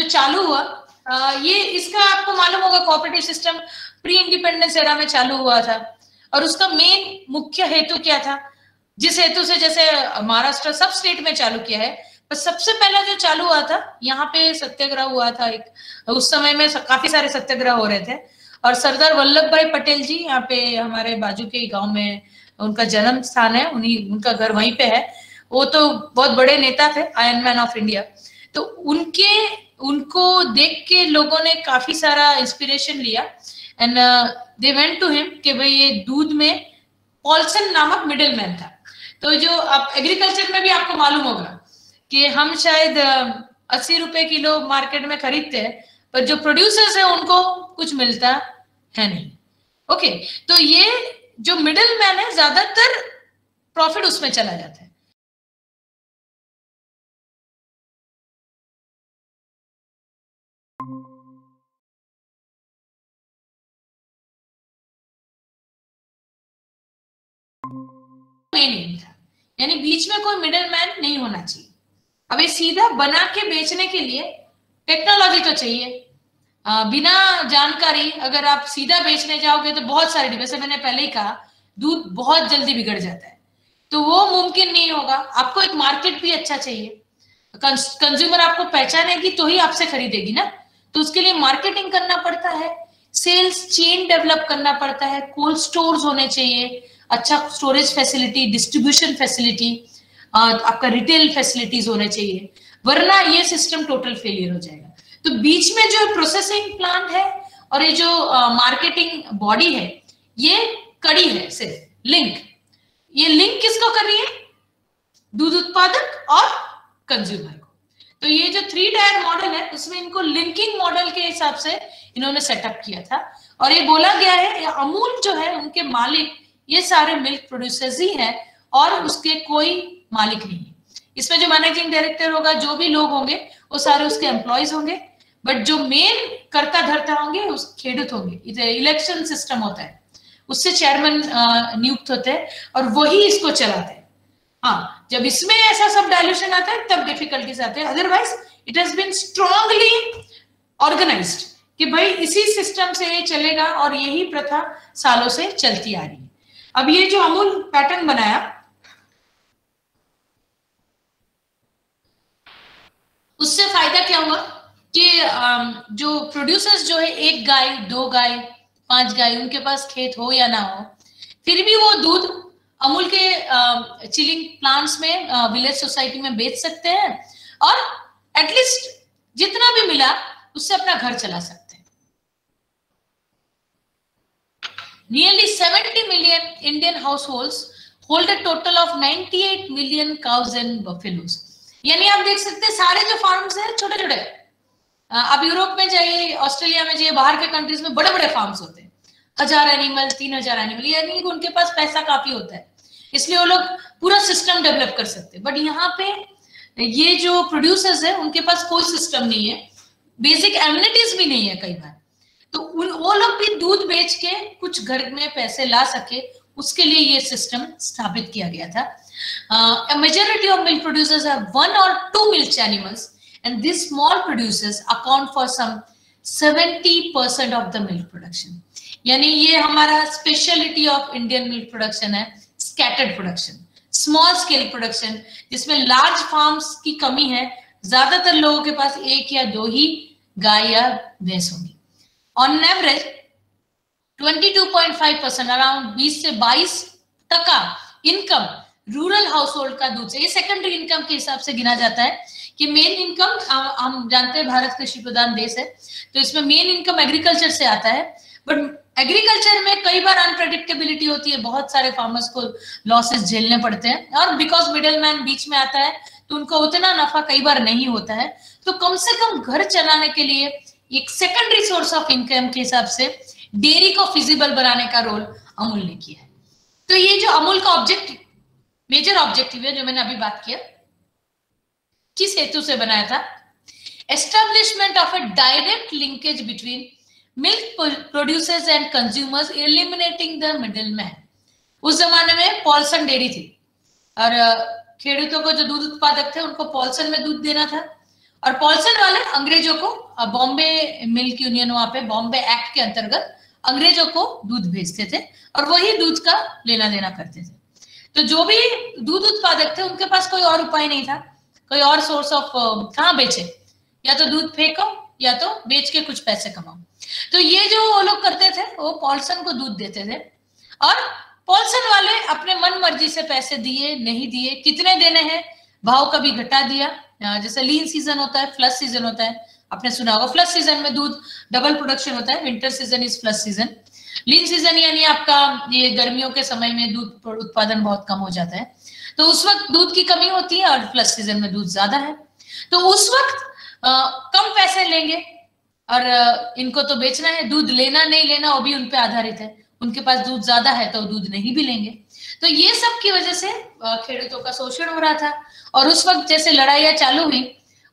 चालू हुआ, ये इसका आपको मालूम होगा cooperative system pre independence era में चालू हुआ था। और उसका मेन मुख्य हेतु क्या था, जिस हेतु से जैसे महाराष्ट्र सब स्टेट में चालू किया है, पर सबसे पहला जो चालू हुआ था यहाँ पे सत्याग्रह हुआ था एक, उस समय में काफी सारे सत्याग्रह हो रहे थे। और सरदार वल्लभ भाई पटेल जी यहाँ पे हमारे बाजू के गांव में उनका जन्म स्थान है, उनका घर वहीं पे है। वो तो बहुत बड़े नेता थे, आयरन मैन ऑफ इंडिया। तो उनको देख के लोगों ने काफी सारा इंस्पिरेशन लिया and they went to him कि भाई ये दूध में पॉल्सन नामक मिडिल मैन था। तो जो आप एग्रीकल्चर में भी आपको मालूम होगा कि हम शायद 80 रुपए किलो मार्केट में खरीदते हैं, पर जो प्रोड्यूसर्स है उनको कुछ मिलता है नहीं। ओके, तो ये जो मिडिल मैन है ज्यादातर प्रॉफिट उसमें चला जाता है। मेन था, यानी बीच में कोई मिडिल मैन नहीं होना चाहिए। अब ये सीधा बना के बेचने के लिए टेक्नोलॉजी तो चाहिए। बिना जानकारी अगर आप सीधा बेचने जाओगे तो बहुत सारे, जैसे मैंने पहले ही कहा, दूध बहुत जल्दी बिगड़ जाता है, तो वो मुमकिन नहीं होगा। आपको एक मार्केट भी अच्छा चाहिए, कंज्यूमर आपको पहचानेगी तो ही आपसे खरीदेगी ना। तो उसके लिए मार्केटिंग करना पड़ता है, सेल्स चेन डेवलप करना पड़ता है, कोल्ड स्टोर्स होने चाहिए, अच्छा स्टोरेज फैसिलिटी, डिस्ट्रीब्यूशन फैसिलिटी, आपका रिटेल फैसिलिटीज होने चाहिए, वरना ये सिस्टम टोटल फेलियर हो जाएगा। तो बीच में जो प्रोसेसिंग प्लांट है और ये जो मार्केटिंग बॉडी है, ये कड़ी है, सिर्फ लिंक। ये लिंक किसको कर रही है? दूध उत्पादक और कंज्यूमर को। तो ये जो 3 टायर मॉडल है उसमें इनको लिंकिंग मॉडल के हिसाब से इन्होंने सेटअप किया था। और ये बोला गया है अमूल जो है उनके मालिक ये सारे मिल्क प्रोड्यूसर्स ही हैं और उसके कोई मालिक नहीं है। इसमें जो मैनेजिंग डायरेक्टर होगा, जो भी लोग होंगे वो सारे उसके एम्प्लॉयज होंगे, बट जो मेन कर्ता धर्ता होंगे उस खेडूत होंगे। इलेक्शन सिस्टम होता है, उससे चेयरमैन नियुक्त होते हैं और वही इसको चलाते हैं। हाँ, जब इसमें ऐसा सब डायल्यूशन आता है तब डिफिकल्टीज आते हैं, otherwise it has been strongly organised कि भाई इसी सिस्टम से ये चलेगा और यही प्रथा सालों से चलती आ रही है। अब ये जो अमूल पैटर्न बनाया, उससे फायदा क्या हुआ कि जो प्रोड्यूसर्स जो है, 1 गाय 2 गाय 5 गाय उनके पास खेत हो या ना हो, फिर भी वो दूध अमूल के चिलिंग प्लांट्स में विलेज सोसाइटी में बेच सकते हैं और एटलीस्ट जितना भी मिला उससे अपना घर चला सकते हैं। Nearly 70 million Indian households hold a total of 98 million cows and buffaloes. यानी आप देख सकते हैं सारे जो फार्म्स हैं छोटे छोटे, आप यूरोप में जाइए, ऑस्ट्रेलिया में जाइए, बाहर के कंट्रीज में बड़े बड़े फार्म्स होते हैं, 1000 एनिमल 3000 एनिमल, यानी उनके पास पैसा काफी होता है, इसलिए वो लोग पूरा सिस्टम डेवलप कर सकते हैं। बट यहाँ पे ये जो प्रोड्यूसर्स है उनके पास कोई सिस्टम नहीं है, बेसिक एमिनिटीज भी नहीं है कई बार, तो वो लोग भी दूध बेच के कुछ घर में पैसे ला सके, उसके लिए ये सिस्टम स्थापित किया गया था। A majority of milk producers have 1 or 2 milk animals, and these small producers account for some 70% of the milk production. यानी ये हमारा speciality of Indian milk production है, scattered production, small scale production, जिसमें large farms की कमी है। ज्यादातर लोगों के पास 1 या 2 ही गाय या भैंस होंगी। ऑन एवरेज 22.5%, अराउंड 20 से 22% इनकम रूरल हाउस होल्ड का दूध से, ये सेकेंडरी इनकम के हिसाब से गिना जाता है कि मेन इनकम, हम जानते हैं भारत कृषि प्रधान देश है, तो इसमें मेन इनकम एग्रीकल्चर से आता है। बट एग्रीकल्चर में कई बार अनप्रेडिक्टेबिलिटी होती है, बहुत सारे फार्मर्स को लॉसेस झेलने पड़ते हैं और बिकॉज मिडिल मैन बीच में आता है तो उनको उतना नफा कई बार नहीं होता है। तो कम से कम घर चलाने के लिए एक सेकेंडरी सोर्स ऑफ इनकम के हिसाब से डेयरी को फिजिबल बनाने का रोल अमूल ने किया है। तो ये जो अमूल का ऑब्जेक्टिव, मेजर ऑब्जेक्टिव है जो मैंने अभी बात किया, किस हेतु से बनाया था? Establishment of a direct linkage between milk producers and consumers, eliminating the middle man. उस जमाने में पॉल्सन डेयरी थी और खेडूतों को, जो दूध उत्पादक थे, उनको पॉल्सन में दूध देना था और पॉल्सन वाले अंग्रेजों को, बॉम्बे मिल्क यूनियन वहां पे बॉम्बे एक्ट के अंतर्गत अंग्रेजों को दूध भेजते थे और वही दूध का लेना देना करते थे। तो जो भी दूध उत्पादक थे उनके पास कोई और उपाय नहीं था, कोई और सोर्स ऑफ कहाँ बेचे, या तो दूध फेंको या तो बेच के कुछ पैसे कमाओ। तो ये जो वो लोग करते थे वो पॉल्सन को दूध देते थे और पॉल्सन वाले अपने मन मर्जी से पैसे दिए नहीं दिए, कितने देने हैं, भाव कभी घटा दिया। जैसे लीन सीजन होता है, फ्लश सीजन होता है, आपने सुना होगा फ्लश सीजन में दूध डबल प्रोडक्शन होता है, winter season is flush season. Lean season यानी आपका ये गर्मियों के समय में दूध उत्पादन बहुत कम हो जाता है, तो उस वक्त दूध की कमी होती है, और फ्लश सीजन में दूध ज्यादा है, तो उस वक्त कम पैसे लेंगे और इनको तो बेचना है, दूध लेना नहीं लेना वो भी उन पे आधारित है, उनके पास दूध ज्यादा है तो दूध नहीं भी लेंगे। तो ये सब की वजह से खेडूतों का शोषण हो रहा था। और उस वक्त जैसे लड़ाइयां चालू हुई,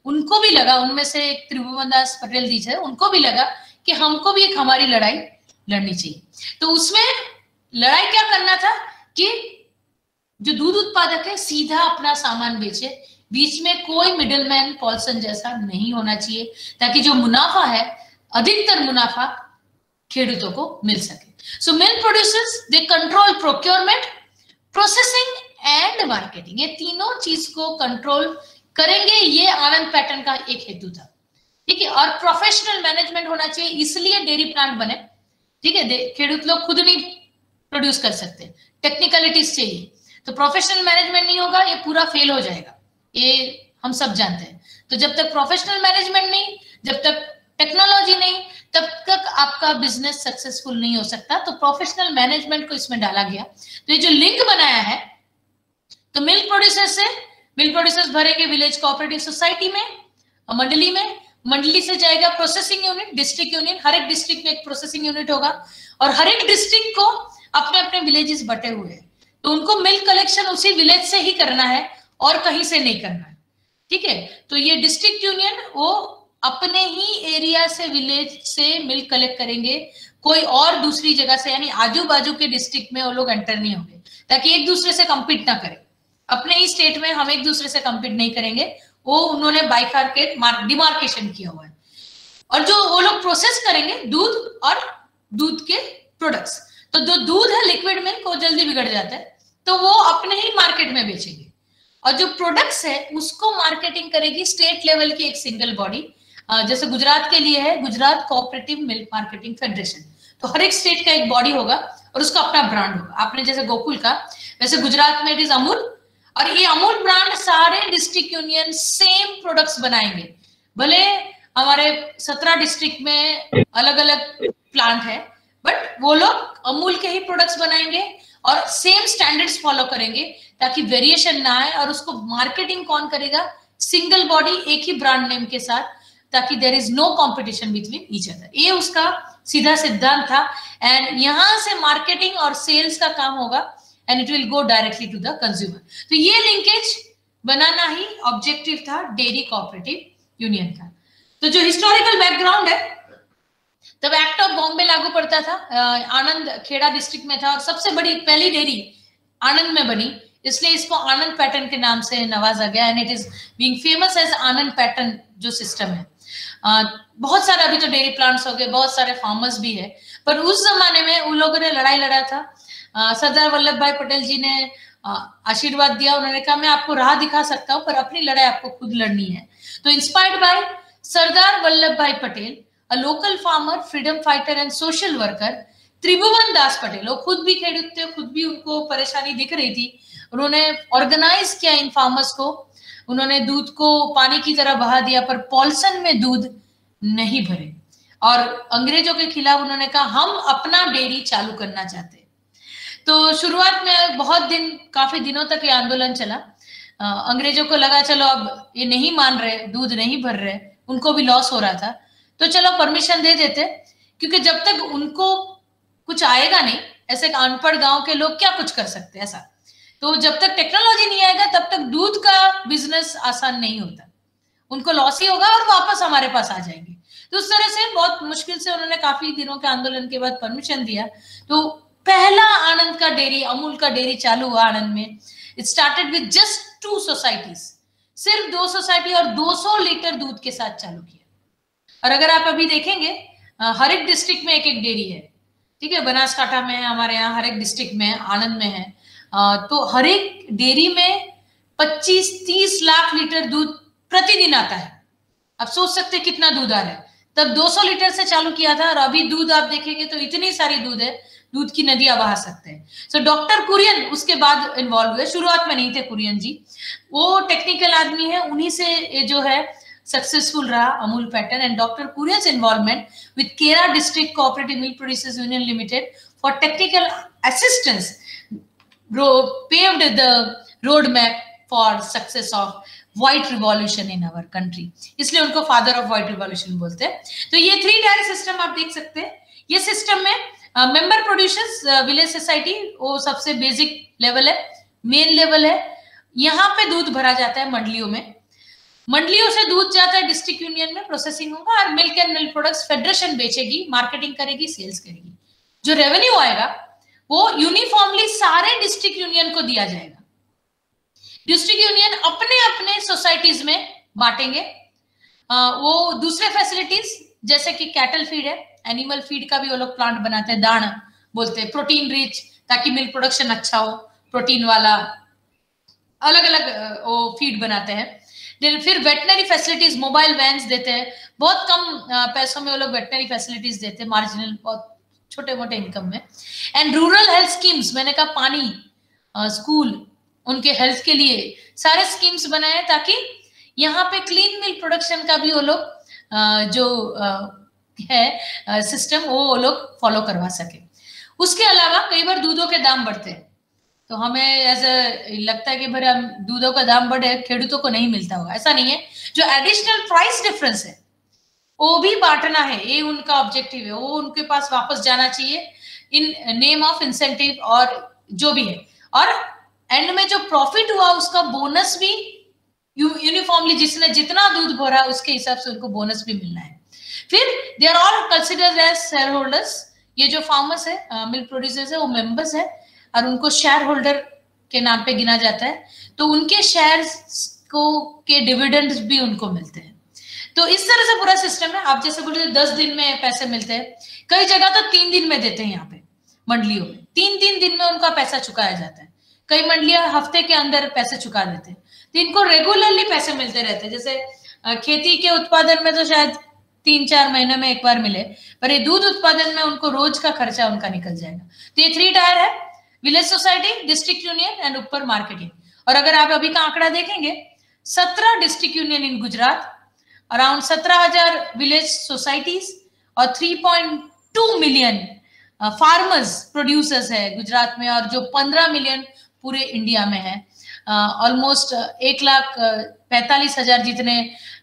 उनको भी लगा, उनमें से एक त्रिभुवन दास पटेल जी थे, उनको भी लगा कि हमको भी एक हमारी लड़ाई लड़नी चाहिए। तो उसमें लड़ाई क्या करना था कि जो दूध उत्पादक है सीधा अपना सामान बेचे, बीच में कोई मिडलमैन पॉल्सन जैसा नहीं होना चाहिए, ताकि जो मुनाफा है अधिकतर मुनाफा खेडूतों को मिल सके। So milk producers they control procurement, processing and marketing, ये तीनों चीज को कंट्रोल करेंगे, ये आनंद पैटर्न का एक हेतु था। ठीक है, और प्रोफेशनल मैनेजमेंट होना चाहिए, इसलिए डेयरी प्लांट बने। ठीक है, खेडूत लोग खुद नहीं प्रोड्यूस कर सकते, टेक्निकलिटीज चाहिए, तो प्रोफेशनल मैनेजमेंट नहीं होगा, ये पूरा फेल हो जाएगा, ये हम सब जानते हैं। तो जब तक प्रोफेशनल मैनेजमेंट नहीं, जब तक टेक्नोलॉजी नहीं, तब तक आपका बिजनेस सक्सेसफुल नहीं हो सकता। तो प्रोफेशनल मैनेजमेंट को इसमें डाला गया। तो ये जो लिंक बनाया है, तो मिल्क प्रोड्यूसर्स से, मिल्क प्रोड्यूसर्स भरेंगे विलेज कोऑपरेटिव सोसाइटी में, मंडली में, मंडली से जाएगा प्रोसेसिंग यूनिट, डिस्ट्रिक्ट यूनियन, हर एक डिस्ट्रिक्ट में एक प्रोसेसिंग यूनिट होगा, और हर एक डिस्ट्रिक्ट को अपने अपने विलेजेस बटे हुए हैं, तो उनको मिल्क कलेक्शन उसी विलेज से ही करना है और कहीं से नहीं करना है। ठीक है, तो ये डिस्ट्रिक्ट यूनियन वो अपने ही एरिया से, विलेज से मिल्क कलेक्ट करेंगे, कोई और दूसरी जगह से यानी आजू बाजू के डिस्ट्रिक्ट में वो लोग एंटर नहीं होंगे, ताकि एक दूसरे से कंपीट ना करें। अपने ही स्टेट में हम एक दूसरे से कंपीट नहीं करेंगे, वो उन्होंने बाइफार्केट डिमार्केशन किया हुआ है। और जो वो लोग प्रोसेस करेंगे दूध और दूध के प्रोडक्ट्स, तो जो दूध है लिक्विड मिल्क वो जल्दी बिगड़ जाता है, तो वो अपने ही मार्केट में बेचेंगे, और जो प्रोडक्ट्स है उसको मार्केटिंग करेगी स्टेट लेवल की एक सिंगल बॉडी, जैसे गुजरात के लिए है Gujarat cooperative milk marketing federation. तो हर एक स्टेट का एक बॉडी होगा और उसका अपना ब्रांड होगा। आपने जैसे गोकुल का, वैसे गुजरात में इट इज अमूल, और ये अमूल ब्रांड सारे डिस्ट्रिक्ट यूनियन सेम प्रोडक्ट्स बनाएंगे। भले हमारे 17 डिस्ट्रिक्ट में अलग अलग प्लांट है, बट वो लोग अमूल के ही प्रोडक्ट्स बनाएंगे और सेम स्टैंडर्ड्स फॉलो करेंगे, ताकि वेरिएशन ना आए। और उसको मार्केटिंग कौन करेगा? सिंगल बॉडी, एक ही ब्रांड नेम के साथ, ताकि there is no competition between each other. ये उसका सीधा सिद्धांत था। एंड यहां से मार्केटिंग और सेल्स का काम होगा, and it will go directly to the consumer. तो ये लिंकेज बनाना ही ऑब्जेक्टिव था डेयरी कोऑपरेटिव यूनियन का। तो जो हिस्टोरिकल बैकग्राउंड है, तब एक्ट ऑफ बॉम्बे लागू पड़ता था, आनंद खेड़ा डिस्ट्रिक्ट में था, और सबसे बड़ी पहली डेयरी आनंद में बनी, इसलिए इसको आनंद पैटर्न के नाम से नवाजा गया, and it is being famous as Anand pattern जो सिस्टम है। बहुत सारे अभी तो डेयरी प्लांट्स हो गए, बहुत सारे फार्मर्स भी है, पर उस जमाने में उन लोगों ने लड़ाई लड़ा था। सरदार वल्लभ भाई पटेल जी ने आशीर्वाद दिया, उन्होंने कहा मैं आपको राह दिखा सकता हूँ, पर अपनी लड़ाई आपको खुद लड़नी है। तो inspired by Sardar Vallabh Bhai Patel, a local farmer, freedom fighter and social worker, Tribhuvan Das Patel, वो खुद भी खेडूत थे, खुद भी उनको परेशानी दिख रही थी, उन्होंने ऑर्गेनाइज किया इन फार्मर्स को, उन्होंने दूध को पानी की तरह बहा दिया, पर पॉल्सन में दूध नहीं भरे, और अंग्रेजों के खिलाफ उन्होंने कहा हम अपना डेयरी चालू करना चाहते हैं। तो शुरुआत में बहुत दिन, काफी दिनों तक ये आंदोलन चला। अंग्रेजों को लगा चलो अब ये नहीं मान रहे, दूध नहीं भर रहे, उनको भी लॉस हो रहा था, तो चलो परमिशन दे देते, क्योंकि जब तक उनको कुछ आएगा नहीं, ऐसे अनपढ़ गांव के लोग क्या कुछ कर सकते ऐसा, तो जब तक टेक्नोलॉजी नहीं आएगा तब तक दूध का बिजनेस आसान नहीं होता, उनको लॉस ही होगा और वापस हमारे पास आ जाएंगे। तो उस तरह से बहुत मुश्किल से उन्होंने काफी दिनों के आंदोलन के बाद परमिशन दिया। तो पहला आनंद का डेयरी, अमूल का डेयरी चालू हुआ आनंद में। It started with just 2 societies, सिर्फ 2 सोसाइटी और 200 लीटर दूध के साथ चालू किया। और अगर आप अभी देखेंगे हर एक डिस्ट्रिक्ट में एक एक डेयरी है, ठीक है, बनासकांठा में है, हमारे यहाँ हर एक डिस्ट्रिक्ट में है, आनंद में है, तो हर एक डेयरी में 25-30 लाख लीटर दूध प्रतिदिन आता है। अब सोच सकते हैं कितना दूध आ रहा है। तब 200 लीटर से चालू किया था और अभी दूध आप देखेंगे तो इतनी सारी दूध है, दूध की नदियां बहा सकते हैं। सो डॉक्टर कुरियन उसके बाद इन्वॉल्व हुए, शुरुआत में नहीं थे कुरियन जी, वो टेक्निकल आदमी है, उन्हीं से जो है सक्सेसफुल रहा Amul pattern. And doctor Kurien's involvement with Kaira district cooperative milk producers union limited for technical assistance paved the roadmap for success of white revolution in our country, इसलिए उनको फादर ऑफ व्हाइट रिवॉल्यूशन बोलते हैं। तो ये 3 टायर सिस्टम आप देख सकते हैं। ये सिस्टम में मेंबर प्रोड्यूसर्स विलेज सोसाइटी वो सबसे बेसिक लेवल है, मेन लेवल है। यहाँ पे दूध भरा जाता है मंडलियों में, मंडलियों से दूध जाता है डिस्ट्रिक्ट यूनियन में, प्रोसेसिंग होगा और milk and milk products federation बेचेगी, मार्केटिंग करेगी, सेल्स करेगी। जो रेवेन्यू आएगा वो यूनिफॉर्मली सारे डिस्ट्रिक्ट यूनियन को दिया जाएगा। डिस्ट्रिक्ट यूनियन अपने अपने सोसाइटीज में बांटेंगे। वो दूसरे फैसिलिटीज जैसे कि कैटल फीड है, एनिमल फीड का भी वो लोग प्लांट बनाते हैं, दाना बोलते हैं, प्रोटीन रिच, ताकि मिल्क प्रोडक्शन अच्छा हो, प्रोटीन वाला अलग अलग वो फीड बनाते हैं। फिर वेटनरी फैसिलिटीज, मोबाइल वैन्स देते हैं, बहुत कम पैसों में वो लोग वेटनरी फैसिलिटीज देते हैं, मार्जिनल बहुत छोटे मोटे इनकम में। एंड रूरल हेल्थ स्कीम्स, मैंने कहा पानी, स्कूल, उनके हेल्थ के लिए सारे स्कीम्स बनाए ताकि यहाँ पे क्लीन मिल्क प्रोडक्शन का भी वो लोग जो है सिस्टम वो लोग फॉलो करवा सके। उसके अलावा कई बार दूधों के दाम बढ़ते हैं, तो हमें ऐसा लगता है कि भाई हम दूधों का दाम बढ़े, खेडूतों को नहीं मिलता होगा, ऐसा नहीं है। जो एडिशनल प्राइस डिफरेंस है वो भी बांटना है, ये उनका ऑब्जेक्टिव है, वो उनके पास वापस जाना चाहिए इन नेम ऑफ इंसेंटिव और जो भी है। और एंड में जो प्रॉफिट हुआ उसका बोनस भी यूनिफॉर्मली, जिसने जितना दूध भरा उसके हिसाब से उनको बोनस भी मिलना है। फिर they are all considered as shareholders. ये जो फार्मर्स है, मिल्क प्रोड्यूसर्स है, वो मेंबर्स है और उनको शेयर होल्डर के नाम पे गिना जाता है। तो उनके शेयर्स को के डिविडेंड्स भी उनको मिलते हैं। तो इस तरह से पूरा सिस्टम है। आप जैसे बोलते 10 दिन में पैसे मिलते हैं, कई जगह तो 3 दिन में देते हैं। यहाँ पे मंडलियों में 3-3 दिन में उनका पैसा चुकाया जाता है। कई मंडलियां हफ्ते के अंदर पैसे चुका देते हैं। तो इनको रेगुलरली पैसे मिलते रहते हैं। जैसे खेती के उत्पादन में तो शायद 3-4 महीने में एक बार मिले, पर ये दूध उत्पादन में उनको रोज का खर्चा उनका निकल जाएगा। तो ये 3 टायर है, village society, district union and ऊपर मार्केटिंग। और अगर आप अभी का आंकड़ा देखेंगे, 17 district union in Gujarat, around 17,000 village societies और 3.2 मिलियन फार्मर्स प्रोड्यूसर्स है गुजरात में, और जो 15 मिलियन पूरे इंडिया में है। ऑलमोस्ट 1,45,000 जितने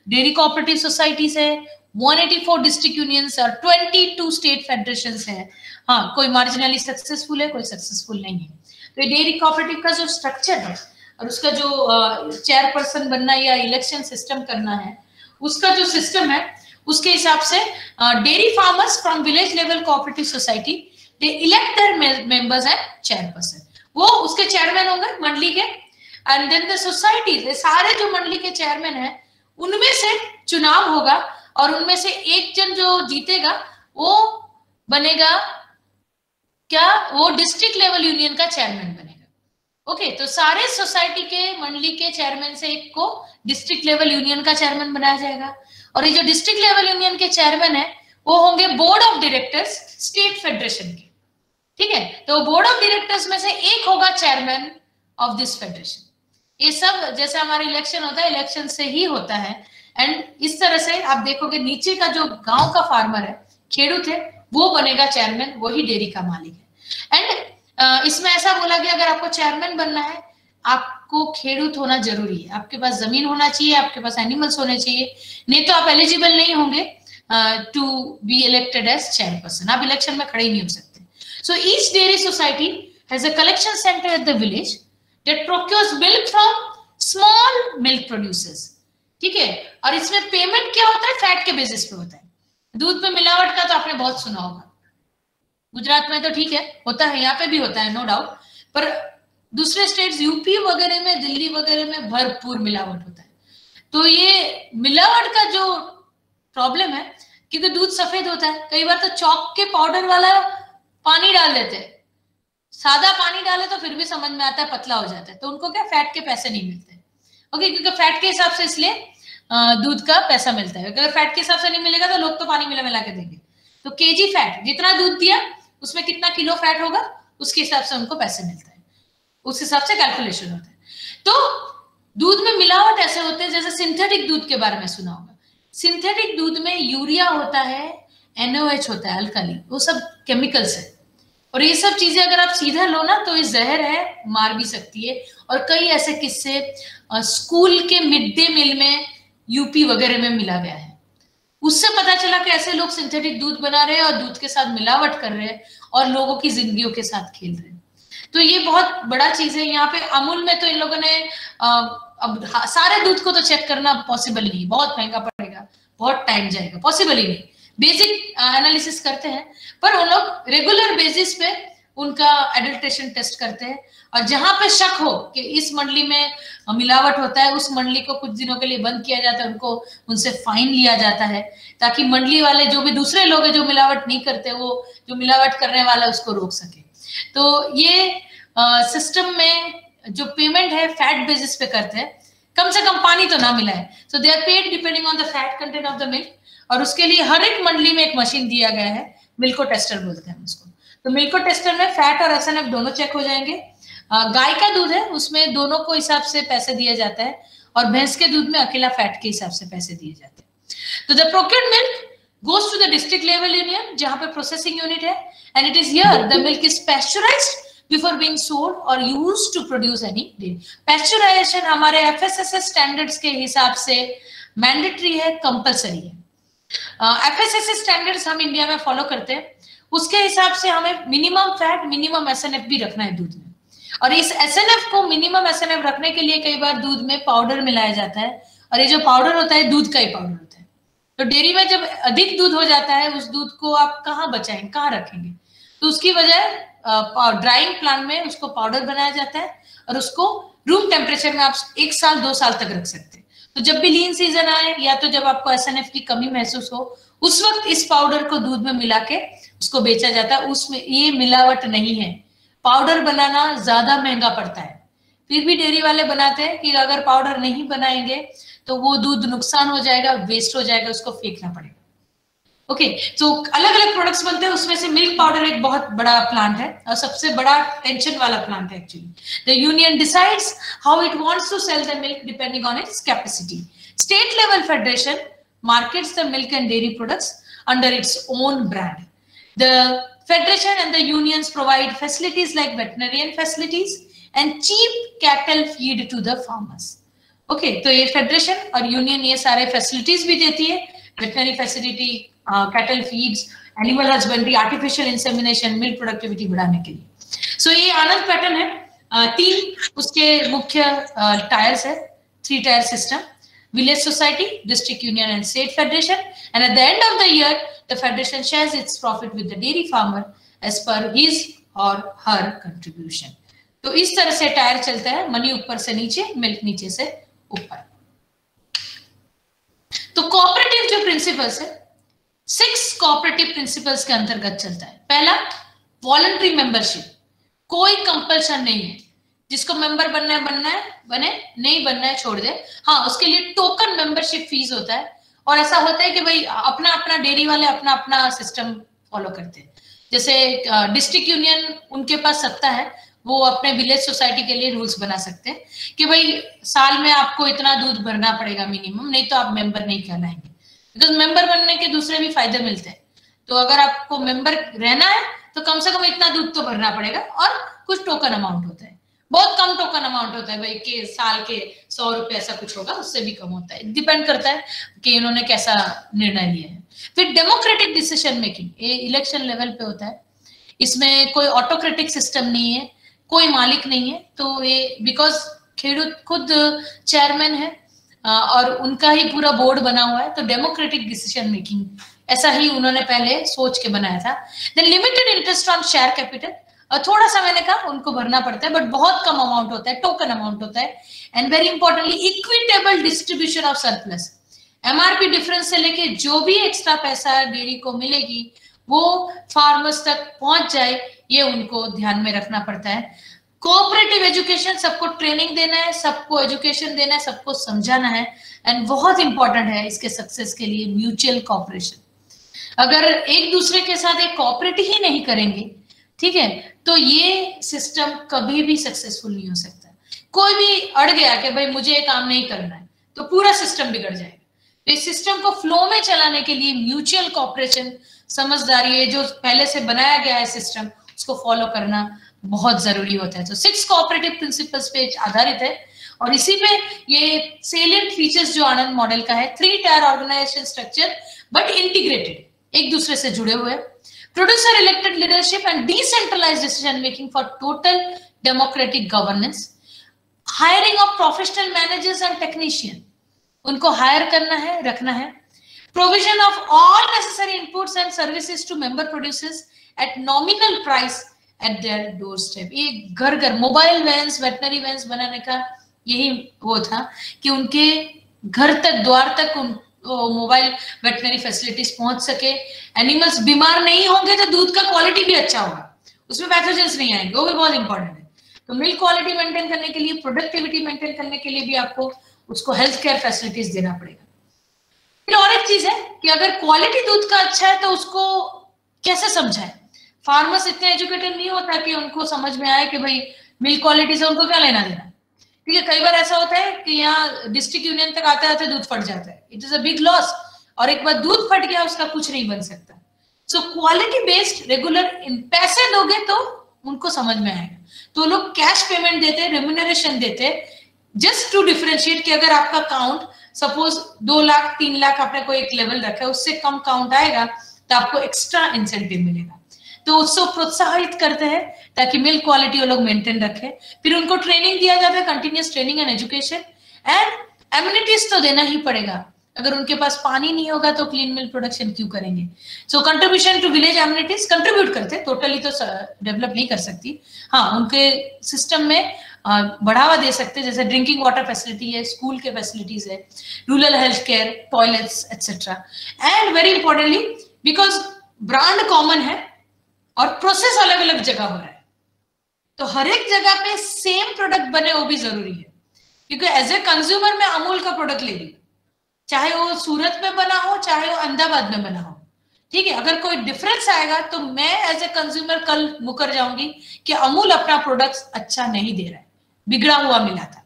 डेयरी कोऑपरेटिव सोसाइटीज है, 184 डिस्ट्रिक्ट यूनियंस और 22 स्टेट फेडरेशंस है। हाँ, कोई मार्जिनली सक्सेसफुल है, कोई सक्सेसफुल नहीं है। तो ये डेयरी कोऑपरेटिव का जो स्ट्रक्चर है और उसका जो चेयरपर्सन बनना या इलेक्शन सिस्टम करना है, उसका जो सिस्टम है उसके हिसाब से dairy farmers from village level cooperative society they elect their members and chairperson. वो उसके चेयरमैन होंगे मंडली के। एंड देन द सोसाइटीज, सारे जो मंडली के चेयरमैन हैं उनमें से चुनाव होगा और उनमें से एक जन जो जीतेगा वो बनेगा क्या, वो डिस्ट्रिक्ट लेवल यूनियन का चेयरमैन बनेगा। ओके, तो सारे सोसाइटी के मंडली के चेयरमैन से एक को डिस्ट्रिक्ट लेवल यूनियन का चेयरमैन बनाया जाएगा। और ये जो डिस्ट्रिक्ट लेवल यूनियन के चेयरमैन है वो होंगे board of directors state federation के। ठीक है, तो बोर्ड ऑफ डायरेक्टर्स में से एक होगा चेयरमैन ऑफ दिस फेडरेशन। ये सब जैसे हमारा इलेक्शन होता है, इलेक्शन से ही होता है। एंड इस तरह से आप देखोगे नीचे का जो गांव का फार्मर है, खेडूत है, वो बनेगा चेयरमैन, वही डेयरी का मालिक है। एंड इसमें ऐसा बोला गया अगर आपको चेयरमैन बनना है आपको खेडूत होना जरूरी है, आपके पास जमीन होना चाहिए, आपके पास एनिमल्स होने चाहिए, नहीं तो आप एलिजिबल नहीं होंगे to be elected as chairperson, आप इलेक्शन में खड़े ही नहीं हो सकते। So each dairy society has a collection center at the village that procures milk from small milk producers. ठीक है, और इसमें पेमेंट क्या होता है, फैट के बेसिस पे होता है। दूध में मिलावट का तो आपने बहुत सुना होगा, गुजरात में तो ठीक है होता है, यहाँ पे भी होता है नो डाउट, पर दूसरे स्टेट्स यूपी वगैरह में, दिल्ली वगैरह में भरपूर मिलावट होता है। तो ये मिलावट का जो प्रॉब्लम है, क्योंकि दूध सफेद होता है, कई बार तो चॉक के पाउडर वाला पानी डाल देते हैं, सादा पानी डाले तो फिर भी समझ में आता है, पतला हो जाता है, तो उनको क्या फैट के पैसे नहीं मिलते। ओके, क्योंकि फैट के हिसाब से इसलिए दूध का पैसा मिलता है। अगर फैट के हिसाब से नहीं मिलेगा तो लोग तो पानी मिला के देंगे। तो केजी फैट, जितना दूध दिया उसमें कितना किलो फैट होगा, उसके हिसाब से उनको पैसे मिलता है, उस हिसाब से कैलकुलेशन होता है। तो दूध में मिलावट ऐसे होते हैं, जैसे सिंथेटिक दूध के बारे में सुना होगा। सिंथेटिक दूध में यूरिया होता है, NOH होता है, अल्काली, वो सब केमिकल्स है। और ये सब चीजें अगर आप सीधा लो ना तो ये जहर है, मार भी सकती है। और कई ऐसे किस्से स्कूल के मिड डे मील में यूपी वगैरह में मिला गया है। उससे पता चला कि ऐसे लोग सिंथेटिक दूध बना रहे हैं और दूध के साथ मिलावट कर रहे हैं और लोगों की जिंदगियों के साथ खेल रहे हैं। तो ये बहुत बड़ा चीज है। यहाँ पे अमूल में तो इन लोगों ने अब सारे दूध को तो चेक करना पॉसिबल नहीं, बहुत महंगा पड़ेगा, बहुत टाइम जाएगा, पॉसिबल ही नहीं। बेसिक एनालिसिस करते हैं, पर उन लोग रेगुलर बेसिस पे उनका एडल्ट्रेशन टेस्ट करते हैं। और जहां पे शक हो कि इस मंडली में मिलावट होता है, उस मंडली को कुछ दिनों के लिए बंद किया जाता है, उनको उनसे फाइन लिया जाता है, ताकि मंडली वाले जो भी दूसरे लोग हैं जो मिलावट नहीं करते, वो जो मिलावट करने वाला उसको रोक सके। तो ये सिस्टम में जो पेमेंट है फैट बेसिस पे करते हैं, कम से कम पानी तो ना मिला है। So they are paid depending on the fat content of the milk. और उसके लिए हर एक मंडली में एक मशीन दिया गया है, मिल्को टेस्टर बोलते हैं उसको। तो मिल्को टेस्टर में फैट और SNF दोनों चेक हो जाएंगे। गाय का दूध है उसमें दोनों को हिसाब से पैसे दिया जाता है, और भैंस के दूध में अकेला फैट के हिसाब से पैसे दिए जाते हैं। तो the procured milk goes to the district level union, जहां पे प्रोसेसिंग यूनिट है, and it is here the milk is pasteurized before being sold or used to produce any dairy. Pasteurization हमारे FSSS स्टैंडर्ड्स के हिसाब से mandatory है, compulsory है। FSSS standards हम इंडिया में फॉलो करते हैं, उसके हिसाब से हमें मिनिमम फैट, मिनिमम SNF भी रखना है दूध में। और इस SNF को, मिनिमम SNF रखने के लिए कई बार दूध में पाउडर मिलाया जाता है, और ये जो पाउडर होता है दूध का ही पाउडर होता है। तो डेयरी में जब अधिक दूध हो जाता है, उस दूध को आप कहाँ बचाएंगे, कहाँ रखेंगे? तो उसकी वजह ड्राइंग प्लांट में उसको पाउडर बनाया जाता है, और उसको रूम टेम्परेचर में आप 1 साल 2 साल तक रख सकते हैं। तो जब भी लीन सीजन आए, या तो जब आपको SNF की कमी महसूस हो, उस वक्त इस पाउडर को दूध में मिला के उसको बेचा जाता है। उसमें ये मिलावट नहीं है। पाउडर बनाना ज्यादा महंगा पड़ता है, फिर भी डेयरी वाले बनाते हैं कि अगर पाउडर नहीं बनाएंगे तो वो दूध नुकसान हो जाएगा, वेस्ट हो जाएगा, उसको फेंकना पड़ेगा। ओके, तो अलग अलग प्रोडक्ट्स बनते हैं, उसमें से मिल्क पाउडर एक बहुत बड़ा प्लांट है और सबसे बड़ा टेंशन वाला प्लांट है actually. The union decides how it wants to sell the milk depending on its capacity. State level federation markets the milk and dairy products under its own brand. The federation and the unions provide facilities like veterinarian facilities and cheap cattle feed to the farmers. Okay, तो ये federation और union ये सारे facilities भी देती है, veterinary facility, cattle feeds, animal husbandry, artificial insemination, milk productivity बढ़ाने के लिए। सो ये आनंद पैटर्न है। 3 उसके मुख्य टायर्स है, 3 tier system: village society, district union and state federation, and at the end of the year the federation shares its profit with the dairy farmer as per his or her contribution. तो इस तरह से tyre चलता है, money ऊपर से नीचे, milk नीचे से ऊपर। तो कोऑपरेटिव जो प्रिंसिपल्स है, 6 कोऑपरेटिव प्रिंसिपल्स के अंतर्गत चलता है। पहला, वॉलंटरी मेंबरशिप, कोई कंपल्शन नहीं है, जिसको मेंबर बनना है बने, नहीं बनना है छोड़ दे। हाँ, उसके लिए टोकन मेंबरशिप फीस होता है, और ऐसा होता है कि भाई अपना अपना डेयरी वाले अपना अपना सिस्टम फॉलो करते हैं। जैसे डिस्ट्रिक्ट यूनियन, उनके पास सत्ता है, वो अपने विलेज सोसाइटी के लिए रूल्स बना सकते हैं कि भाई साल में आपको इतना दूध भरना पड़ेगा मिनिमम, नहीं तो आप मेंबर नहीं कहलाएंगे। बिकॉज मेंबर बनने के दूसरे भी फायदे मिलते हैं। तो अगर आपको मेंबर रहना है तो कम से कम इतना दूध तो भरना पड़ेगा, और कुछ टोकन अमाउंट होता है, बहुत कम टोकन अमाउंट होता है भाई, के साल के 100 रुपए ऐसा कुछ होगा, उससे भी कम होता है। डिपेंड करता है कि इन्होंने कैसा निर्णय लिया है। फिर डेमोक्रेटिक डिसीजन मेकिंग, ये इलेक्शन लेवल पे होता है, इसमें कोई ऑटोक्रेटिक सिस्टम नहीं है, कोई मालिक नहीं है। तो ये बिकॉज खेडूत खुद चेयरमैन है और उनका ही पूरा बोर्ड बना हुआ है, तो डेमोक्रेटिक डिसीजन मेकिंग ऐसा ही उन्होंने पहले सोच के बनाया था। Then limited interest on share capital, थोड़ा सा मैंने कहा उनको भरना पड़ता है, बट बहुत कम अमाउंट होता है, टोकन अमाउंट होता है। And very importantly equitable distribution of surplus. MRP difference से लेके जो भी एक्स्ट्रा पैसा डेयरी को मिलेगी वो फार्मर्स तक पहुंच जाए, ये उनको ध्यान में रखना पड़ता है। कोऑपरेटिव एजुकेशन, सबको ट्रेनिंग देना है, सबको एजुकेशन देना है, सबको समझाना है। एंड बहुत इंपॉर्टेंट है इसके सक्सेस के लिए म्यूचुअल कोऑपरेशन। अगर एक दूसरे के साथ एक कोऑपरेट ही नहीं करेंगे, ठीक है, तो ये सिस्टम कभी भी सक्सेसफुल नहीं हो सकता। कोई भी अड़ गया कि भाई मुझे ये काम नहीं करना है, तो पूरा सिस्टम बिगड़ जाएगा। तो इस सिस्टम को फ्लो में चलाने के लिए म्यूचुअल कोऑपरेशन, समझदारी है, जो पहले से बनाया गया है सिस्टम, उसको फॉलो करना बहुत जरूरी होता है। तो 6 कोऑपरेटिव प्रिंसिपल्स पे आधारित है और इसी पे ये सेलिएंट फीचर्स जो आनंद मॉडल का है, 3 tier organisation structure but integrated, एक दूसरे से जुड़े हुए, producer elected leadership and decentralised decision making for total democratic governance, hiring of professional managers and technician, उनको हायर करना है, रखना है, provision of all necessary inputs and services to member producers at nominal price at their doorstep. ये घर घर mobile vans, veterinary vans बनाने का यही वो था कि उनके घर तक, द्वार तक मोबाइल वेटनरी फैसिलिटीज पहुंच सके। एनिमल्स बीमार नहीं होंगे तो दूध का क्वालिटी भी अच्छा होगा, उसमें पैथोजेंस नहीं आएंगे, वो भी बहुत इंपॉर्टेंट है। तो मिल्क क्वालिटी मेंटेन करने के लिए, प्रोडक्टिविटी मेंटेन करने के लिए भी आपको उसको हेल्थ केयर फैसिलिटीज देना पड़ेगा। फिर और एक चीज है कि अगर क्वालिटी दूध का अच्छा है तो उसको कैसे समझाएं। फार्मर्स इतने एजुकेटेड नहीं होता कि उनको समझ में आए कि भाई मिल्क क्वालिटी से उनको क्या लेना देना। ठीक है, कई बार ऐसा होता है कि यहाँ डिस्ट्रिक्ट यूनियन तक आते आते दूध फट जाता है, it is a big loss, और एक बार दूध फट गया उसका कुछ नहीं बन सकता। सो क्वालिटी बेस्ड रेगुलर पैसे दोगे तो उनको समझ में आएगा। तो लोग कैश पेमेंट देते, रेम्यूनरेशन देते, जस्ट टू डिफरेंशिएट कि अगर आपका काउंट सपोज 2 लाख 3 लाख आपने कोई एक लेवल रखा है, उससे कम काउंट आएगा तो आपको एक्स्ट्रा इंसेंटिव मिलेगा। तो उसको प्रोत्साहित करते हैं ताकि मिल्क क्वालिटी वो लोग मेंटेन रखें। फिर उनको ट्रेनिंग दिया जाता है, continuous training and education, and amenities तो देना ही पड़ेगा। अगर उनके पास पानी नहीं होगा तो क्लीन मिल्क प्रोडक्शन क्यों करेंगे। So contribution to village amenities contribute करते, टोटली तो डेवलप नहीं कर सकती, हाँ उनके सिस्टम में बढ़ावा दे सकते हैं, जैसे ड्रिंकिंग वाटर फैसिलिटी है, स्कूल के फैसिलिटीज है, rural health care, toilets etcetera. And very importantly because brand common है और प्रोसेस अलग अलग जगह हो रहा है, तो हर एक जगह पे सेम प्रोडक्ट बने वो भी जरूरी है। क्योंकि एज ए कंज्यूमर मैं अमूल का प्रोडक्ट ले रही हूँ, चाहे वो सूरत में बना हो चाहे वो अहमदाबाद में बना हो, ठीक है। अगर कोई डिफरेंस आएगा तो मैं एज ए कंज्यूमर कल मुकर जाऊंगी कि अमूल अपना प्रोडक्ट अच्छा नहीं दे रहा है, बिगड़ा हुआ मिला था,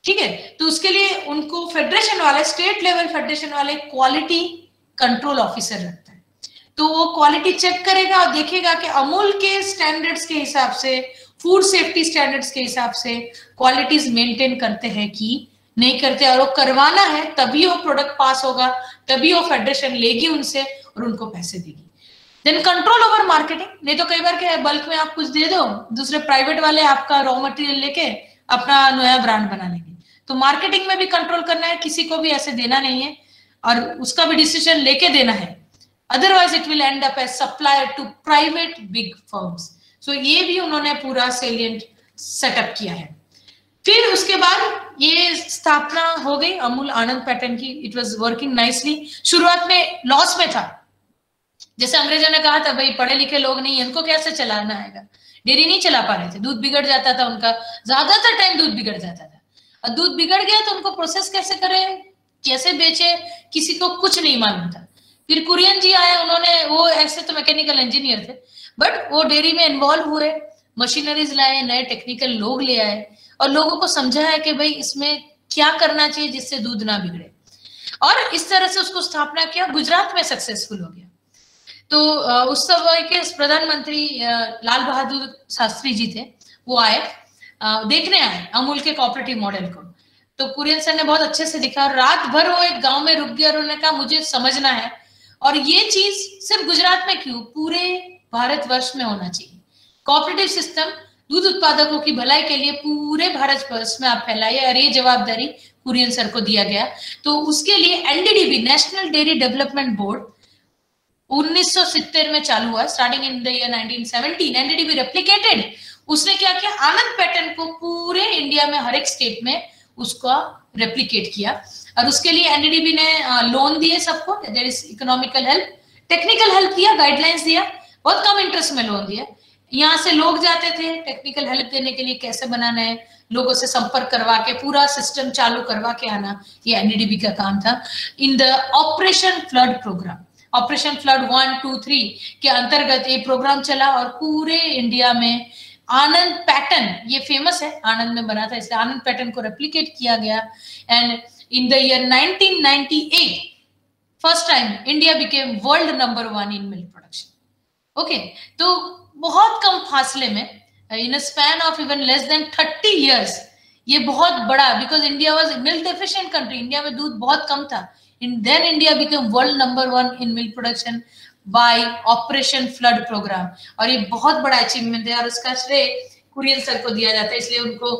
ठीक है। तो उसके लिए उनको फेडरेशन वाले, स्टेट लेवल फेडरेशन वाले क्वालिटी कंट्रोल ऑफिसर रखता है, तो वो क्वालिटी चेक करेगा और देखेगा कि अमूल के स्टैंडर्ड्स के हिसाब से, फूड सेफ्टी स्टैंडर्ड्स के हिसाब से क्वालिटीज मेंटेन करते हैं कि नहीं करते, और वो करवाना है तभी वो प्रोडक्ट पास होगा, तभी वो फेडरेशन लेगी उनसे और उनको पैसे देगी। देन कंट्रोल ओवर मार्केटिंग, नहीं तो कई बार क्या है, बल्क में आप कुछ दे दो, दूसरे प्राइवेट वाले आपका रॉ मटेरियल लेके अपना नया ब्रांड बना लेंगे। तो मार्केटिंग में भी कंट्रोल करना है, किसी को भी ऐसे देना नहीं है और उसका भी डिसीजन लेके देना है, otherwise it will end up as supplier to private big firms. So ये भी उन्होंने पूरा सेलिएंट सेटअप किया है। फिर उसके बाद ये स्थापना हो गई अमूल आनंद पैटर्न की, इट वाज वर्किंग नाइसली। शुरुआत में लॉस में था, जैसे अंग्रेजों ने कहा था भाई पढ़े लिखे लोग नहीं, इनको कैसे चलाना आएगा, डेयरी नहीं चला पा रहे थे, दूध बिगड़ जाता था उनका, ज्यादातर टाइम दूध बिगड़ जाता था, और दूध बिगड़ गया तो उनको प्रोसेस कैसे करें, कैसे बेचे, किसी को कुछ नहीं मालूम था। फिर कुरियन जी आए, उन्होंने, वो ऐसे तो मैकेनिकल इंजीनियर थे बट वो डेयरी में इन्वॉल्व हुए, मशीनरीज लाए, नए टेक्निकल लोग ले आए और लोगों को समझाया कि भाई इसमें क्या करना चाहिए जिससे दूध ना बिगड़े, और इस तरह से उसको स्थापना किया। गुजरात में सक्सेसफुल हो गया। तो उस समय के प्रधानमंत्री लाल बहादुर शास्त्री जी थे, वो आए, देखने आए अमूल के कोऑपरेटिव मॉडल को। तो कुरियन सर ने बहुत अच्छे से दिखा, रात भर वो एक गांव में रुक गया और उन्होंने कहा मुझे समझना है, और ये चीज सिर्फ गुजरात में क्यों, पूरे भारतवर्ष में होना चाहिए। कोऑपरेटिव सिस्टम दूध उत्पादकों की भलाई के लिए पूरे भारतवर्ष में आप फैलाइए, और ये जवाबदारी कुरियन सर को दिया गया। तो उसके लिए NDDB, national dairy development board 1970 में चालू हुआ, starting in the year 1917। NDDB replicated, उसने क्या किया, आनंद पैटर्न को पूरे इंडिया में हर एक स्टेट में उसका रेप्लिकेट किया। और उसके लिए एनडीडीबी ने लोन दिए सबको, there is economical help, technical help दिया, गाइडलाइंस दिया, बहुत कम इंटरेस्ट में लोन दिया। यहाँ से लोग जाते थे टेक्निकल हेल्प देने के लिए, कैसे बनाना है, लोगों से संपर्क करवा के पूरा सिस्टम चालू करवा के आना, ये एनडीडीबी का काम था। In the Operation flood programme, Operation Flood 1, 2, 3 के अंतर्गत ये प्रोग्राम चला और पूरे इंडिया में आनंद पैटर्न, ये फेमस है, आनंद में बना था इसलिए आनंद पैटर्न को रेप्लिकेट किया गया। And in the year 1998 first time India became world number 1 in milk production. Okay, तो बहुत कम फासले में, in a span of even less than 30 years, ये बहुत बड़ा, because India was milk deficient country, India में दूध बहुत कम था, then India became world number 1 in milk production by operation flood programme. और ये बहुत बड़ा अचीवमेंट है और उसका श्रेय कुरियन सर को दिया जाता है, इसलिए उनको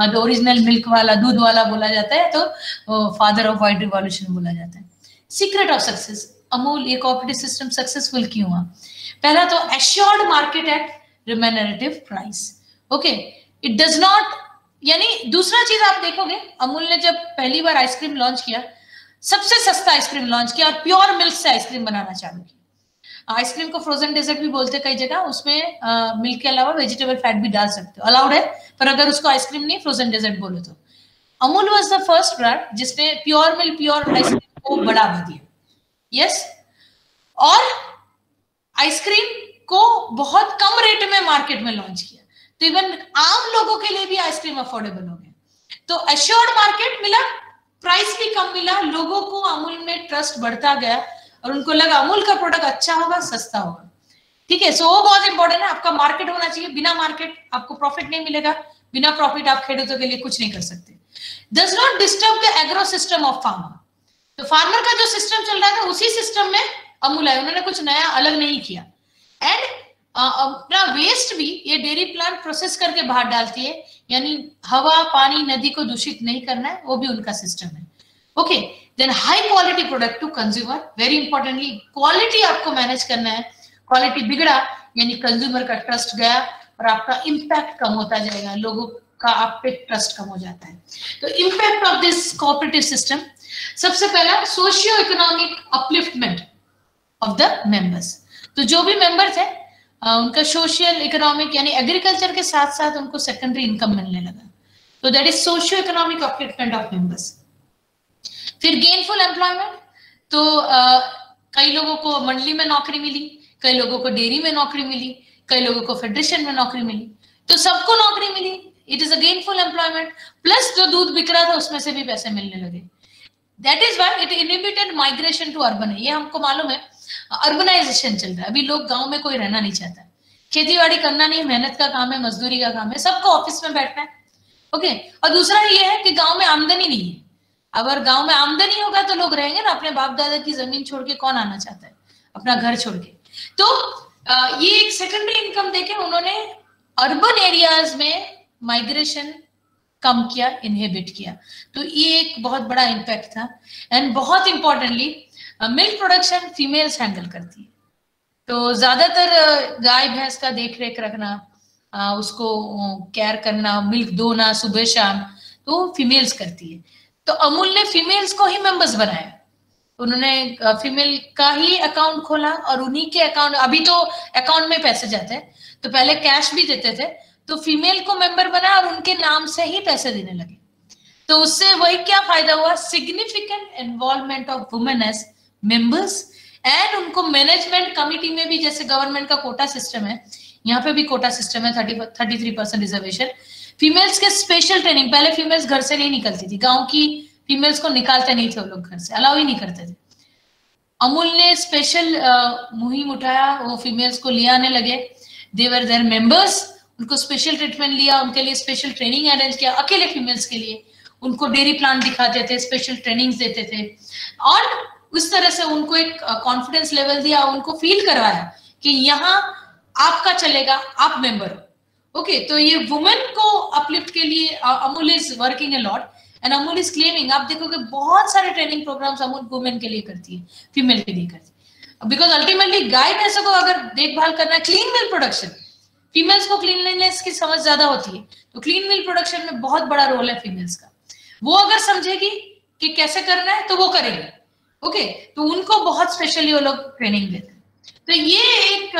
द ओरिजिनल मिल्क वाला, दूध वाला बोला जाता है, तो फादर ऑफ व्हाइट रिवॉल्यूशन बोला जाता है। सीक्रेट ऑफ सक्सेस, अमूल ये कोऑपरेटिव सिस्टम सक्सेसफुल क्यों हुआ? पहला तो assured market at remunerative price. Okay, it does not, यानी दूसरा चीज आप देखोगे, अमूल ने जब पहली बार आइसक्रीम लॉन्च किया, सबसे सस्ता आइसक्रीम लॉन्च किया और प्योर मिल्क से आइसक्रीम बनाना चालू किया। आइसक्रीम को फ्रोजन डेजर्ट भी बोलते हैं कई जगह, उसमें मिल्क के अलावा वेजिटेबल फैट भी डाल सकते हो, अलाउड है, पर अगर उसको आइसक्रीम नहीं फ्रोजन डेजर्ट बोलो तो। Amul was the first brand जिसने प्योर मिल्क, प्योर आइसक्रीम को बढ़ावा दिया। यस, और आइसक्रीम को बहुत कम रेट में मार्केट में लॉन्च किया, तो इवन आम लोगों के लिए भी आइसक्रीम अफोर्डेबल हो गया। तो एश्योर्ड मार्केट मिला, प्राइस भी कम मिला, लोगों को अमूल में ट्रस्ट बढ़ता गया और उनको लगा अमूल का प्रोडक्ट अच्छा होगा, सस्ता होगा। ठीक है, सो वो बहुत इंपॉर्टेंट है, आपका मार्केट होना चाहिए, बिना मार्केट आपको प्रॉफिट नहीं मिलेगा, बिना प्रॉफिट आप खेडूतों के लिए कुछ नहीं कर सकते। Does not disturb the agro system of farmer, तो फार्मर का जो सिस्टम चल रहा था उसी सिस्टम में अमूल है, उन्होंने कुछ नया अलग नहीं किया। एंड अपना वेस्ट भी ये डेयरी प्लांट प्रोसेस करके बाहर डालती है, यानी हवा, पानी, नदी को दूषित नहीं करना है, वो भी उनका सिस्टम है। Okay, then high quality product to consumer, very importantly quality आपको मैनेज करना है, क्वालिटी बिगड़ा यानी कंज्यूमर का ट्रस्ट गया और आपका इम्पैक्ट कम होता जाएगा, लोगों का आप पे ट्रस्ट कम हो जाता है। तो impact of this cooperative system, सबसे पहला socio economic upliftment of the members, तो जो भी मेंबर थे उनका सोशल इकोनॉमिक, यानी एग्रीकल्चर के साथ साथ उनको सेकेंडरी इनकम मिलने लगा, तो that is socio economic upliftment of members. फिर गेनफुल एम्प्लॉयमेंट, तो कई लोगों को मंडली में नौकरी मिली, कई लोगों को डेयरी में नौकरी मिली, कई लोगों को फेडरेशन में नौकरी मिली, तो सबको नौकरी मिली, it is a gainful employment. Plus जो दूध बिक रहा था उसमें से भी पैसे मिलने लगे, that is why it inhibited migration to urban. ये हमको मालूम है, अर्बनाइजेशन चल रहा है, अभी लोग गांव में कोई रहना नहीं चाहता, खेतीबाड़ी करना नहीं, मेहनत का काम है, मजदूरी का काम है, सबको ऑफिस में बैठना है। ओके, और दूसरा ये है कि गांव में आमदनी नहीं है, अगर गांव में आमदनी होगा तो लोग रहेंगे ना, अपने बाप दादा की जमीन छोड़ के कौन आना चाहता है, अपना घर छोड़ के। तो ये एक सेकेंडरी इनकम देके उन्होंने अर्बन एरियाज में माइग्रेशन कम किया, इनहिबिट किया, तो ये एक बहुत बड़ा इम्पैक्ट था। एंड बहुत importantly milk production females handle करती है, तो ज्यादातर गाय भैंस का देख रेख रखना, उसको केयर करना, मिल्क दोना सुबह शाम, तो फीमेल्स करती है। तो अमूल ने फीमेल्स को ही मेंबर्स बनाया, उन्होंने फीमेल का ही अकाउंट खोला और उन्हीं के अकाउंट, अभी तो अकाउंट में पैसे जाते हैं, तो पहले कैश भी देते थे, तो फीमेल को मेंबर बना और उनके नाम से ही पैसे देने लगे। तो उससे वही क्या फायदा हुआ, significant involvement of women as members, and उनको मैनेजमेंट कमिटी में भी, जैसे गवर्नमेंट का कोटा सिस्टम है, यहाँ पे भी कोटा सिस्टम है, 33% रिजर्वेशन, फीमेल्स के स्पेशल ट्रेनिंग, पहले फीमेल्स घर से नहीं निकलती थी, गांव की फीमेल्स को निकालते नहीं थे वो लोग, घर से अलाउ ही नहीं करते थे। अमूल ने स्पेशल मुहिम उठाया, वो फीमेल्स को ले आने लगे, देवर देयर मेंबर्स, उनको स्पेशल ट्रीटमेंट लिया, उनके लिए स्पेशल ट्रेनिंग अरेंज किया, अकेले फीमेल्स के लिए, उनको डेयरी प्लांट दिखाते थे, स्पेशल ट्रेनिंग्स देते थे, और उस तरह से उनको एक कॉन्फिडेंस लेवल दिया, उनको फील करवाया कि यहाँ आपका चलेगा, आप मेंबर हो। ओके, तो ये वुमेन को अपलिफ्ट के लिए Amul is working a lot, and Amul is claiming, आप देखोगे बहुत सारे ट्रेनिंग प्रोग्राम्स अमूल वुमेन के लिए करती है, फीमेल के लिए करती है, बिकॉज अल्टीमेटली गाय भैंसों को अगर देखभाल करना है, क्लीन मिल्क प्रोडक्शन, फीमेल्स को क्लीनलीनेस की समझ ज्यादा होती है, तो क्लीन मिल्क प्रोडक्शन में बहुत बड़ा रोल है फीमेल्स का। वो अगर समझेगी कि कैसे करना है तो वो करेगी। ओके, तो उनको बहुत स्पेशली वो लोग ट्रेनिंग देते हैं। तो ये एक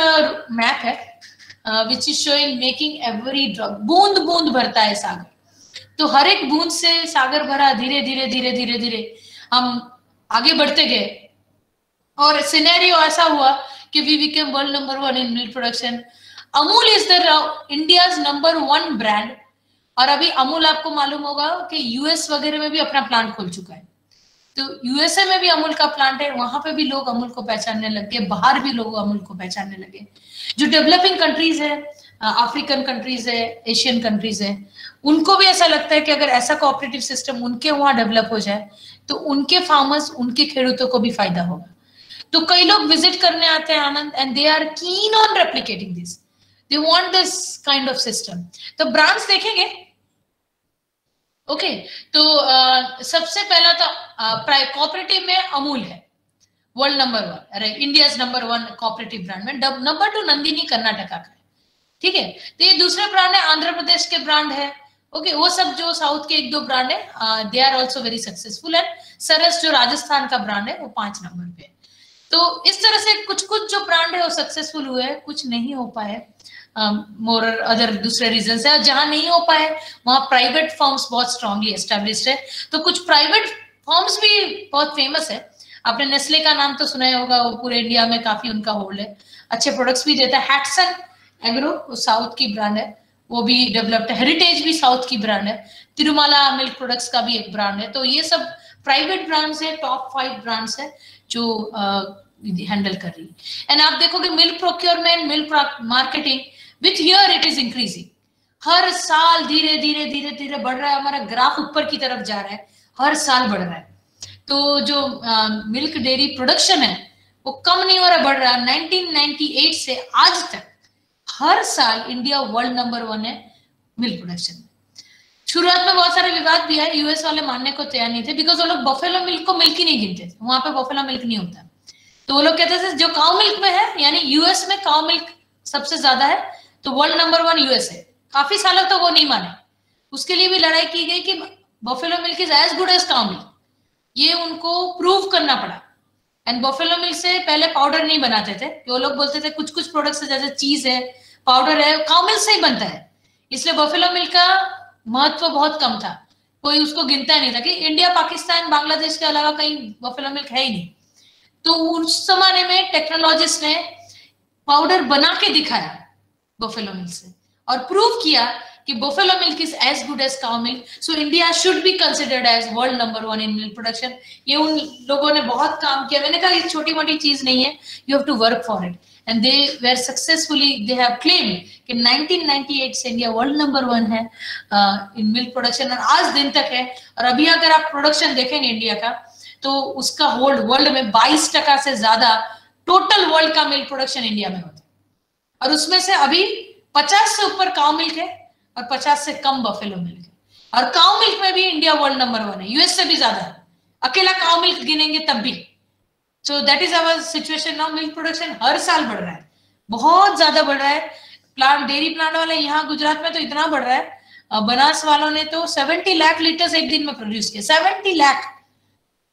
मैप है which is showing making every drop, बूंद बूंद भरता है सागर, तो हर एक बूंद से सागर भरा, धीरे धीरे धीरे धीरे धीरे हम आगे बढ़ते गए और सिनेरियो ऐसा हुआ कि we became world number 1 in milk production. Amul is the India's number 1 brand, और अभी अमूल आपको मालूम होगा कि यूएस वगैरह में भी अपना प्लांट खोल चुका है। तो यूएसए में भी अमूल का प्लांट है, वहां पे भी लोग अमूल को पहचानने लगे, बाहर भी लोग अमूल को पहचानने लगे। जो डेवलपिंग कंट्रीज है, अफ्रीकन कंट्रीज है, एशियन कंट्रीज है, उनको भी ऐसा लगता है कि अगर ऐसा कोऑपरेटिव सिस्टम उनके वहां डेवलप हो जाए तो उनके फार्मर्स, उनके खेडूतों को भी फायदा होगा। तो कई लोग विजिट करने आते हैं Anand, and they are keen on replicating this, they want this kind of system. तो ब्रांड्स देखेंगे। ओके, तो सबसे पहला तो कोऑपरेटिव में अमूल है वर्ल्ड नंबर 1, अरे इंडिया नंबर 1 कोऑपरेटिव ब्रांड में। नंबर 2 नंदिनी कर्नाटका का है, ठीक है। तो ये दूसरे ब्रांड है, आंध्र प्रदेश के ब्रांड है। ओके, वो सब जो साउथ के 1-2 ब्रांड है, they are also very successful. And Saras जो राजस्थान का ब्रांड है वो 5 नंबर पे है। तो इस तरह से कुछ कुछ जो ब्रांड है वो सक्सेसफुल हुए हैं, कुछ नहीं हो पाए, मोर अदर दूसरे रीजन है। जहां नहीं हो पाए वहां प्राइवेट फर्म्स बहुत स्ट्रांगली एस्टेब्लिश्ड है। तो कुछ प्राइवेट फर्म्स भी बहुत फेमस है। आपने नेस्ले का नाम तो सुना ही होगा, वो पूरे इंडिया में काफी उनका होल्ड है, अच्छे प्रोडक्ट्स भी देता है। हैटसन एग्रो वो साउथ की ब्रांड है, वो भी डेवलप्ड है। हेरिटेज भी साउथ की ब्रांड है। तिरुमाला मिल्क प्रोडक्ट्स का भी एक ब्रांड है। तो ये सब प्राइवेट ब्रांड्स है, टॉप 5 ब्रांड्स है जो हैंडल कर रही है। एंड आप देखोगे milk procurement, milk marketing with year it is increasing, हर साल धीरे धीरे धीरे धीरे बढ़ रहा है। हमारा ग्राफ ऊपर की तरफ जा रहा है, हर साल बढ़ रहा है। तो जो मिल्क डेयरी प्रोडक्शन है वो कम नहीं हो रहा, बढ़ रहा है। 1998 से आज तक हर साल इंडिया वर्ल्ड नंबर 1 है मिल्क प्रोडक्शन में। शुरुआत में बहुत सारे विवाद भी है, यूएस वाले मानने को तैयार नहीं थे, बिकॉज वो लोग बफेलो मिल्क को मिल्क ही नहीं गिनते थे, वहां पे बफेलो मिल्क नहीं होता। तो वो लोग कहते थे जो काउ मिल्क में है, यानी यूएस में काउ मिल्क सबसे ज्यादा है, तो वर्ल्ड नंबर 1 यूएस है। काफी सालों तक वो नहीं माने, उसके लिए भी लड़ाई की गई कि buffalo milk is as good as cow milk, ये उनको प्रूव करना पड़ा। एंड बफेलो मिल्क से पहले पाउडर नहीं बनाते थे, वो लोग बोलते थे कुछ कुछ प्रोडक्ट्स जैसे चीज है, पाउडर है, काउ मिल्क से ही बनता है, इसलिए बफेलो मिल्क का महत्व बहुत कम था, कोई उसको गिनता नहीं था कि इंडिया, पाकिस्तान, बांग्लादेश के अलावा कहीं बफेलो मिल्क है ही नहीं। तो उस जमाने में टेक्नोलॉजिस्ट ने पाउडर बना के दिखाया बफेलो मिल्क से और प्रूव किया कि buffalo milk is as good as cow milk, so India should be considered as world number 1 in milk production. ये उन लोगों ने बहुत काम किया। मैंने कहा ये छोटी मोटी चीज नहीं है, you have to work for it, and they were successfully, they have claimed कि 1998 से इंडिया वर्ल्ड नंबर 1 है इन मिल्क प्रोडक्शन, और आज दिन तक है। और अभी अगर आप प्रोडक्शन देखेंगे इंडिया का, तो उसका होल्ड वर्ल्ड में 22% से ज्यादा टोटल वर्ल्ड का मिल्क प्रोडक्शन इंडिया में होता है, और उसमें से अभी 50 से ऊपर काउ मिल्क है और 50 से कम बफेलो मिल्क है। और काउ मिल्क में भी इंडिया वर्ल्ड नंबर 1 है, यूएस से भी ज्यादा है, अकेला काउ मिल्क गिनेंगे तब भी। So that is our situation now. Milk production हर साल बढ़ रहा है, बहुत ज्यादा बढ़ रहा है। प्लांट, डेयरी प्लांट वाले यहाँ गुजरात में तो इतना बढ़ रहा है, बनास वालों ने तो 70 लाख लीटर्स एक दिन में प्रोड्यूस किया। 70 लाख,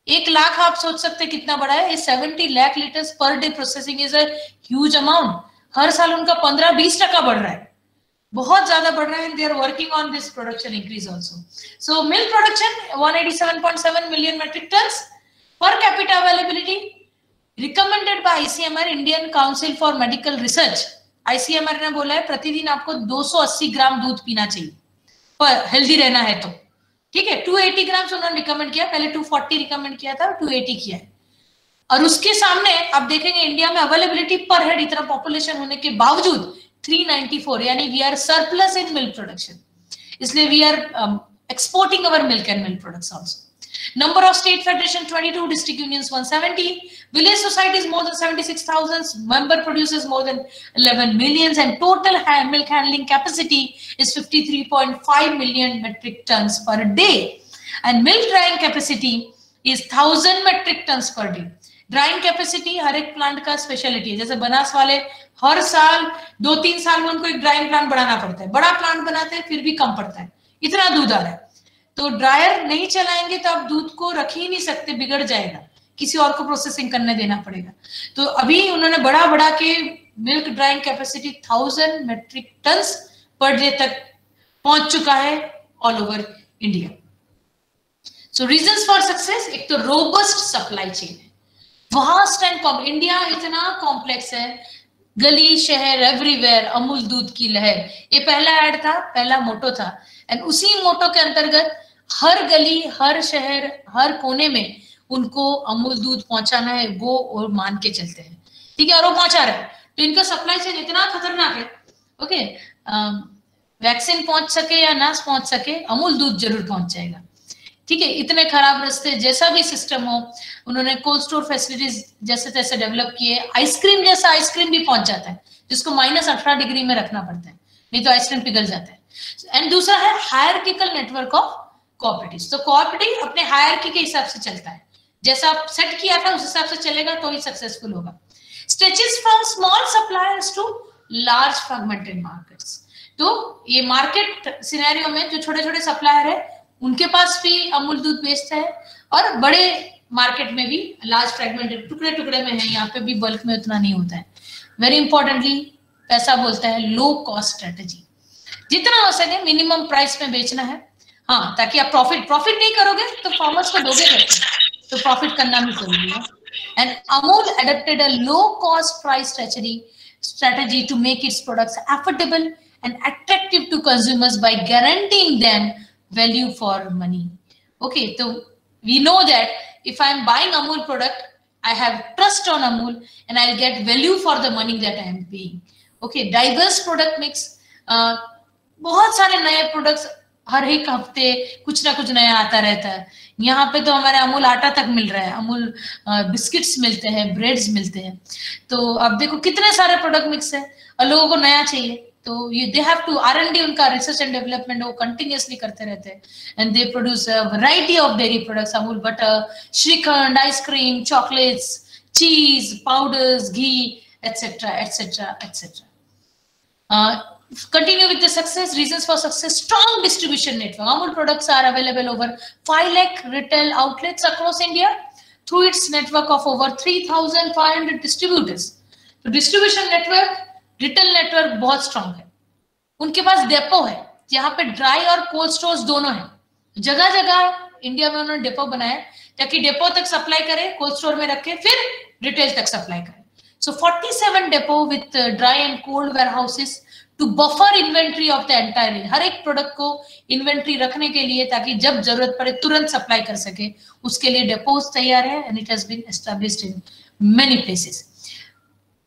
1 लाख आप सोच सकते हैं कितना बड़ा है। 70 lakh litres per day processing is a huge amount. हर साल उनका 15-20% बढ़ रहा है, बहुत ज्यादा बढ़ रहा है। They are working on this production increase also. So milk production 187.7 million metric tons per capita availability recommended by ICMR, Indian Council for Medical Research. ICMR ने बोला है प्रतिदिन आपको 280 ग्राम दूध पीना चाहिए पर हेल्दी रहना है तो, ठीक है। 280 ग्राम उन्होंने रिकमेंड किया, पहले 240 रिकमेंड किया था, 280 किया है। और उसके सामने आप देखेंगे इंडिया में अवेलेबिलिटी पर हेड इतना पॉपुलेशन होने के बावजूद 394, यानी we are surplus in milk production, इसलिए we are exporting our milk and milk products also. Number of state federation 22, district unions 170, village societies more than 76,000, member producers more than 11 millions, and total milk handling capacity is 53.5 million metric tons per day, and milk drying capacity is 1000 metric tons per day. Drying capacity हर एक plant का speciality है। जैसे बनास वाले हर साल 2-3 साल में उनको एक ड्राइंग प्लांट बढ़ाना पड़ता है, बड़ा प्लांट बनाते हैं फिर भी कम पड़ता है, इतना दूध आ रहा है। तो ड्रायर नहीं चलाएंगे तो आप दूध को रख ही नहीं सकते, बिगड़ जाएगा, किसी और को प्रोसेसिंग करने देना पड़ेगा। तो अभी उन्होंने बढ़ा के milk drying capacity 1000 metric tons per day तक पहुंच चुका है all over India. So reasons for success, एक तो रोबस्ट सप्लाई चेन है, वास्ट एंड इंडिया इतना कॉम्प्लेक्स है, गली शहर एवरीवेयर अमूल दूध की लहर, ये पहला ऐड था, पहला मोटो था, एंड उसी मोटो के अंतर्गत हर गली हर शहर हर कोने में उनको अमूल दूध पहुंचाना है, वो और मान के चलते हैं, ठीक है, और वो पहुंचा रहे हैं। तो इनका सप्लाई चेन इतना खतरनाक है। ओके, वैक्सीन पहुंच सके या ना पहुंच सके, अमूल दूध जरूर पहुंच जाएगा, ठीक है। इतने खराब रास्ते, जैसा भी सिस्टम हो, उन्होंने कोल्ड स्टोर फैसिलिटीज जैसे तैसे डेवलप किए, आइसक्रीम जैसा आइसक्रीम भी पहुंच जाता है, जिसको -18 डिग्री में रखना पड़ता है, नहीं तो आइसक्रीम पिघल जाता है। एंड दूसरा है हायरार्किकल नेटवर्क ऑफ कोऑपरेटिव्स। तो कोऑपरेटिव अपने हायरार्की के हिसाब से चलता है, जैसा आप सेट किया था उस हिसाब से चलेगा तो ही सक्सेसफुल होगा। Stretches from small suppliers to large fragmented markets. तो ये मार्केट सिनेरियो में जो छोटे छोटे सप्लायर है उनके पास भी अमूल दूध बेचता है, और बड़े मार्केट में भी लार्ज फ्रैगमेंटेड टुकड़े टुकड़े में है, यहाँ पे भी बल्क में उतना नहीं होता है। वेरी इंपॉर्टेंटली पैसा बोलता है, लो कॉस्ट स्ट्रेटेजी, जितना हो सके मिनिमम प्राइस में बेचना है, हाँ, ताकि आप प्रॉफिट नहीं करोगे तो फार्मर्स को दोगे कैसे, तो प्रॉफिट करना भी जरूरी है। And Amul adopted a low-cost price strategy to make its products affordable and attractive to consumers by guaranteeing them value for money. Okay, so we know that if I'm buying Amul product, I have trust on Amul and I'll get value for the money that I am paying. Okay, diverse product mix, बहुत सारे नए products हर एक हफ्ते कुछ ना कुछ नया आता रहता है। यहाँ पे तो हमारे अमूल आटा तक मिल रहा है, अमूल बिस्किट्स मिलते हैं, ब्रेड्स मिलते हैं। तो अब देखो कितने सारे प्रोडक्ट मिक्स है, और लोगों को नया चाहिए, तो ये दे हैव टू R&D, उनका रिसर्च एंड डेवलपमेंट वो कंटिन्यूअसली करते रहते हैं, and they produce a variety of dairy products, Amul butter, shrikhand, ice cream, chocolates, cheese, powders, ghee, etcetera etcetera etcetera. Continue with the success. Reasons for success: strong distribution network. Amul products are available over 5 lakh retail outlets across India through its network of over 3,500 distributors. तो distribution network, retail network बहुत strong है। उनके पास depot है, जहाँ पे dry और cold stores दोनों है। जगह जगह इंडिया में उन्होंने डेपो बनाया ताकि डेपो तक सप्लाई करे, कोल्ड स्टोर में रखे, फिर रिटेल तक सप्लाई करे। So 47 depot with dry and cold warehouses to buffer inventory of the entire range. हर एक प्रोडक्ट को इन्वेंट्री रखने के लिए, ताकि जब जरूरत पड़े तुरंत सप्लाई कर सके, उसके लिए डेपोज तैयार है, and it has been established in many places.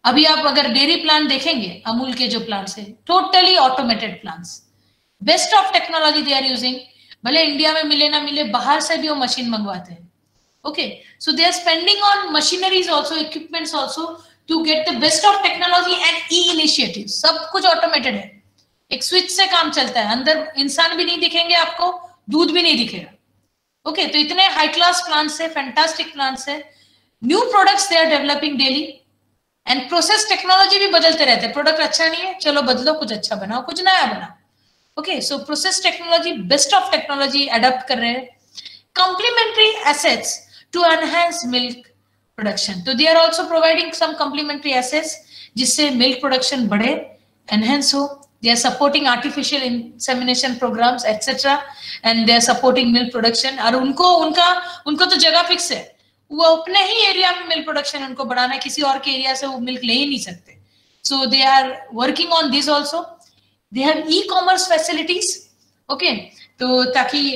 अभी आप अगर डेयरी प्लांट देखेंगे, अमूल के जो प्लांट्स है, totally automated plants, best of technology they are using. भले इंडिया में मिले ना मिले, बाहर से भी वो मशीन मंगवाते हैं। Okay, so they are spending on machineries also, equipments also, to get the best of technology and e-initiatives. सब कुछ ऑटोमेटेड है, एक स्विच से काम चलता है, अंदर इंसान भी नहीं दिखेंगे आपको, दूध भी नहीं दिखेगा। ओके, तो इतने हाई क्लास प्लांट्स है, फैंटास्टिक प्लांट्स है। New products they are developing daily, and process technology भी बदलते रहते हैं। प्रोडक्ट अच्छा नहीं है, चलो बदलो, कुछ अच्छा बनाओ, कुछ नया बनाओ। Okay, so process technology, best of technology adopt कर रहे हैं। Complementary assets to enhance milk production, तो they are also providing some complementary assets जिससे मिल्क प्रोडक्शन बढ़े, एनहेंस हो। They are supporting artificial insemination programs etcetera, and they are supporting milk production. और उनको तो जगह फिक्स है, वो अपने ही एरिया में मिल्क प्रोडक्शन उनको बढ़ाना है, किसी और के एरिया से वो मिल्क ले ही नहीं सकते। So they are working on this also. They have e-commerce facilities, okay, तो ताकि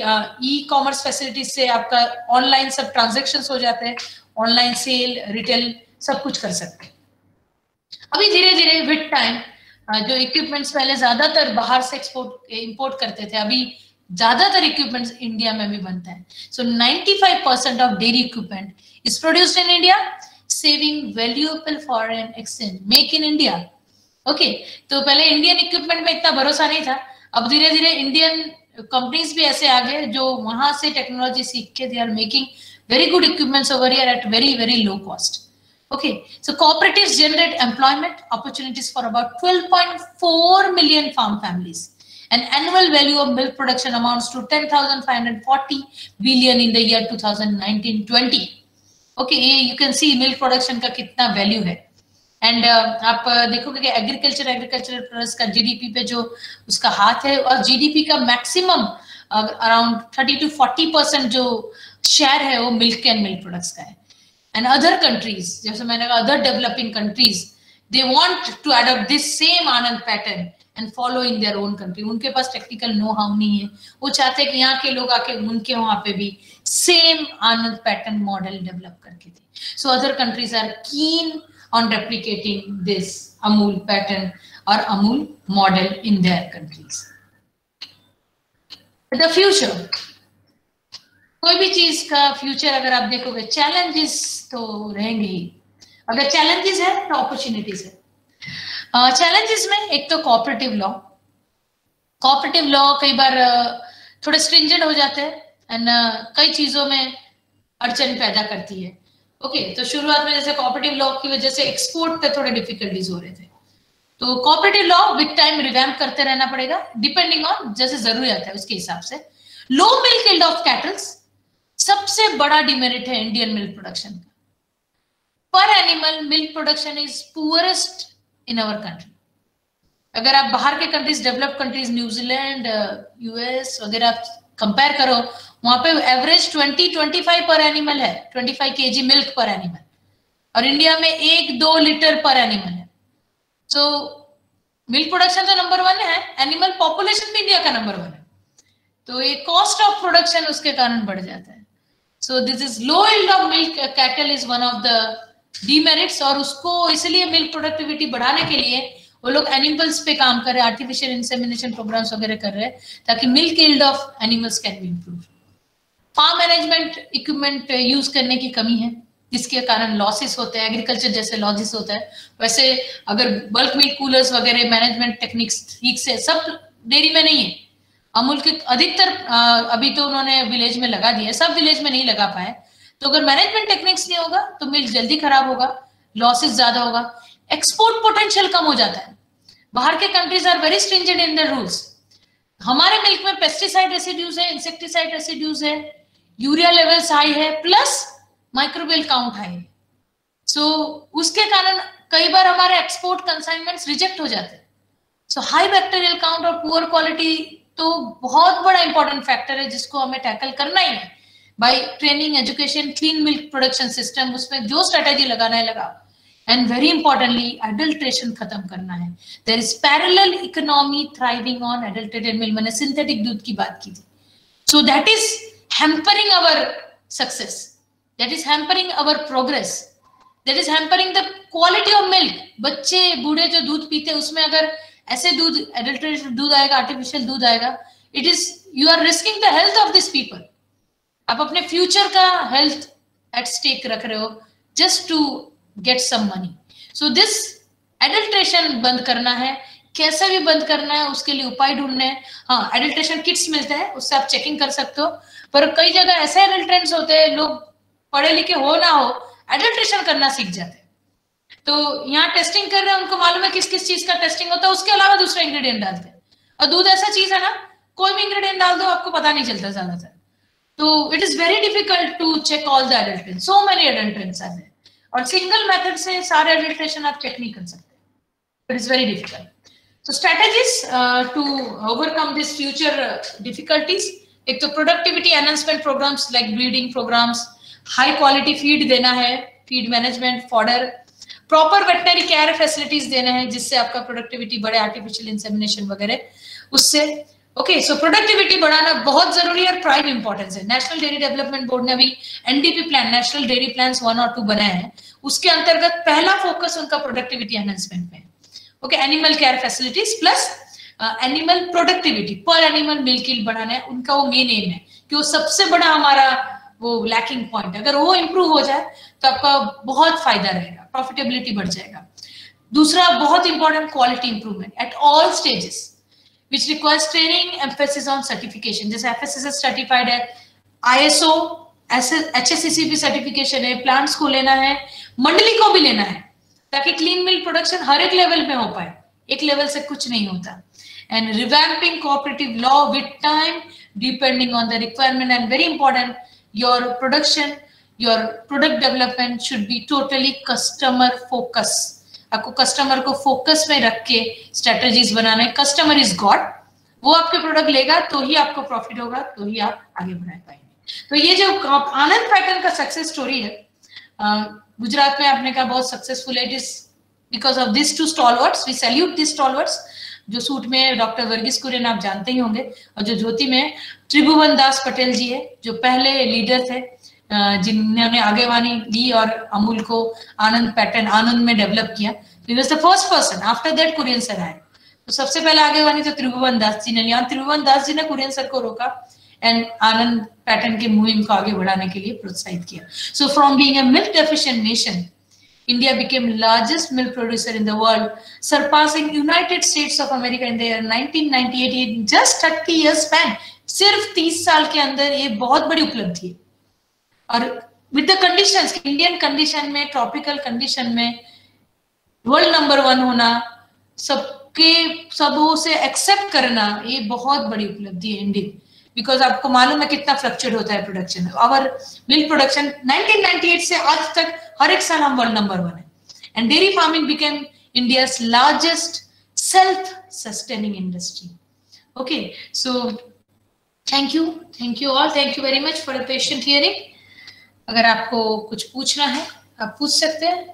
ई-कॉमर्स फैसिलिटीज से आपका ऑनलाइन सब ट्रांजेक्शन्स हो जाते हैं, ऑनलाइन सेल, रिटेल सब कुछ कर सकते हैं। अभी धीरे धीरे विद टाइम जो इक्विपमेंट्स पहले ज्यादातर बाहर से इंपोर्ट करते थे, अभी ज्यादातर इक्विपमेंट्स इंडिया में भी बनता है। सो 95% of dairy equipment is produced in India, saving valuable foreign exchange, make in India. Okay, तो पहले इंडियन इक्विपमेंट में इतना भरोसा नहीं था, अब धीरे धीरे इंडियन कंपनीज भी ऐसे आ गए जो वहां से टेक्नोलॉजी सीख के they are making very good equipments over here at very low cost. Okay, so cooperatives generate employment opportunities for about 12.4 million farm families and annual value of milk production amounts to 10,540 billion in the year 2019-20. okay, you can see milk production का कितना value है. And आप देखोगे कि agriculture plus का GDP पे जो उसका हाथ है, और जीडीपी का मैक्सिमम अराउंड 30 to 40% जो शेयर है वो मिल्क एंड मिल्क प्रोडक्ट्स का है. एंड अदर कंट्रीज, जैसे मैंने कहा, other developing countries, they want to adopt this same Anand pattern and follow in their own country. उनके पास टेक्निकल नो हाउ नहीं है, वो चाहते हैं कि यहाँ के लोग आके उनके वहां पे भी same Anand pattern model develop करके दे. So other countries are keen on replicating this Amul pattern or Amul model in their countries. The future, कोई भी चीज का फ्यूचर अगर आप देखोगे, चैलेंजेस तो रहेंगे ही. अगर चैलेंजेस है तो अपॉर्चुनिटीज है. चैलेंजेस में एक तो कोऑपरेटिव लॉ कई बार थोड़े स्ट्रिंजेंट हो जाते हैं एंड कई चीजों में अड़चन पैदा करती है. ओके, तो शुरुआत में जैसे कोऑपरेटिव लॉ की वजह से एक्सपोर्ट पे थोड़े डिफिकल्टीज हो रहे थे, तो cooperative law with time revamp करते रहना पड़ेगा डिपेंडिंग ऑन जैसे जरूरत है उसके हिसाब से. Low milk yield of cattles सबसे बड़ा डिमेरिट है इंडियन मिल्क प्रोडक्शन का. पर animal milk production is poorest in our country. अगर आप बाहर के countries, developed countries, New Zealand, US वगैरह आप कंपेयर करो, वहां पे एवरेज 20-25 पर एनिमल है, 25 kg मिल्क पर एनिमल, और इंडिया में 1-2 लीटर पर एनिमल है. सो मिल्क प्रोडक्शन तो नंबर 1 है, एनिमल पॉपुलेशन भी इंडिया का नंबर 1 है, तो ये कॉस्ट ऑफ प्रोडक्शन उसके कारण बढ़ जाता है. So this is low yield of milk cattle is one of the demerits, और उसको इसलिए मिल्क प्रोडक्टिविटी बढ़ाने के लिए वो लोग एनिमल्स पे काम कर रहे हैं, आर्टिफिशियल इंसेमिनेशन प्रोग्राम्स वगैरह कर रहे हैं ताकि milk yield of animals can be improve. Farm management equipment use करने की कमी है, जिसके कारण लॉसेस होते हैं, एग्रीकल्चर जैसे लॉसेस होता है. वैसे अगर बल्क मिल्क कूलर्स वगैरह मैनेजमेंट टेक्निक्स ठीक से सब डेयरी में नहीं है. अमूल के अधिकतर अभी तो उन्होंने विलेज में लगा दिया, सब विलेज में नहीं लगा पाए. तो अगर मैनेजमेंट टेक्निक्स नहीं होगा तो मिल्क जल्दी खराब होगा, लॉसेस ज्यादा होगा, एक्सपोर्ट पोटेंशियल कम हो जाता है. बाहर के countries are very stringent in the rules. हमारे मिल्क में पेस्टिसाइड रेसिड्यूज है, इंसेक्टिसाइड रेसिड्यूज है, यूरिया लेवल्स हाई है, प्लस माइक्रोबियल काउंट हाई है. सो उसके कारण कई बार हमारे एक्सपोर्ट कंसाइनमेंट्स रिजेक्ट हो जाते हैं. सो हाई बैक्टीरियल काउंट और पुअर क्वालिटी तो बहुत बड़ा इंपॉर्टेंट फैक्टर है जिसको हमें टैकल करना ही है by training, education, clean milk production system. उसमें जो स्ट्रेटेजी लगाना है लगा. एंड वेरी इंपॉर्टेंटली एडल्ट्रेशन खत्म करना है. There is parallel economy thriving on adulterated milk. मैंने सिंथेटिक दूध की बात की थी. So that is hampering our success, that is hampering our progress, that is hampering the quality of milk. बच्चे बूढ़े जो दूध पीते हैं उसमें अगर ऐसे दूध, एडल्ट्रेटेड दूध आएगा, आर्टिफिशियल दूध आएगा, it is, you are risking the health of this people. आप अपने फ्यूचर का हेल्थ एट स्टेक रख रहे हो just to get some money. So this adulteration बंद करना है, कैसे भी बंद करना है, उसके लिए उपाय ढूंढने हैं. हाँ, एडल्ट्रेशन किट्स मिलते हैं, उससे आप चेकिंग कर सकते हो, पर कई जगह ऐसे एडल्ट्रेंट्स होते हैं, लोग पढ़े लिखे हो ना हो एडल्ट्रेशन करना सीख जाते हैं. तो यहाँ टेस्टिंग कर रहे हैं, उनको मालूम है किस किस चीज का टेस्टिंग होता है, उसके अलावा दूसरा इंग्रेडिएंट डालते हैं. और दूध ऐसा चीज है ना, कोई भी इंग्रेडिएंट डाल दो आपको पता नहीं चलता ज्यादातर. तो it is very difficult to check all the adulterants. So many adulterants are there, और सिंगल मेथड से सारे एडल्ट्रेशन आप चेक नहीं कर सकते. It is very difficult. So strategies to overcome this future difficulties, एक तो productivity enhancement programs like breeding programs, high quality feed देना है, feed management, fodder, proper veterinary care facilities देना है जिससे आपका productivity बढ़े, artificial insemination वगैरह उससे. ओके, सो प्रोडक्टिविटी बढ़ाना बहुत जरूरी और प्राइम इंपॉर्टेंस है. नेशनल डेयरी डेवलपमेंट बोर्ड ने अभी NDP plan, national dairy plans 1 और 2 बनाए हैं. उसके अंतर्गत पहला फोकस उनका प्रोडक्टिविटी एनहांसमेंट पे है. Okay, animal care facilities plus animal productivity, पर एनिमल मिल्क यील्ड बढ़ाना है उनका, वो मेन एम है कि वो सबसे बड़ा हमारा वो लैकिंग पॉइंट. अगर वो इंप्रूव हो जाए तो आपका बहुत फायदा रहेगा, प्रॉफिटेबिलिटी बढ़ जाएगा. दूसरा बहुत important, quality improvement at all stages which requires training, emphasis on certification. जैसे FSSS सर्टिफाइड है, ISO, HACCP भी सर्टिफिकेशन है, प्लांट्स को लेना है, मंडली को भी लेना है, ताकि क्लीन मिल्क प्रोडक्शन हर एक लेवल पे हो पाए. एक लेवल से कुछ नहीं होता. and revamping cooperative law with time, depending on the requirement, and very important, your production, your product development should be totally customer focus. आपको कस्टमर को फोकस में रख के स्ट्रेटजीज बनाना है. Customer is God. वो आपके प्रोडक्ट लेगा तो ही आपको प्रॉफिट होगा, तो ही आप आगे बढ़ा पाएंगे. तो ये जो आनंद पैटर्न का सक्सेस स्टोरी है, गुजरात में आपने कहा बहुत सक्सेसफुल है. It is because of this two stalwarts. We salute this stalwarts. जो सूट में डॉक्टर वर्गीस कुरियन आप जानते ही होंगे, और जो धोती में त्रिभुवन दास पटेल जी है, जो पहले लीडर थे जिन्होंने आगेवानी दी और अमूल को आनंद पैटर्न आनंद में डेवलप किया. He was the first person. After that Kurien sir आए. तो सबसे पहले आगेवानी तो त्रिभुवन दास जी ने लिया. त्रिभुवन दास जी ने कुरियन सर को रोका एंड आनंद पैटर्न के मुहिम को आगे बढ़ाने के लिए प्रोत्साहित किया. So from being a milk deficient nation, India became largest milk producer in the world, surpassing United States of America in the year 1998 in just 30 years span. सिर्फ 30 साल के अंदर ये बहुत बड़ी उपलब्धि है. और with the conditions, Indian condition में, ट्रॉपिकल कंडीशन में वर्ल्ड नंबर 1 होना, सबों से एक्सेप्ट करना, ये बहुत बड़ी उपलब्धि है इंडिया. बिकॉज आपको मालूम है कितना फ्लक्चुएट होता है प्रोडक्शन. आवर मिल्क प्रोडक्शन 1998 से आज तक हर एक साल हम वर्ल्ड नंबर 1 है. And dairy farming became India's largest self sustaining industry. Okay, so thank you all. Thank you very much for a patient hearing. अगर आपको कुछ पूछना है आप पूछ सकते हैं.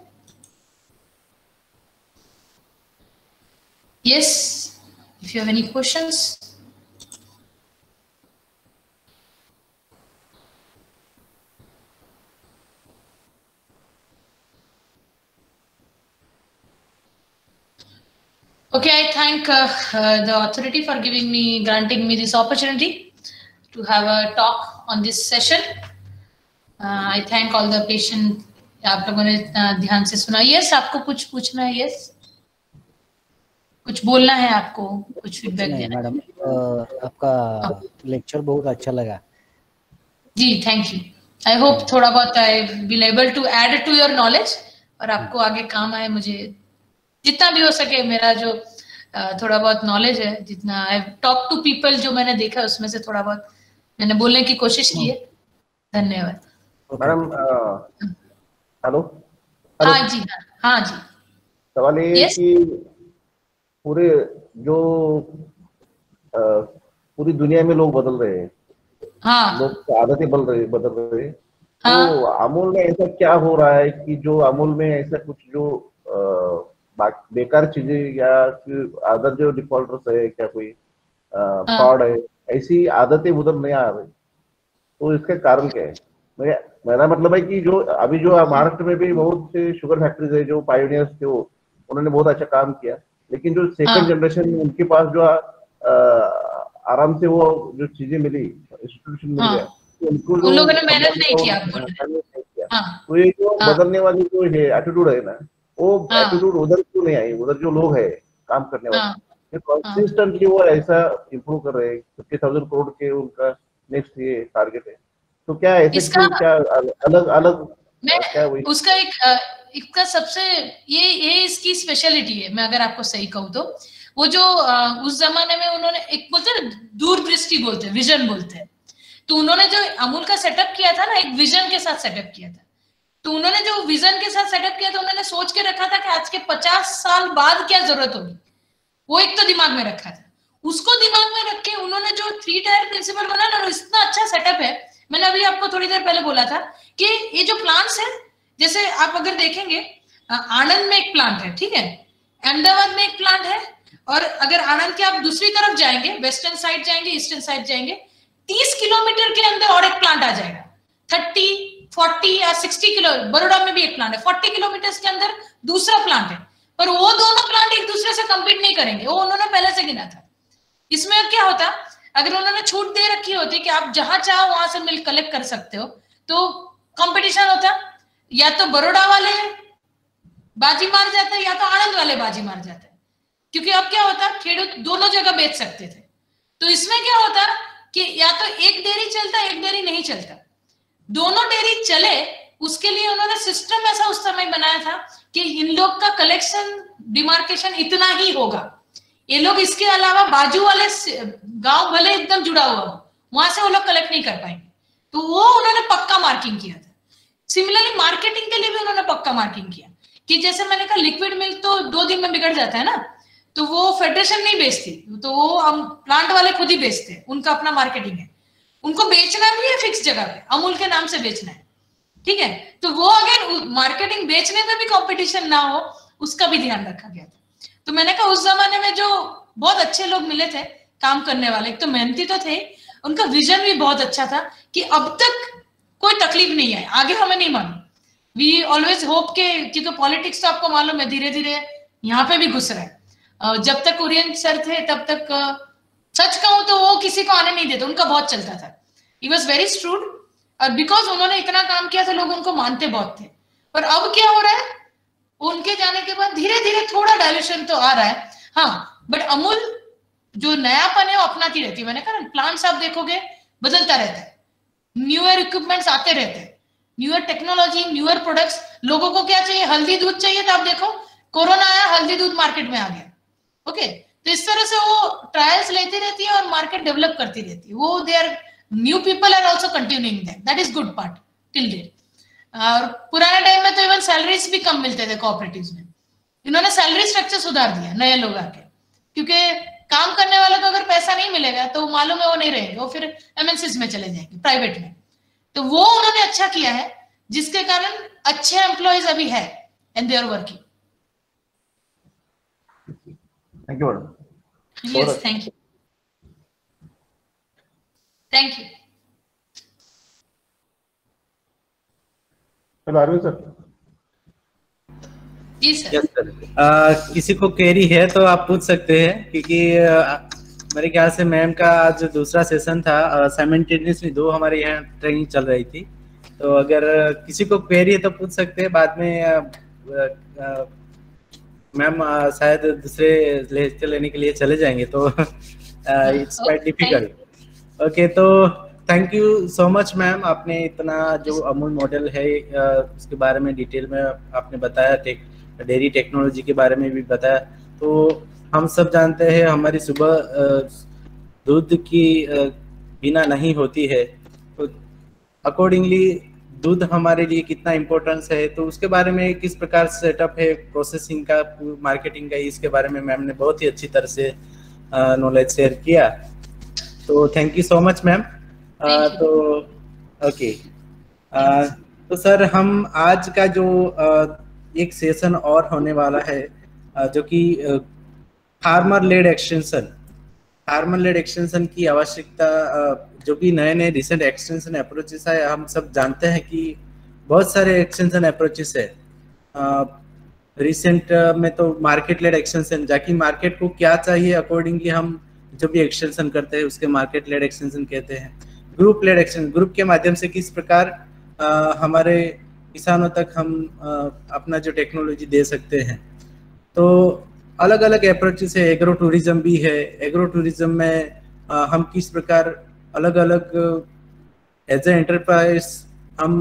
Yes, if you have any questions. Okay, I thank the authority for granting me this opportunity to have a talk on this session. I thank all the patient. आप लोगों ने ध्यान से सुना. Yes, आपको कुछ पूछना है? Yes, कुछ बोलना है आपको, कुछ फीडबैक देना है? मैडम, आपका लेक्चर बहुत अच्छा लगा. जी, थैंक यू. I hope थोड़ा बहुत I will able to add to your knowledge और आपको आगे काम आए. मुझे जितना भी हो सके, मेरा जो थोड़ा बहुत नॉलेज है, जितना आई टॉक टू पीपल, जो मैंने देखा उसमें से थोड़ा बहुत मैंने बोलने की कोशिश की है. धन्यवाद. Madam, hello. हाँ जी. हाँ जी. सवाल ये कि पूरे जो पूरी दुनिया में लोग बदल रहे हैं. हाँ, लोग की आदतें बदल रहे हैं. तो अमूल में ऐसा क्या हो रहा है कि जो अमूल में ऐसा कुछ जो बेकार चीजें या फिर अदर जो डिफॉल्टर्स है, क्या कोई फ्रॉड है, ऐसी आदतें उधर नहीं आ रही. तो इसका कारण क्या है? मेरा मतलब है कि जो अभी जो महाराष्ट्र में भी बहुत से शुगर फैक्ट्रीज है, जो पायोनियर्स थे, उन्होंने बहुत अच्छा काम किया. लेकिन जो सेकंड जनरेशन, उनके पास जो आराम से वो जो चीजें मिली, इंस्टीट्यूशन मिल गया, उनको उन लोगों ने मेहनत नहीं किया. तो ये जो बदलने वाली जो है एटीट्यूड है ना, वो एटीट्यूड उधर क्यों नहीं आई? उधर जो लोग है काम करने वाले, कंसिस्टेंटली वो ऐसा इंप्रूव कर रहे हैं. 50,000 करोड़ के उनका नेक्स्ट ये टारगेट है. तो क्या ऐसे क्या अलग क्या उसका इसका सबसे ये इसकी स्पेशलिटी है. मैं अगर आपको सही कहूँ तो वो जो उस जमाने में उन्होंने एक बोलते हैं दूरदृष्टि बोलते हैं, विजन बोलते हैं. तो उन्होंने जो अमूल का सेटअप किया था ना, एक विजन के साथ सेटअप किया था. तो उन्होंने जो विजन के साथ सेटअप किया था, उन्होंने सोच के रखा था कि आज के 50 साल बाद क्या जरूरत होगी, वो एक तो दिमाग में रखा था. उसको दिमाग में रख के उन्होंने जो 3 टायर प्रिंसिपल बना ना, इतना अच्छा सेटअप है. मैंने अभी आपको थोड़ी देर पहले बोला था कि ये जो प्लांट्स है, जैसे आप अगर देखेंगे आनंद में एक प्लांट है, ठीक है, अहमदाबाद में एक प्लांट है, और अगर आनंद के आप दूसरी तरफ जाएंगे, वेस्टर्न साइड जाएंगे, ईस्टर्न साइड जाएंगे, 30 किलोमीटर के अंदर और एक प्लांट आ जाएगा. 30, 40 या 60 किलो. बड़ौदा में भी एक प्लांट है. 40 किलोमीटर के अंदर दूसरा प्लांट है. पर वो दोनों प्लांट एक दूसरे से कंपीट नहीं करेंगे. वो उन्होंने पहले से गिना था. इसमें क्या होता, अगर उन्होंने छूट दे रखी होती कि आप जहां चाहो वहां से मिल्क कलेक्ट कर सकते हो, तो कंपटीशन होता. या तो बड़ौदा वाले बाजी मार जाते, या तो आनंद वाले बाजी मार जाते. क्योंकि अब क्या होता, खेडूत दोनों जगह बेच सकते थे. तो इसमें क्या होता कि या तो एक डेयरी चलता, एक डेयरी नहीं चलता. दोनों डेयरी चले, उसके लिए उन्होंने सिस्टम ऐसा उस समय बनाया था कि इन लोग का कलेक्शन डिमार्केशन इतना ही होगा. ये लोग इसके अलावा बाजू वाले गांव भले एकदम जुड़ा हुआ हो, वहां से वो लोग कलेक्ट नहीं कर पाएंगे, तो वो उन्होंने पक्का मार्किंग किया था। सिमिलरली मार्केटिंग के लिए भी उन्होंने पक्का मार्किंग किया कि जैसे मैंने कहा लिक्विड मिल्क तो 2 दिन में बिगड़ जाता है ना, तो वो फेडरेशन नहीं बेचती, तो वो हम प्लांट वाले खुद ही बेचते हैं, उनका अपना मार्केटिंग है, उनको बेचना भी है फिक्स जगह पे, अमूल के नाम से बेचना है, ठीक है। तो वो अगर मार्केटिंग बेचने में भी कंपटीशन ना हो, उसका भी ध्यान रखा गया था। तो मैंने कहा उस जमाने में जो बहुत अच्छे लोग मिले थे काम करने वाले, एक तो मेहनती तो थे, उनका विजन भी बहुत अच्छा था कि अब तक कोई तकलीफ नहीं है, आगे हमें नहीं मालूम, वी ऑलवेज होप के, क्योंकि पॉलिटिक्स तो आपको मालूम है धीरे धीरे यहाँ पे भी घुस रहा है। जब तक कुरियन सर थे तब तक सच कहूं तो वो किसी को आने नहीं देते, उनका बहुत चलता था, ही वॉज वेरी स्ट्रूड, और बिकॉज उन्होंने इतना काम किया था लोग उनको मानते बहुत थे। पर अब क्या हो रहा है, उनके जाने के बाद धीरे धीरे थोड़ा डायल्यूशन तो आ रहा है, हाँ, बट अमूल जो नयापन है वो अपनाती रहती है। मैंने कहा प्लांट्स आप देखोगे बदलता रहता है, न्यूअर इक्विपमेंट्स आते रहते हैं, न्यूअर टेक्नोलॉजी, न्यूअर प्रोडक्ट्स। लोगों को क्या चाहिए, हल्दी दूध चाहिए, तो आप देखो कोरोना आया, हल्दी दूध मार्केट में आ गया, ओके। तो इस तरह से वो ट्रायल्स लेती रहती है और मार्केट डेवलप करती रहती है, वो they are new people are also continuing that is good part till date. और पुराने टाइम में तो इवन सैलरीज भी कम मिलते थे कोऑपरेटिव्स में, इन्होंने सैलरी स्ट्रक्चर सुधार दिया नए लोग आके, क्योंकि काम करने वाले को अगर पैसा नहीं मिलेगा तो मालूम है वो नहीं रहेंगे, वो फिर एमएनसीज में चले जाएंगे, प्राइवेट में। तो वो उन्होंने अच्छा किया है, जिसके कारण अच्छे एम्प्लॉयज अभी है and they are working. Thank you madam. Yes, thank you, thank you. चलो अरविंद सर। जी सर। यस सर, किसी को क्वेरी है तो आप पूछ सकते हैं, क्योंकि मेरे ख्याल से मैम का आज दूसरा सेशन था, साइमल्टेनियसली 2 हमारे यहाँ ट्रेनिंग चल रही थी, तो अगर किसी को क्वेरी है तो पूछ सकते हैं। बाद में मैम शायद दूसरे लेक्चर लेने के लिए चले जाएंगे, तो इट्स क्वाइट डिफिकल्ट। ओके, तो thank you so much ma'am, आपने इतना जो अमूल मॉडल है उसके बारे में डिटेल में आपने बताया, डेयरी टेक्नोलॉजी के बारे में भी बताया। तो हम सब जानते हैं हमारी सुबह दूध की बिना नहीं होती है, तो अकॉर्डिंगली दूध हमारे लिए कितना इम्पोर्टेंस है, तो उसके बारे में किस प्रकार सेटअप है प्रोसेसिंग का, मार्केटिंग का, इसके बारे में मैम ने बहुत ही अच्छी तरह से नॉलेज शेयर किया। तो thank you so much ma'am. तो ओके, तो सर हम आज का जो एक सेशन और होने वाला है, जो कि फार्मर लेड एक्सटेंशन की आवश्यकता, जो भी नए नए रिसेंट एक्सटेंशन अप्रोचेस है, हम सब जानते हैं कि बहुत सारे एक्सटेंशन अप्रोचेस है। रिसेंट में तो मार्केट लेड एक्सटेंशन, जाकि मार्केट को क्या चाहिए अकॉर्डिंगली हम जो भी एक्सटेंशन करते हैं उसके मार्केट लेड एक्सटेंशन कहते हैं। ग्रुप लेड एक्सटेंशन, ग्रुप के माध्यम से किस प्रकार हमारे किसानों तक हम अपना जो टेक्नोलॉजी दे सकते हैं। तो अलग अलग अप्रोचेस है, एग्रो टूरिज्म भी है। एग्रो टूरिज्म में हम किस प्रकार अलग अलग एज ए एंटरप्राइज हम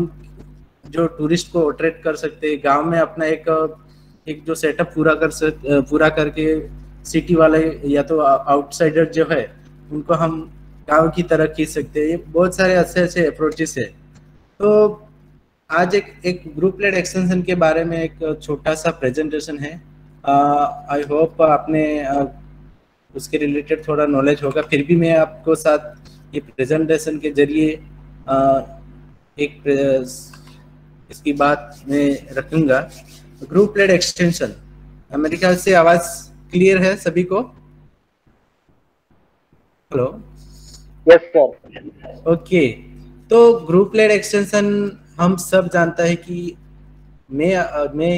जो टूरिस्ट को अट्रैक्ट कर सकते हैं, गांव में अपना एक जो सेटअप पूरा करके सिटी वाले या तो आउटसाइडर जो है उनको हम गांव की तरह खींच सकते हैं। ये बहुत सारे अच्छे अप्रोचेस है। तो आज एक ग्रुप लेड एक्सटेंशन के बारे में एक छोटा सा प्रेजेंटेशन है। आई होप आपने उसके रिलेटेड थोड़ा नॉलेज होगा, फिर भी मैं आपको साथ ये प्रेजेंटेशन के जरिए इसकी बात में रखूंगा। ग्रुप लेड एक्सटेंशन, मेरे ख्याल से आवाज क्लियर है सभी को? Hello, yes sir. ओके, तो ग्रुप लेड एक्सटेंशन हम सब जानता है कि मैं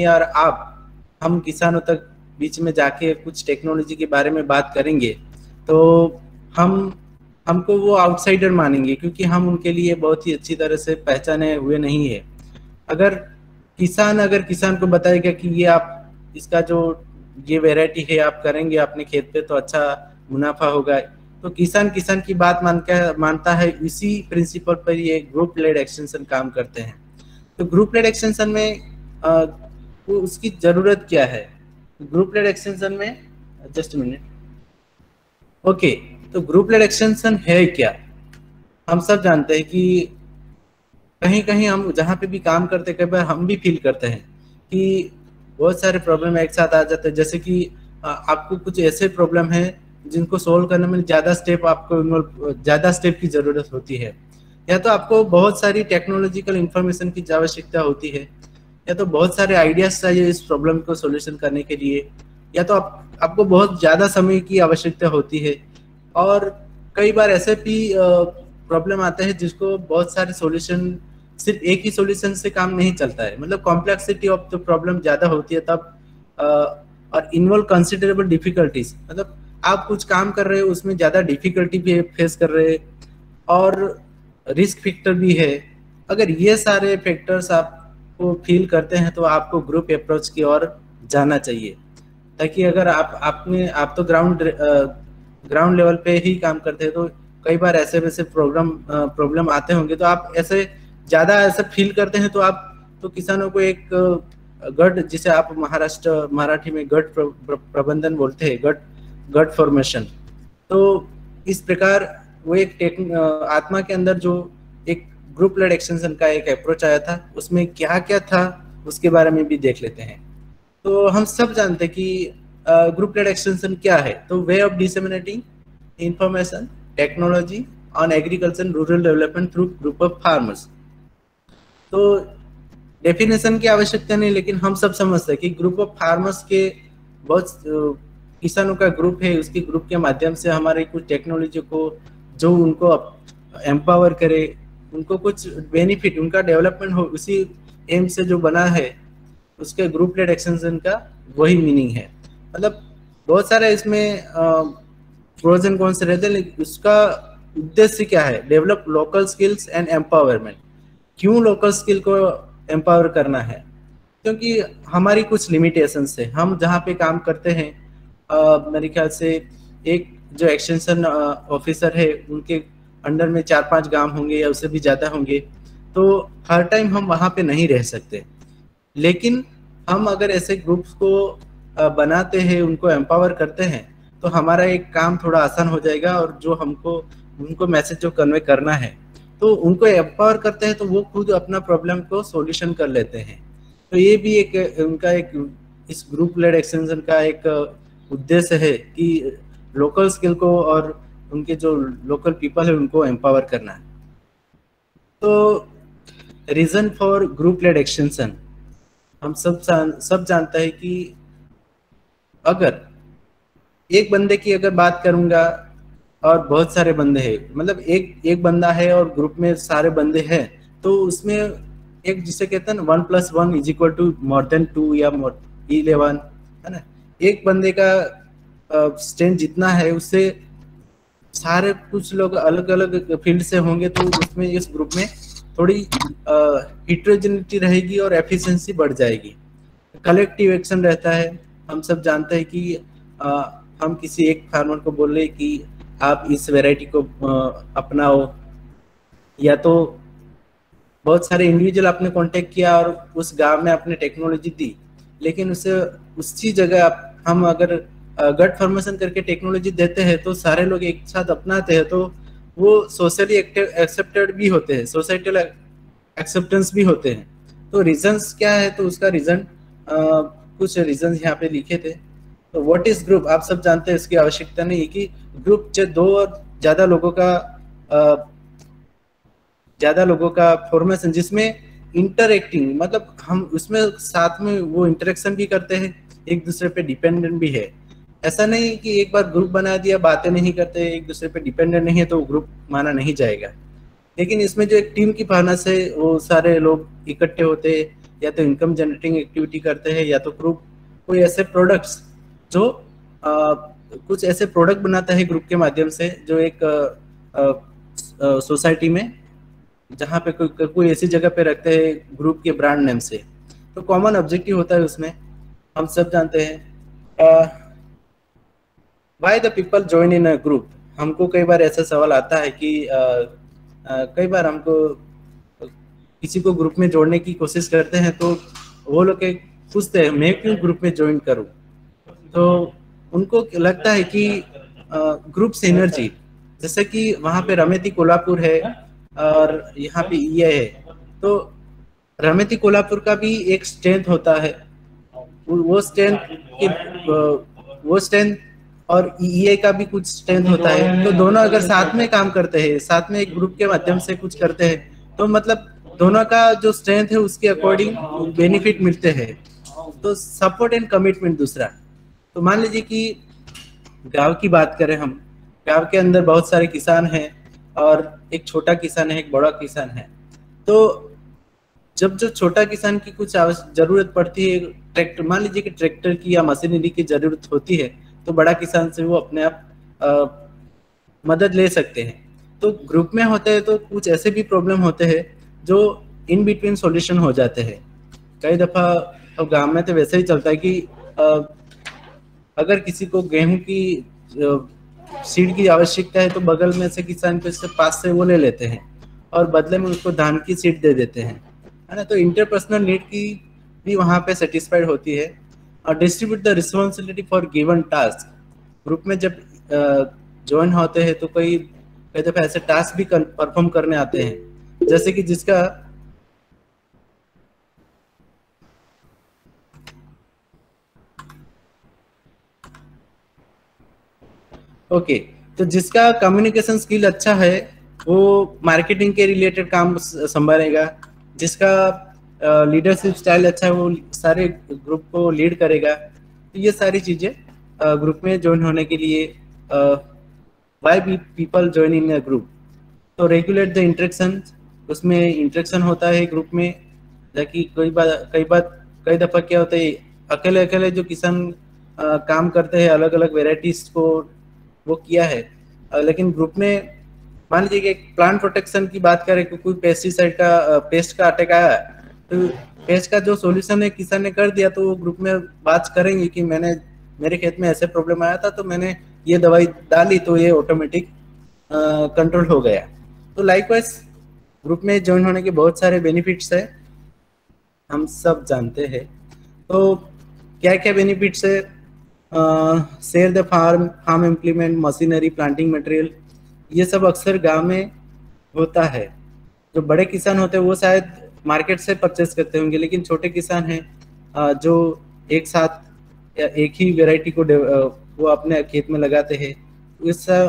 और आप, हम किसानों तक बीच में जाके कुछ टेक्नोलॉजी के बारे में बात करेंगे तो हमको वो आउटसाइडर मानेंगे, क्योंकि हम उनके लिए बहुत ही अच्छी तरह से पहचाने हुए नहीं है। अगर किसान को बताएगा कि ये आप इसका जो ये वैरायटी है आप करेंगे अपने खेत पे तो अच्छा मुनाफा होगा, तो किसान की बात मानता है। इसी प्रिंसिपल पर ये ग्रुप लेड एक्सटेंशन काम करते हैं। तो ग्रुप लेड एक्सटेंशन में उसकी जरूरत क्या है? ग्रुप लेड एक्सटेंशन में, जस्ट मिनट, ओके, तो ग्रुप लेड एक्सटेंशन है क्या? हम सब जानते हैं कि कहीं कहीं हम जहाँ पे भी काम करते हैं, कई बार हम भी फील करते हैं कि बहुत सारे प्रॉब्लम एक साथ आ जाते हैं। जैसे कि आपको कुछ ऐसे प्रॉब्लम है जिनको सोल्व करने में ज़्यादा स्टेप की ज़रूरत होती है, या तो आपको बहुत सारी टेक्नोलॉजिकल इंफॉर्मेशन की आवश्यकता होती है, या तो बहुत सारे आइडियाज चाहिए इस प्रॉब्लम को सॉल्यूशन करने के लिए, या तो आपको बहुत ज़्यादा समय की आवश्यकता होती है। और कई बार ऐसे भी प्रॉब्लम आता है जिसको बहुत सारे सॉल्यूशन, सिर्फ एक ही सॉल्यूशन से काम नहीं चलता है, मतलब कॉम्प्लेक्सिटी ऑफ द प्रॉब्लम ज़्यादा होती है तब, और इन्वॉल्व कंसिडरेबल डिफिकल्टीज, मतलब आप कुछ काम कर रहे हो उसमें ज़्यादा डिफिकल्टी भी फेस कर रहे हैं और रिस्क फैक्टर भी है। अगर ये सारे फैक्टर्स आपको फील करते हैं तो आपको ग्रुप अप्रोच की ओर जाना चाहिए, ताकि अगर आप तो ग्राउंड लेवल पे ही काम करते हैं, तो कई बार ऐसे वैसे प्रॉब्लम आते होंगे, तो आप ऐसे ज़्यादा ऐसा फील करते हैं, तो आप तो किसानों को एक गढ़, जिसे आप मराठी में गढ़ प्रबंधन बोलते हैं, गढ़ फॉर्मेशन। तो इस प्रकार वो एक आत्मा के अंदर जो एक ग्रुप लेड एक्सटेंशन का एक अप्रोच आया था, उसमें क्या क्या था उसके बारे में भी देख लेते हैं। तो हम सब जानते हैं कि ग्रुप लेड एक्सटेंशन क्या है। तो way of disseminating information technology on agriculture rural development through group of farmers. तो डेफिनेशन की आवश्यकता नहीं, लेकिन हम सब समझते हैं कि ग्रुप ऑफ फार्मर्स के बहुत किसानों का ग्रुप है, उसके ग्रुप के माध्यम से हमारे कुछ टेक्नोलॉजी को जो उनको एम्पावर करे, उनको कुछ बेनिफिट, उनका डेवलपमेंट हो, उसी एम से जो बना है उसके ग्रुप लेड एक्सटेंशन का वही मीनिंग है। मतलब बहुत सारे इसमें प्रोज एंड कॉन्स रहते हैं, लेकिन उसका उद्देश्य क्या है? Develop local skills and empowerment. क्यों लोकल स्किल को एम्पावर करना है? क्योंकि हमारी कुछ लिमिटेशंस है। हम जहाँ पे काम करते हैं, मेरे ख्याल से एक जो एक्सटेंशन ऑफिसर है उनके अंडर में 4-5 गांव होंगे या उससे भी ज़्यादा होंगे, तो हर टाइम हम वहाँ पे नहीं रह सकते। लेकिन हम अगर ऐसे ग्रुप्स को बनाते हैं, उनको एम्पावर करते हैं, तो हमारा एक काम थोड़ा आसान हो जाएगा, और जो उनको मैसेज जो कन्वे करना है, तो उनको एम्पावर करते हैं तो वो खुद अपना प्रॉब्लम को सॉल्यूशन कर लेते हैं। तो ये भी एक उनका एक इस ग्रुप लेड एक्सटेंशन का एक उद्देश्य है कि लोकल स्किल को और उनके जो लोकल पीपल है उनको एम्पावर करना है। तो reason for group led extension, हम सब जानते हैं कि अगर एक बंदे की अगर बात करूंगा और बहुत सारे बंदे हैं, मतलब एक बंदा है और ग्रुप में सारे बंदे हैं, तो उसमें एक जिसे कहते हैं 1+1 = more than 2 या 11, है ना। एक बंदे का स्ट्रेंथ जितना है उससे सारे कुछ लोग अलग अलग फील्ड से होंगे, तो उसमें इस ग्रुप में थोड़ी हिट्रोजेनिटी रहेगी और एफिशिएंसी बढ़ जाएगी। कलेक्टिव एक्शन रहता है। हम सब जानते हैं कि हम किसी एक फार्मर को बोल रहे कि आप इस वैरायटी को अपनाओ, या तो बहुत सारे इंडिविजुअल आपने कांटेक्ट किया और उस गांव में आपने टेक्नोलॉजी दी, लेकिन उसी जगह हम अगर गट फॉर्मेशन करके टेक्नोलॉजी देते हैं तो सारे लोग एक साथ अपनाते हैं, तो वो सोशली एक्सेप्टेड भी होते हैं, सोसाइटल एक्सेप्टेंस भी होते हैं। तो रीजंस क्या है? तो उसका रीजन कुछ रीजंस यहाँ पे लिखे थे। तो व्हाट इज ग्रुप, आप सब जानते हैं, इसकी आवश्यकता नहीं है कि ग्रुप दो और ज्यादा लोगों का फॉर्मेशन जिसमें इंटरएक्टिंग, मतलब हम उसमें साथ में वो इंटरेक्शन भी करते हैं, एक दूसरे पे डिपेंडेंट भी है। ऐसा नहीं कि एक बार ग्रुप बना दिया, बातें नहीं करते, एक दूसरे पे डिपेंडेंट नहीं है तो ग्रुप माना नहीं जाएगा। लेकिन इसमें जो एक टीम की भावना से वो सारे लोग इकट्ठे होते हैं, या तो इनकम जनरेटिंग एक्टिविटी करते हैं, या तो ग्रुप कोई ऐसे प्रोडक्ट्स जो कुछ ऐसे प्रोडक्ट बनाता है ग्रुप के माध्यम से, जो एक सोसाइटी में जहाँ पे कोई ऐसी जगह पे रखते हैं ग्रुप के ब्रांड नेम से, तो कॉमन ऑब्जेक्टिव होता है उसमें। हम सब जानते हैं why the people join in a group. हमको कई बार ऐसा सवाल आता है कि कई बार हमको किसी को ग्रुप में जोड़ने की कोशिश करते हैं, तो वो लोग पूछते हैं मैं क्यों ग्रुप में ज्वाइन करूं। तो उनको लगता है कि ग्रुप सिनर्जी, जैसे कि वहाँ पे रमेती कोल्हापुर है और यहाँ पे ईए है, तो रमेती कोल्हापुर का भी एक स्ट्रेंथ होता है, वो स्ट्रेंथ और ईए का भी कुछ स्ट्रेंथ होता है। तो दोनों अगर साथ में काम करते हैं, साथ में एक ग्रुप के माध्यम से कुछ करते हैं, तो मतलब दोनों का जो स्ट्रेंथ है उसके अकॉर्डिंग बेनिफिट मिलते हैं। तो सपोर्ट एंड कमिटमेंट दूसरा, तो मान लीजिए कि गांव की बात करें हम, गांव के अंदर बहुत सारे किसान हैं और एक छोटा किसान है, एक बड़ा किसान है। तो जब जो छोटा किसान की कुछ जरूरत पड़ती है, ट्रैक्टर मान लीजिए कि ट्रैक्टर की या मशीनरी की जरूरत होती है, तो बड़ा किसान से वो अपने आप मदद ले सकते हैं। तो ग्रुप में होते हैं तो कुछ ऐसे भी प्रॉब्लम होते हैं जो इन बिटवीन सॉल्यूशन हो जाते हैं। कई दफा अब गांव में तो वैसे ही चलता है कि अगर किसी को गेहूं की सीड की आवश्यकता है तो बगल में से किसान के पास से वो ले लेते हैं और बदले में उसको धान की सीड दे देते हैं, है ना। तो इंटरपर्सनल नीड की भी वहाँ पे सेटिस्फाइड होती है। और distribute the responsibility for given task, group में जब ज्वाइन होते हैं तो कई दफा ऐसे टास्क भी परफॉर्म करने आते हैं, जैसे कि जिसका तो जिसका कम्युनिकेशन स्किल अच्छा है वो मार्केटिंग के रिलेटेड काम संभालेगा, जिसका लीडरशिप स्टाइल अच्छा है वो सारे ग्रुप को लीड करेगा। तो ये सारी चीजें ग्रुप में ज्वाइन होने के लिए why people join in a group. तो रेगुलेट द इंटरेक्शन, उसमें इंटरेक्शन होता है ग्रुप में, ताकि कई दफा क्या होता है अकेले जो किसान काम करते हैं अलग अलग वेराइटीज को वो किया है, लेकिन ग्रुप में मान लीजिए कि एक प्लांट प्रोटेक्शन की बात करें, कोई पेस्टिसाइड का पेस्ट का अटैक आया, तो पेस्ट का जो सॉल्यूशन है किसान ने कर दिया, तो वो ग्रुप में बात करेंगे कि मेरे खेत में ऐसे प्रॉब्लम आया था तो मैंने ये दवाई डाली तो ये ऑटोमेटिक कंट्रोल हो गया। तो लाइकवाइज ग्रुप में ज्वाइन होने के बहुत सारे बेनिफिट्स है, हम सब जानते हैं। तो क्या क्या बेनिफिट्स है? Share the farm implement machinery planting material, ये सब अक्सर गांव में होता है। जो बड़े किसान होते हैं वो शायद मार्केट से परचेस करते होंगे, लेकिन छोटे किसान हैं जो एक साथ एक ही वेराइटी को वो अपने खेत में लगाते हैं, इससे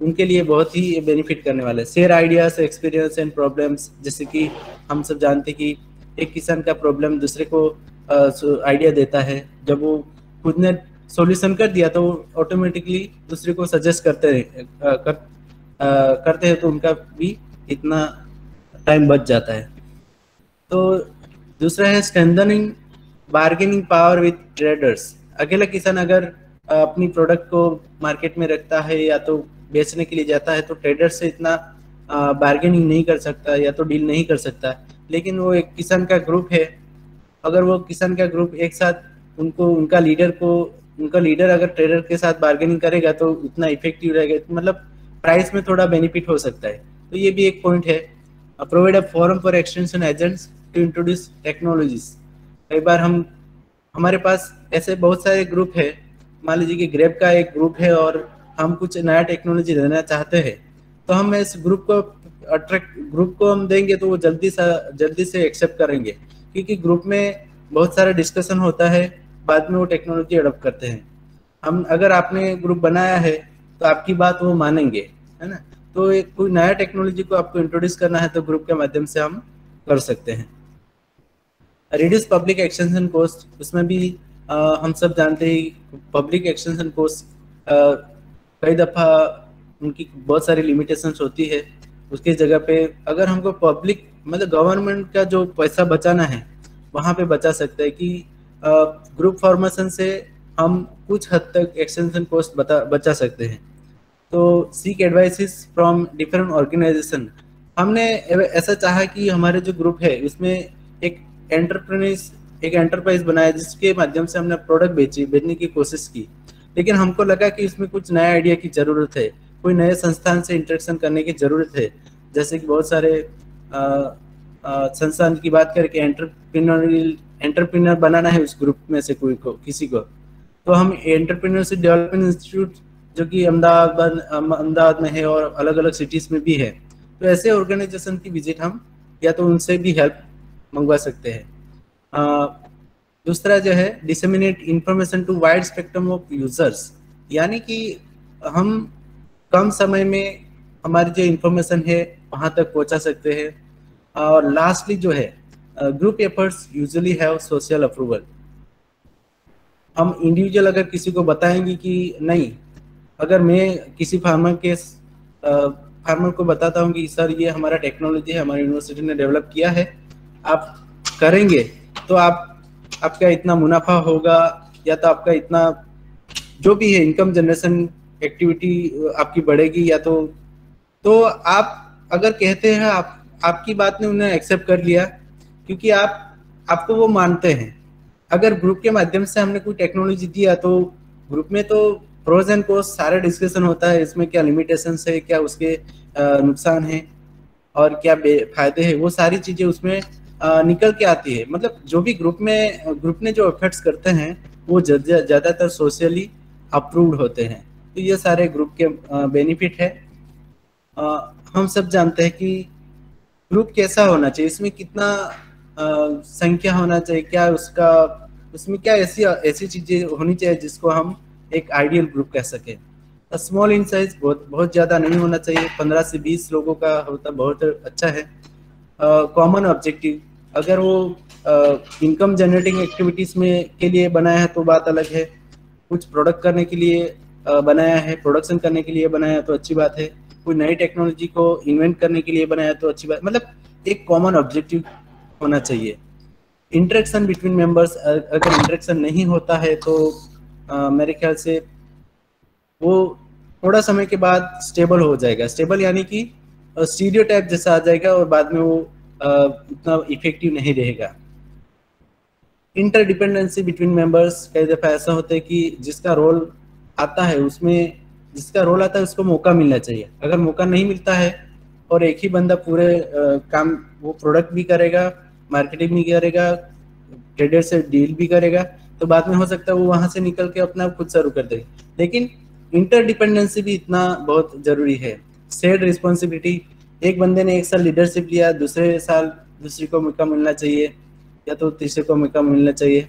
उनके लिए बहुत ही बेनिफिट करने वाला है। Share ideas experience and problems, जैसे कि हम सब जानते हैं कि एक किसान का प्रॉब्लम दूसरे को आइडिया देता है, जब वो खुद ने सॉल्यूशन कर दिया तो ऑटोमेटिकली दूसरे को सजेस्ट करते हैं, तो उनका भी इतना टाइम बच जाता है। तो दूसरा है strengthening bargaining power with traders. अकेला किसान अगर अपनी प्रोडक्ट को मार्केट में रखता है या तो बेचने के लिए जाता है तो ट्रेडर से इतना बार्गेनिंग नहीं कर सकता या तो डील नहीं कर सकता, लेकिन वो एक किसान का ग्रुप है, अगर वो किसान का ग्रुप एक साथ उनका लीडर अगर ट्रेडर के साथ बार्गेनिंग करेगा तो उतना इफेक्टिव रहेगा, मतलब प्राइस में थोड़ा बेनिफिट हो सकता है। तो ये भी एक पॉइंट है। Provide a forum for extension agents to introduce technologies. कई बार हमारे पास ऐसे बहुत सारे ग्रुप है, मान लीजिए कि ग्रेप का एक ग्रुप है और हम कुछ नया टेक्नोलॉजी देना चाहते हैं, तो हम इस ग्रुप को हम देंगे तो वो जल्दी से एक्सेप्ट करेंगे, क्योंकि ग्रुप में बहुत सारा डिस्कशन होता है, बाद में वो टेक्नोलॉजी अडॉप्ट करते हैं। अगर आपने ग्रुप बनाया है तो आपकी बात वो मानेंगे, है ना। तो कोई नया टेक्नोलॉजी को आपको इंट्रोड्यूस करना है तो ग्रुप के माध्यम से हम कर सकते हैं। रिड्यूस पब्लिक एक्सटेंशन कॉस्ट, उसमें भी हम सब जानते हैं पब्लिक एक्सटेंशन कॉस्ट कई दफ़ा उनकी बहुत सारी लिमिटेशंस होती है। उसकी जगह पे अगर हमको पब्लिक मतलब गवर्नमेंट का जो पैसा बचाना है वहाँ पे बचा सकते हैं कि ग्रुप फॉर्मेशन से हम कुछ हद तक एक्सटेंशन कॉस्ट बचा सकते हैं। तो seek advices from different organisation, हमने ऐसा चाहा कि हमारे जो ग्रुप है उसमें एक एंटरप्राइज बनाया जिसके माध्यम से हमने प्रोडक्ट बेचने की कोशिश की, लेकिन हमको लगा कि इसमें कुछ नया आइडिया की जरूरत है, कोई नए संस्थान से इंटरेक्शन करने की जरूरत है। जैसे कि बहुत सारे संस्थान की बात करके एंटरप्रेन्योर बनाना है उस ग्रुप में से किसी को, तो हम एंटरप्रेन्योरशिप डेवलपमेंट इंस्टीट्यूट जो कि अहमदाबाद में है और अलग अलग सिटीज़ में भी है। तो ऐसे ऑर्गेनाइजेशन की विजिट हम या तो उनसे भी हेल्प मंगवा सकते हैं। दूसरा जो है disseminate information to wide spectrum of users, यानी कि हम कम समय में हमारी जो इंफॉर्मेशन है वहाँ तक पहुँचा सकते हैं। और लास्टली जो है group efforts usually have social approval. हम इंडिविजुअल अगर किसी को बताएंगे कि नहीं, अगर मैं किसी फार्मर को बताता हूँ कि सर ये हमारा टेक्नोलॉजी है, हमारी यूनिवर्सिटी ने डेवलप किया है, आप करेंगे तो आपका इतना मुनाफा होगा, या तो आपका इतना जो भी है इनकम जनरेशन एक्टिविटी आपकी बढ़ेगी, या तो आप अगर कहते हैं आपकी बात ने उन्हें एक्सेप्ट कर लिया क्योंकि आपको वो मानते हैं। अगर ग्रुप के माध्यम से हमने कोई टेक्नोलॉजी दिया तो ग्रुप में तो प्रोज एंड कॉन्स सारा डिस्कशन होता है, इसमें क्या लिमिटेशंस है, क्या उसके नुकसान है और क्या फायदे हैं, वो सारी चीजें उसमें निकल के आती है। मतलब जो भी ग्रुप ने जो एफर्ट्स करते हैं वो ज्यादातर सोशली अप्रूव्ड होते हैं। तो ये सारे ग्रुप के बेनिफिट है। हम सब जानते हैं कि ग्रुप कैसा होना चाहिए, इसमें कितना संख्या होना चाहिए, क्या उसमें क्या ऐसी चीजें होनी चाहिए जिसको हम एक आइडियल ग्रुप कह सके। स्मॉल इन साइज बहुत ज्यादा नहीं होना चाहिए, 15 से 20 लोगों का होता बहुत अच्छा है। कॉमन ऑब्जेक्टिव, अगर वो इनकम जनरेटिंग एक्टिविटीज में के लिए बनाया है तो बात अलग है, कुछ प्रोडक्ट करने के लिए बनाया है, प्रोडक्शन करने के लिए बनाया है तो अच्छी बात है, कोई नई टेक्नोलॉजी को इन्वेंट करने के लिए बनाया तो अच्छी बात, मतलब एक कॉमन ऑब्जेक्टिव होना चाहिए। इंटरेक्शन बिटवीन मेंबर्स, अगर इंटरेक्शन नहीं होता है तो मेरे ख्याल से वो थोड़ा समय के बाद स्टेबल हो जाएगा। स्टेबल यानी कि स्टीरियोटाइप जैसा आ जाएगा और बाद में वो उतना इफेक्टिव नहीं रहेगा। इंटरडिपेंडेंसी बिटवीन मेंबर्स, कई दफा ऐसा होता है कि जिसका रोल आता है उसको मौका मिलना चाहिए। अगर मौका नहीं मिलता है और एक ही बंदा पूरे काम, वो प्रोडक्ट भी करेगा, मार्केटिंग भी करेगा, ट्रेडर से डील भी करेगा, तो बाद में हो सकता है वो वहां से निकल के अपना खुद शुरू कर दे। लेकिन इंटरडिपेंडेंसी भी इतना बहुत जरूरी है। शेयर्ड रिस्पॉन्सिबिलिटी, एक बंदे ने एक साल लीडरशिप लिया, दूसरे साल दूसरी को मौका मिलना चाहिए या तो तीसरे को मौका मिलना चाहिए।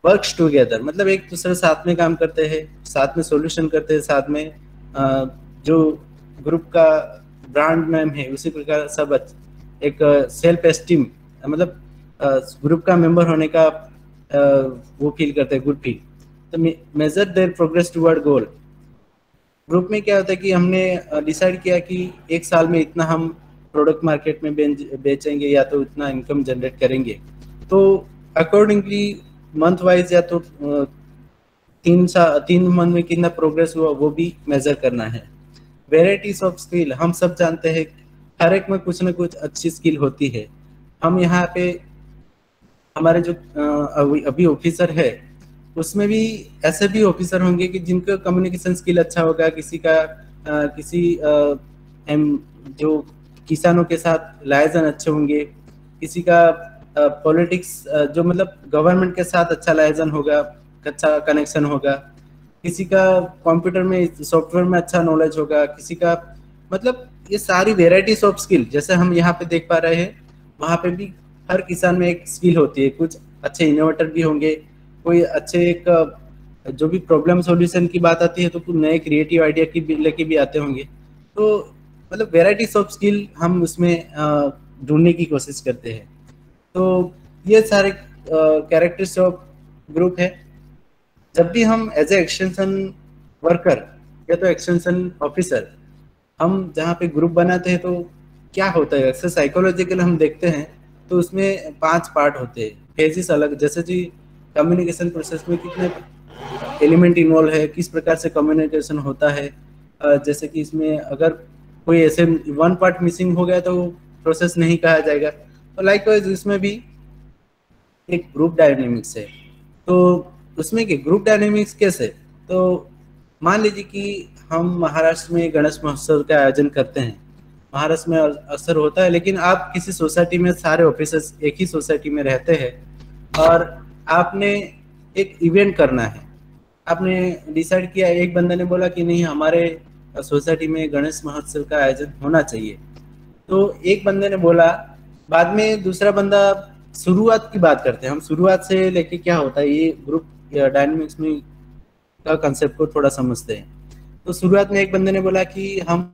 वर्क्स टुगेदर, मतलब एक दूसरे साथ में काम करते हैं, साथ में सॉल्यूशन करते हैं, साथ में जो ग्रुप का ब्रांड नेम है उसी प्रकार सब एक सेल्फ एस्टीम, मतलब ग्रुप का मेंबर होने का वो फील करते हैं, गुड फील। तो major their progress toward goal. Group में क्या होता है कि हमने डिसाइड किया कि एक साल में इतना हम प्रोडक्ट मार्केट में बेचेंगे या तो इतना इनकम जनरेट करेंगे, तो अकॉर्डिंगली मंथ वाइज या तो 3 मंथ में कितना प्रोग्रेस हुआ वो भी मेजर करना है। वेराइटीज ऑफ स्किल, हम सब जानते हैं हर एक में कुछ ना कुछ अच्छी स्किल होती है। हम यहाँ पे हमारे जो अभी ऑफिसर है उसमें भी ऐसे भी ऑफिसर होंगे कि जिनका कम्युनिकेशन स्किल अच्छा होगा, जो किसानों के साथ लायजन अच्छे होंगे, किसी का पॉलिटिक्स जो मतलब गवर्नमेंट के साथ अच्छा लायजन होगा, अच्छा कनेक्शन होगा, किसी का कंप्यूटर में सॉफ्टवेयर में अच्छा नॉलेज होगा, किसी का, मतलब ये सारी वेराइटीज ऑफ स्किल जैसे हम यहाँ पे देख पा रहे हैं, वहाँ पे भी हर किसान में एक स्किल होती है। कुछ अच्छे इनोवेटर भी होंगे, कोई अच्छे एक जो भी प्रॉब्लम सॉल्यूशन की बात आती है तो कुछ नए क्रिएटिव आइडिया की लेके भी आते होंगे। तो मतलब वेराइटीज ऑफ स्किल हम उसमें ढूंढने की कोशिश करते हैं। तो ये सारे कैरेक्टर्स ऑफ ग्रुप है। जब भी हम एज ए एक्सटेंशन वर्कर या तो एक्सटेंशन ऑफिसर हम जहाँ पे ग्रुप बनाते हैं तो क्या होता है, अक्सर साइकोलॉजिकल हम देखते हैं तो उसमें 5 पार्ट होते हैं, फेजेस अलग, जैसे कि कम्युनिकेशन प्रोसेस में कितने एलिमेंट इन्वॉल्व है, किस प्रकार से कम्युनिकेशन होता है। जैसे कि इसमें अगर कोई ऐसे 1 पार्ट मिसिंग हो गया तो प्रोसेस नहीं कहा जाएगा। तो लाइकवाइज इसमें भी एक ग्रुप डायनेमिक्स है। तो उसमें कि ग्रुप डायनेमिक्स कैसे, तो मान लीजिए कि हम महाराष्ट्र में गणेश महोत्सव का आयोजन करते हैं, महाराष्ट्र में अक्सर होता है, लेकिन आप किसी सोसाइटी में सारे ऑफिसर्स एक ही सोसाइटी में रहते हैं और आपने एक इवेंट करना है। आपने डिसाइड किया, एक बंदे ने बोला कि नहीं हमारे सोसाइटी में गणेश महोत्सव का आयोजन होना चाहिए, तो एक बंदे ने बोला, बाद में दूसरा बंदा, शुरुआत की बात करते हैं हम, शुरुआत से लेके क्या होता है ये ग्रुप डायनामिक्स में का कंसेप्ट को थोड़ा समझते हैं। तो शुरुआत में एक बंदे ने बोला कि हम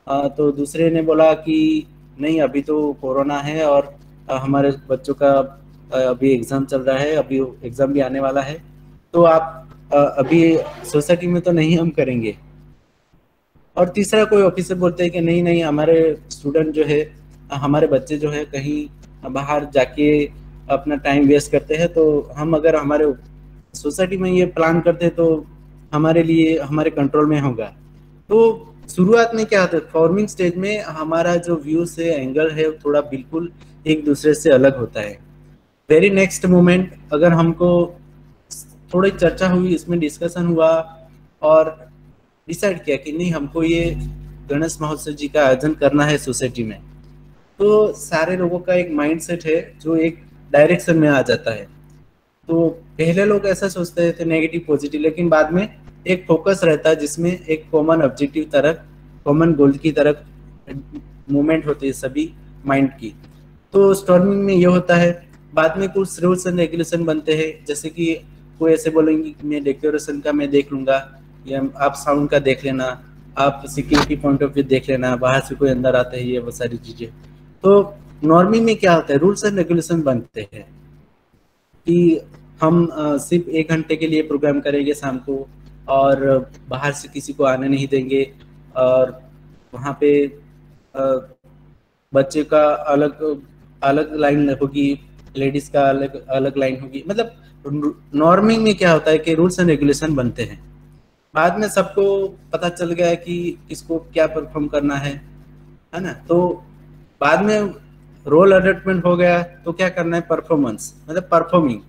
तो दूसरे ने बोला कि नहीं अभी तो कोरोना है और हमारे बच्चों का अभी एग्जाम चल रहा है, अभी एग्जाम भी आने वाला है, तो आप अभी सोसाइटी में तो नहीं हम करेंगे। और तीसरा कोई ऑफिसर बोलते हैं कि नहीं नहीं हमारे स्टूडेंट जो है, हमारे बच्चे जो है कहीं बाहर जाके अपना टाइम वेस्ट करते हैं, तो हम अगर हमारे सोसाइटी में ये प्लान करते हैं तो हमारे लिए हमारे कंट्रोल में होगा। तो शुरुआत में क्या होता है, फॉर्मिंग स्टेज में हमारा जो व्यू से एंगल है थोड़ा बिल्कुल एक दूसरे से अलग होता है। वेरी नेक्स्ट मोमेंट अगर हमको थोड़ी चर्चा हुई, इसमें डिस्कशन हुआ और डिसाइड किया कि नहीं हमको ये गणेश महोत्सव जी का आयोजन करना है सोसाइटी में, तो सारे लोगों का एक माइंडसेट है जो एक डायरेक्शन में आ जाता है। तो पहले लोग ऐसा सोचते थे नेगेटिव पॉजिटिव, लेकिन बाद में एक फोकस रहता है जिसमें एक कॉमन ऑब्जेक्टिव तरफ, कॉमन गोल की तरफ मूवमेंट होती है सभी माइंड की। तो स्टॉर्मिंग में ये होता है, बाद में कुछ रूल्स एंड रेगुलेशन बनते हैं, जैसे कि कोई ऐसे बोलेंगे कि मैं डेकोरेशन का मैं देख लूंगा, या आप साउंड का देख लेना, आप सिक्योरिटी पॉइंट ऑफ व्यू देख लेना, बाहर से कोई अंदर आता है, ये वो सारी चीजें। तो नॉर्मिंग में क्या होता है, रूल्स एंड रेगुलेशन बनते हैं कि हम सिर्फ 1 घंटे के लिए प्रोग्राम करेंगे शाम को, और बाहर से किसी को आने नहीं देंगे, और वहाँ पे बच्चे का अलग अलग लाइन होगी, लेडीज का अलग अलग लाइन होगी। मतलब नॉर्मिंग में क्या होता है कि रूल्स एंड रेगुलेशन बनते हैं, बाद में सबको पता चल गया है कि किसको क्या परफॉर्म करना है ना। तो बाद में रोल अलॉटमेंट हो गया, तो क्या करना है, परफॉर्मेंस मतलब परफॉर्मिंग।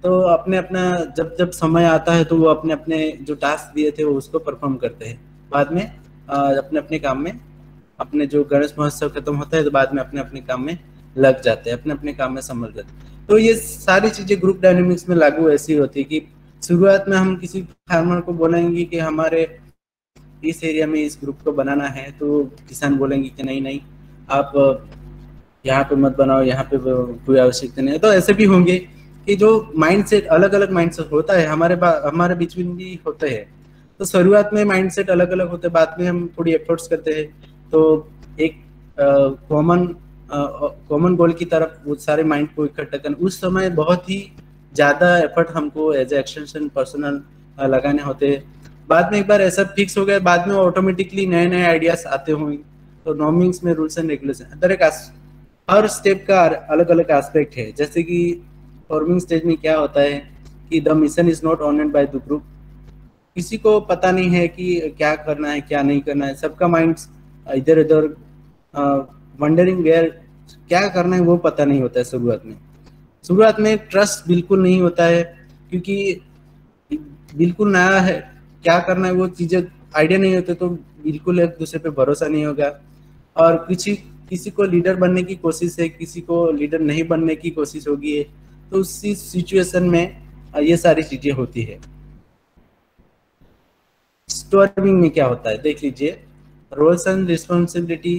तो अपने अपना जब जब समय आता है तो वो अपने अपने जो टास्क दिए थे वो उसको परफॉर्म करते हैं, बाद में अपने अपने काम में, अपने जो गणेश महोत्सव खत्म होता है तो बाद में अपने अपने काम में लग जाते हैं, अपने अपने काम में संभल जाते हैं। तो ये सारी चीजें ग्रुप डायनेमिक्स में लागू ऐसी होती है कि शुरुआत में हम किसी फार्मर को बोलेंगे कि हमारे इस एरिया में इस ग्रुप को बनाना है, तो किसान बोलेंगे कि नहीं नहीं आप यहाँ पे मत बनाओ, यहाँ पे कोई आवश्यकता नहीं है। तो ऐसे भी होंगे कि जो माइंडसेट अलग अलग माइंडसेट होता है हमारे बीच में भी होते हैं। तो शुरुआत में माइंडसेट अलग अलग होते हैं, बाद में हम थोड़ी एफर्ट्स करते हैं, तो एक कॉमन गोल की तरफ वो सारे माइंड को इकट्ठा करना, उस समय बहुत ही ज़्यादा एफर्ट हमको एज ए एक्सटेंशन पर्सनल लगाने होते हैं। बाद में एक बार ऐसा फिक्स हो गया, बाद में ऑटोमेटिकली नए नए आइडियाज आते होंगे। तो नॉर्मिंग्स में rules and regulation her step का अलग अलग एस्पेक्ट है। जैसे कि फॉर्मिंग स्टेज में क्या होता है कि the mission is not honoured by the group, किसी को पता नहीं है कि क्या करना है क्या नहीं करना है, सबका माइंड इधर उधर वंडरिंग वेयर क्या करना है वो पता नहीं होता है। शुरुआत में ट्रस्ट बिल्कुल नहीं होता है, क्योंकि बिल्कुल नया है, क्या करना है वो चीजें आइडिया नहीं होते, तो बिल्कुल एक दूसरे पे भरोसा नहीं होगा। और किसी को लीडर बनने की कोशिश है, किसी को लीडर नहीं बनने की कोशिश होगी है, तो उसी सिचुएशन में ये सारी चीजें होती है। स्टॉर्मिंग में क्या होता है देख लीजिए, रोल्स एंड रिस्पॉन्सिबिलिटी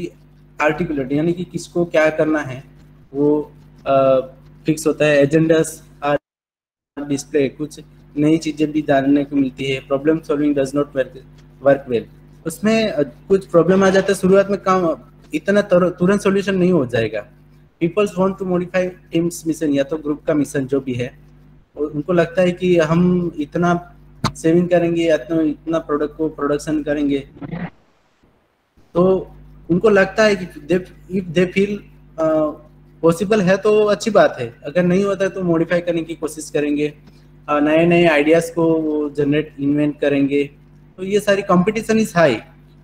आर्टिकुलेट, यानी कि किसको क्या करना है वो फिक्स होता है। एजेंडास आर डिस्प्ले, कुछ नई चीजें भी जानने को मिलती है। Problem solving does not work well, उसमें कुछ प्रॉब्लम आ जाता है शुरुआत में, काम इतना तुरंत सॉल्यूशन नहीं हो जाएगा। Peoples want to modify teams mission, या तो ग्रुप का मिशन जो भी है, उनको लगता है कि हम इतना सेविंग करेंगे या इतना प्रोडक्ट को प्रोडक्शन करेंगे, तो उनको लगता है कि इफ दे फील पॉसिबल है तो अच्छी बात है, अगर नहीं होता है तो मॉडिफाई करने की कोशिश करेंगे, नए नए आइडियाज को जनरेट इन्वेंट करेंगे। तो ये सारी कंपटीशन इज हाई।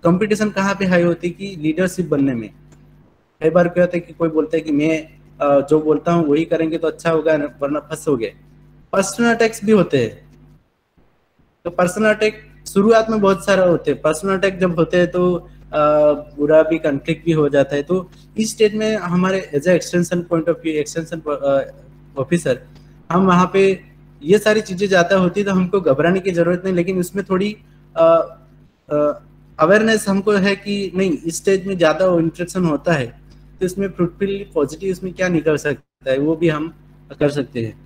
कंपटीशन कहाँ पे हाई होती है कि लीडरशिप बनने में। कई बार क्या होता है कि कोई बोलता है कि मैं जो बोलता हूँ वही करेंगे तो अच्छा होगा, वरना फंसोगे। पर्सनल अटैक्स भी होते हैं, तो पर्सनल अटैक शुरुआत में बहुत सारा होते हैं। पर्सनल अटैक जब होते हैं तो बुरा भी कॉन्फ्लिक्ट भी हो जाता है। तो इस स्टेज में हमारे as a extension point of view, extension officer हम वहाँ पे ये सारी चीजें ज्यादा होती तो हमको घबराने की जरूरत नहीं, लेकिन उसमें थोड़ी अवेयरनेस हमको है कि नहीं, इस स्टेज में ज्यादा इंट्रेक्शन होता है तो इसमें फ्रूटफुल पॉजिटिव इसमें क्या निकल सकता है वो भी हम कर सकते हैं।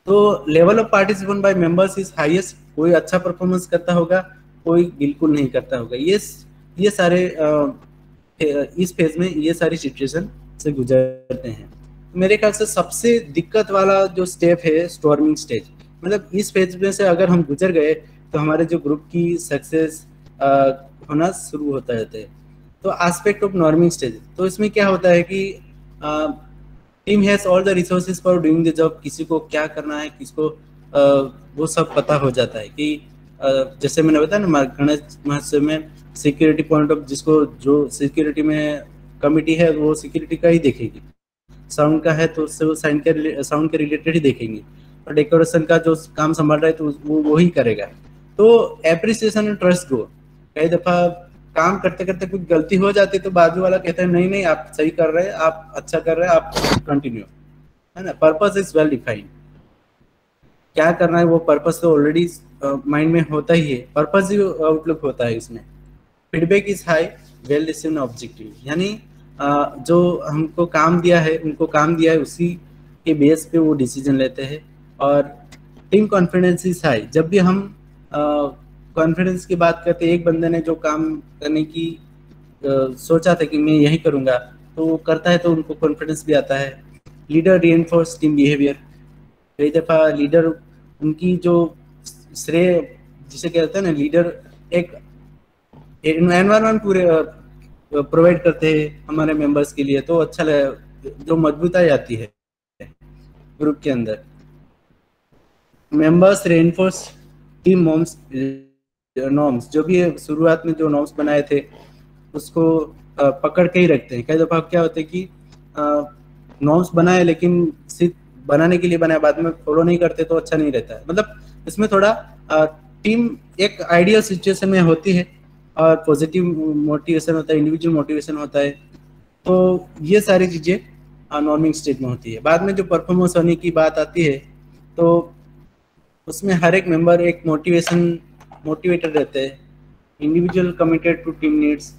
तो level of participation by members is highest, कोई अच्छा परफॉर्मेंस करता होगा, कोई बिल्कुल नहीं करता होगा। ये सारे इस फेज में ये सारी सिचुएशन से गुजरते हैं। मेरे ख्याल से सबसे दिक्कत वाला जो स्टेप है स्टॉर्मिंग स्टेज, मतलब इस फेज में से अगर हम गुजर गए तो हमारे जो ग्रुप की सक्सेस होना शुरू होता है। तो एस्पेक्ट ऑफ नॉर्मिंग स्टेज, तो इसमें क्या होता है कि team has all the resources for doing the job, किसी को क्या करना है, किसको वो सब पता हो जाता है कि जैसे मैंने बताया ना गणेश महोत्सव में सिक्योरिटी पॉइंट ऑफ, जिसको जो सिक्योरिटी में कमिटी है वो सिक्योरिटी का ही देखेगी, साउंड का है तो उससे वो साउंड के रिलेटेड ही देखेंगे, और डेकोरेशन का जो काम संभाल रहा है तो वो ही करेगा। तो एप्रिसिएशन एंड ट्रस्ट गो, कई दफा काम करते करते कुछ गलती हो जाती है तो बाजू वाला कहता है नहीं नहीं आप सही कर रहे हैं, आप अच्छा कर रहे हैं, आप कंटिन्यू, है ना। पर्पस इज वेल डिफाइंड, क्या करना है वो पर्पस तो ऑलरेडी माइंड में होता ही है, पर्पस ही आउटलुक होता है इसमें। Feedback is high, well lesson objective, यानी जो हमको काम दिया है, उनको काम दिया है उसी के बेस पे वो डिसीजन लेते हैं। और टीम कॉन्फिडेंस इज हाई, जब भी हम कॉन्फिडेंस की बात करते हैं, एक बंदे ने जो काम करने की सोचा था कि मैं यही करूंगा तो वो करता है तो उनको कॉन्फिडेंस भी आता है। लीडर रीइंफोर्स टीम बिहेवियर, कई दफा लीडर उनकी जो श्रेय जिसे कहते हैं ना, लीडर एक एनवायरनमेंट पूरे प्रोवाइड करते हैं हमारे मेंबर्स के लिए, तो अच्छा लगे, जो मजबूताई आती है ग्रुप के अंदर। मेंबर्स रेनफोर्स टीम नॉर्म्स, जो भी शुरुआत में जो नॉर्म्स बनाए थे उसको पकड़ के ही रखते हैं। कई दफा क्या होता है कि नॉर्म्स बनाए लेकिन सिर्फ बनाने के लिए बनाए, बाद में फॉलो नहीं करते तो अच्छा नहीं रहता है। मतलब इसमें थोड़ा टीम एक आइडियल सिचुएशन में होती है और पॉजिटिव मोटिवेशन होता है, इंडिविजुअल मोटिवेशन होता है। तो ये सारी चीजें नॉर्मिंग स्टेज में होती है। बाद में जो परफॉर्मेंस होने की बात आती है तो उसमें हर एक मेंबर एक मोटिवेटेड रहते हैं, individual committed to team needs.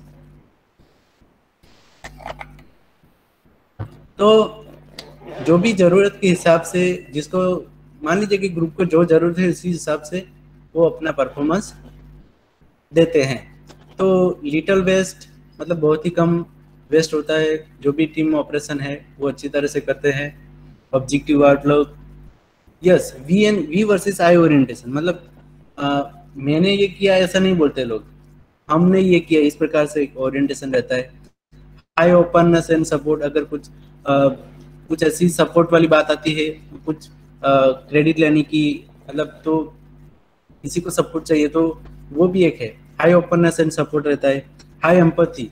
तो जो भी जरूरत के हिसाब से, जिसको मान लीजिए कि ग्रुप को जो जरूरत है उसी हिसाब से वो अपना परफॉर्मेंस देते हैं। तो लिटिल वेस्ट मतलब बहुत ही कम वेस्ट होता है, जो भी टीम ऑपरेशन है वो अच्छी तरह से करते हैं। Objective outlook, yes V versus I orientation, मतलब मैंने ये किया ऐसा नहीं बोलते लोग, हमने ये किया, इस प्रकार से एक ओरिएंटेशन रहता है। हाई ओपननेस एंड सपोर्ट, अगर कुछ ऐसी सपोर्ट वाली बात आती है, कुछ क्रेडिट लेने की, मतलब तो किसी को सपोर्ट चाहिए तो वो भी एक है, हाई ओपननेस एंड सपोर्ट रहता है। High empathy,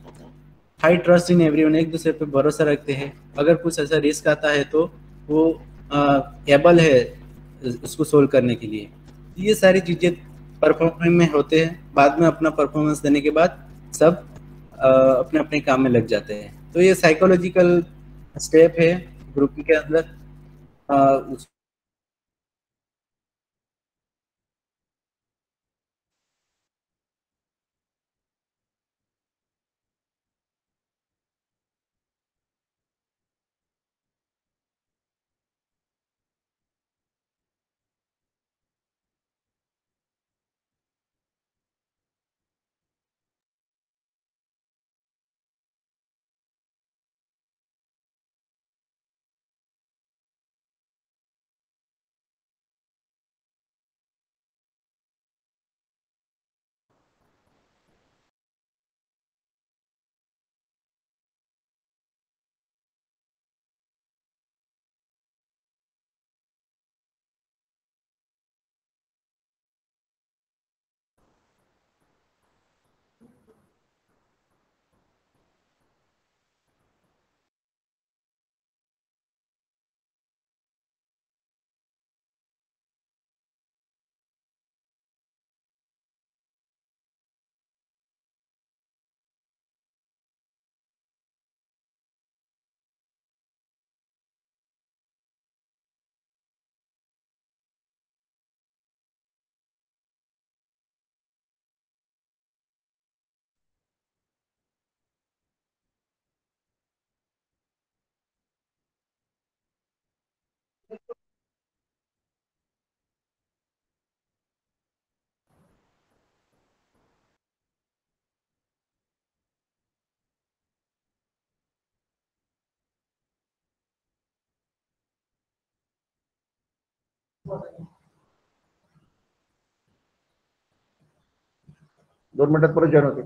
high trust in everyone, एक दूसरे पे भरोसा रखते हैं, अगर कुछ ऐसा रिस्क आता है तो वो एबल है उसको सोल्व करने के लिए। ये सारी चीजें परफॉर्मेंस में होते हैं, बाद में अपना परफॉर्मेंस देने के बाद सब अपने अपने काम में लग जाते हैं। तो ये साइकोलॉजिकल स्टेप है ग्रुप के अंदर। दोन मिनिटात परत जॉईन होते.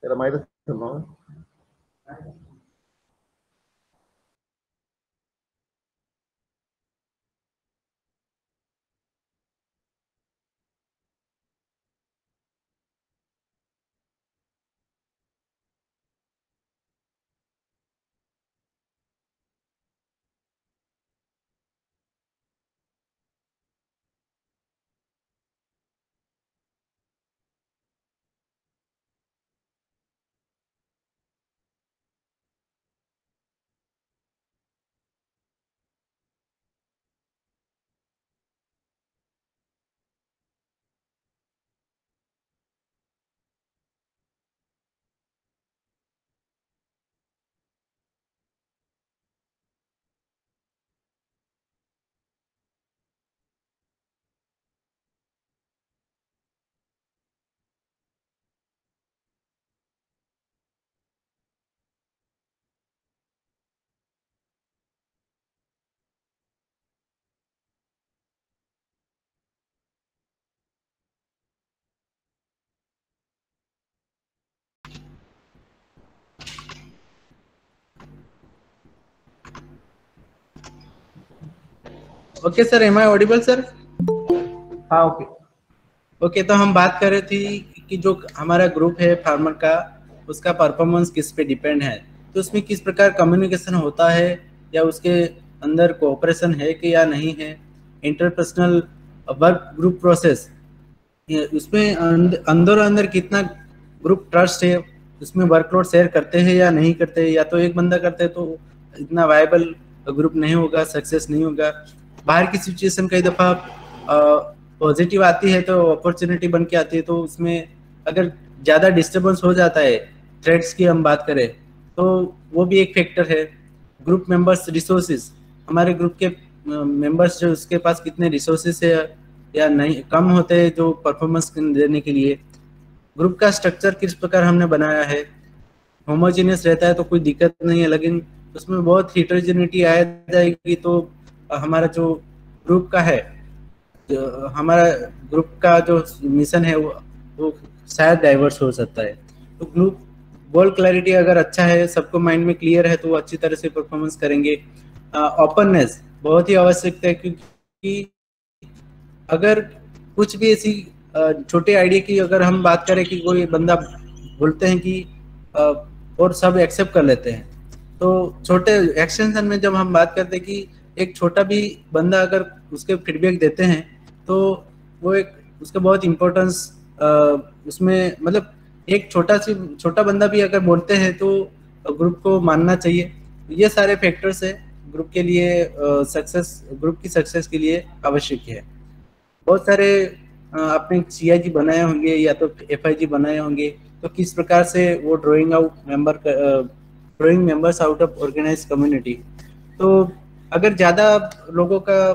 त्याला माहित असेल ना. Okay sir, am I audible sir? हाँ ओके. ओके, तो हम बात कर रहे थे कि जो हमारा ग्रुप है फार्मर का, उसका परफॉर्मेंस किस पे डिपेंड है, तो उसमें किस प्रकार कम्युनिकेशन होता है या उसके अंदर कोऑपरेशन है कि या नहीं है, इंटरपर्सनल वर्क ग्रुप प्रोसेस, उसमें अंदर अंदर कितना ग्रुप ट्रस्ट है, उसमें वर्कलोड शेयर करते हैं या नहीं करते हैं, या तो एक बंदा करते हैं तो इतना वायबल ग्रुप नहीं होगा, सक्सेस नहीं होगा. बाहर की सिचुएशन कई दफ़ा पॉजिटिव आती है तो अपॉर्चुनिटी बन के आती है, तो उसमें अगर ज़्यादा डिस्टर्बेंस हो जाता है, थ्रेड्स की हम बात करें तो वो भी एक फैक्टर है. ग्रुप मेंबर्स रिसोर्सेज, हमारे ग्रुप के मेंबर्स जो उसके पास कितने रिसोर्सेज है या नहीं, कम होते हैं जो परफॉर्मेंस देने के लिए. ग्रुप का स्ट्रक्चर किस प्रकार हमने बनाया है, होमोजीनियस रहता है तो कोई दिक्कत नहीं है, लेकिन उसमें बहुत हिटरोजेनिटी आ जाएगी तो हमारा जो ग्रुप का है, हमारा ग्रुप का जो मिशन है वो शायद डाइवर्स हो सकता है. तो ग्रुप गोल क्लैरिटी अगर अच्छा है, सबको माइंड में क्लियर है, तो वो अच्छी तरह से परफॉर्मेंस करेंगे. ओपननेस बहुत ही आवश्यक है, क्योंकि अगर कुछ भी ऐसी छोटे आइडिया की अगर हम बात करें कि कोई बंदा बोलते हैं कि और सब एक्सेप्ट कर लेते हैं, तो छोटे एक्सटेंशन में जब हम बात करते हैं कि एक छोटा भी बंदा अगर उसके फीडबैक देते हैं तो वो एक उसका बहुत इम्पोर्टेंस उसमें, मतलब एक छोटा बंदा भी अगर बोलते हैं तो ग्रुप को मानना चाहिए. ये सारे फैक्टर्स है ग्रुप के लिए ग्रुप की सक्सेस के लिए आवश्यक है. बहुत सारे आपने CIG बनाए होंगे या तो FIG बनाए होंगे, तो किस प्रकार से वो drawing members out of organise community. तो अगर ज़्यादा लोगों का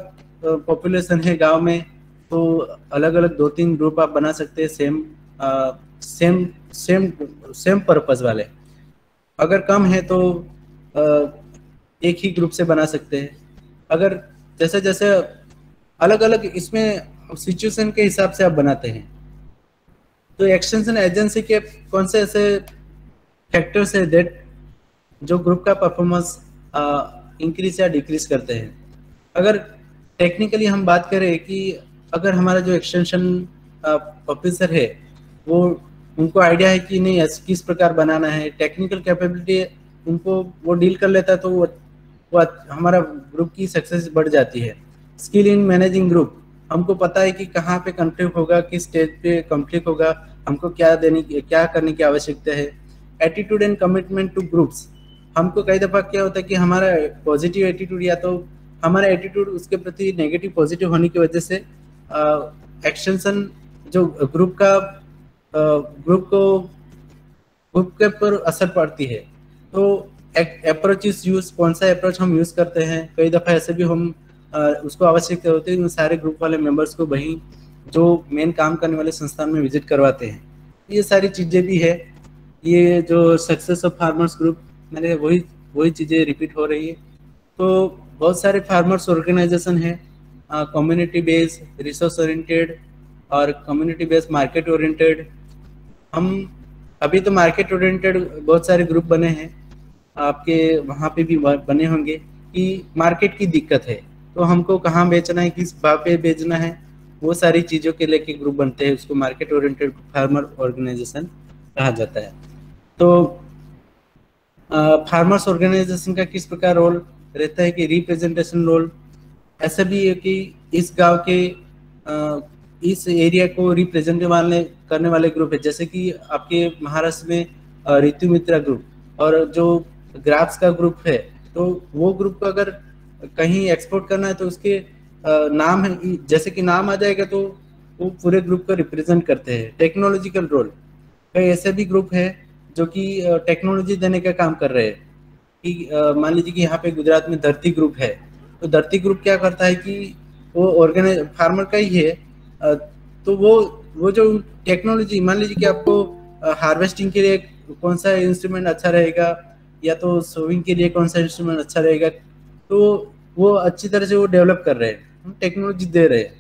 पॉपुलेशन है गांव में तो अलग अलग 2-3 ग्रुप आप बना सकते हैं सेम पर्पस वाले. अगर कम है तो एक ही ग्रुप से बना सकते हैं. अगर जैसे जैसे अलग अलग इसमें सिचुएशन के हिसाब से आप बनाते हैं, तो एक्सटेंशन एजेंसी के कौन से ऐसे फैक्टर्स है दैट जो ग्रुप का परफॉर्मेंस इंक्रीज या डिक्रीज करते हैं. अगर टेक्निकली हम बात करें कि अगर हमारा जो एक्सटेंशन ऑफिसर है उनको आइडिया है कि नहीं किस प्रकार बनाना है, टेक्निकल कैपेबिलिटी उनको वो डील कर लेता है, तो वो हमारा ग्रुप की सक्सेस बढ़ जाती है. स्किल इन मैनेजिंग ग्रुप, हमको पता है कि कहाँ पे कॉन्फ्लिक्ट होगा, किस स्टेज पे कॉन्फ्लिक्ट होगा, हमको क्या करने की आवश्यकता है. Attitude and commitment two groups, हमको कई दफ़ा क्या होता है कि हमारा पॉजिटिव एटीट्यूड या तो हमारा एटीट्यूड उसके प्रति नेगेटिव पॉजिटिव होने की वजह से एक्सटेंशन जो ग्रुप के ऊपर असर पड़ती है. तो अप्रोच यूज, कौन सा अप्रोच हम यूज करते हैं. कई दफ़ा ऐसे भी हम उसको आवश्यकता होती है, उन सारे ग्रुप वाले मेंबर्स को वहीं जो मेन काम करने वाले संस्थान में विजिट करवाते हैं। ये सारी चीज़ें भी है। ये जो सक्सेस ऑफ फार्मर्स ग्रुप, मैंने वही चीज़ें रिपीट हो रही है। तो बहुत सारे फार्मर्स ऑर्गेनाइजेशन है, कम्युनिटी बेस्ड, रिसोर्स ओरिएंटेड और कम्युनिटी बेस्ड मार्केट ओरिएंटेड। हम अभी तो मार्केट ओरिएंटेड बहुत सारे ग्रुप बने हैं, आपके वहाँ पे भी बने होंगे कि मार्केट की दिक्कत है तो हमको कहाँ बेचना है, किस भाव पे बेचना है, वो सारी चीज़ों के लेके ग्रुप बनते हैं। उसको मार्केट ओरिएंटेड फार्मर ऑर्गेनाइजेशन कहा जाता है। तो फार्मर्स ऑर्गेनाइजेशन का किस प्रकार रोल रहता है कि रिप्रेजेंटेशन रोल ऐसा भी है कि इस गांव के इस एरिया को रिप्रेजेंट करने वाले ग्रुप है। जैसे कि आपके महाराष्ट्र में ऋतु मित्रा ग्रुप और जो ग्राफ्स का ग्रुप है, तो वो ग्रुप को अगर कहीं एक्सपोर्ट करना है तो उसके नाम है, जैसे कि नाम आ जाएगा तो वो पूरे ग्रुप को रिप्रेजेंट करते हैं। टेक्नोलॉजिकल रोल, कई ऐसे भी ग्रुप है जो कि टेक्नोलॉजी देने का काम कर रहे हैं कि मान लीजिए कि यहाँ पे गुजरात में धरती ग्रुप है, तो धरती ग्रुप क्या करता है कि वो ऑर्गेनाइज फार्मर का ही है, तो वो जो टेक्नोलॉजी, मान लीजिए कि आपको हार्वेस्टिंग के लिए कौन सा इंस्ट्रूमेंट अच्छा रहेगा या तो सोविंग के लिए कौन सा इंस्ट्रूमेंट अच्छा रहेगा, तो वो अच्छी तरह से वो डेवलप कर रहे हैं, टेक्नोलॉजी दे रहे हैं।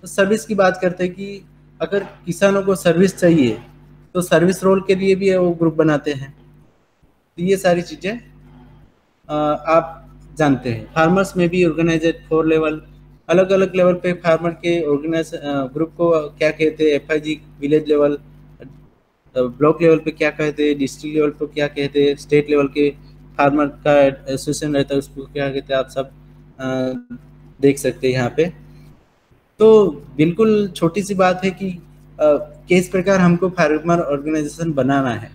तो सर्विस की बात करते हैं कि अगर किसानों को सर्विस चाहिए तो सर्विस रोल के लिए भी वो ग्रुप बनाते हैं। तो ये सारी चीज़ें आप जानते हैं। फार्मर्स में भी ऑर्गेनाइजेड 4 लेवल, अलग अलग लेवल पे फार्मर के ऑर्गेनाइज ग्रुप को क्या कहते हैं, FIG village level, block level पे क्या कहते हैं, डिस्ट्रिक्ट लेवल पे क्या कहते हैं, स्टेट लेवल के फार्मर का एसोसिएशन रहता है उसको क्या कहते हैं, आप सब देख सकते हैं यहाँ पे। तो बिल्कुल छोटी सी बात है कि किस प्रकार हमको फार्मर ऑर्गेनाइजेशन बनाना है।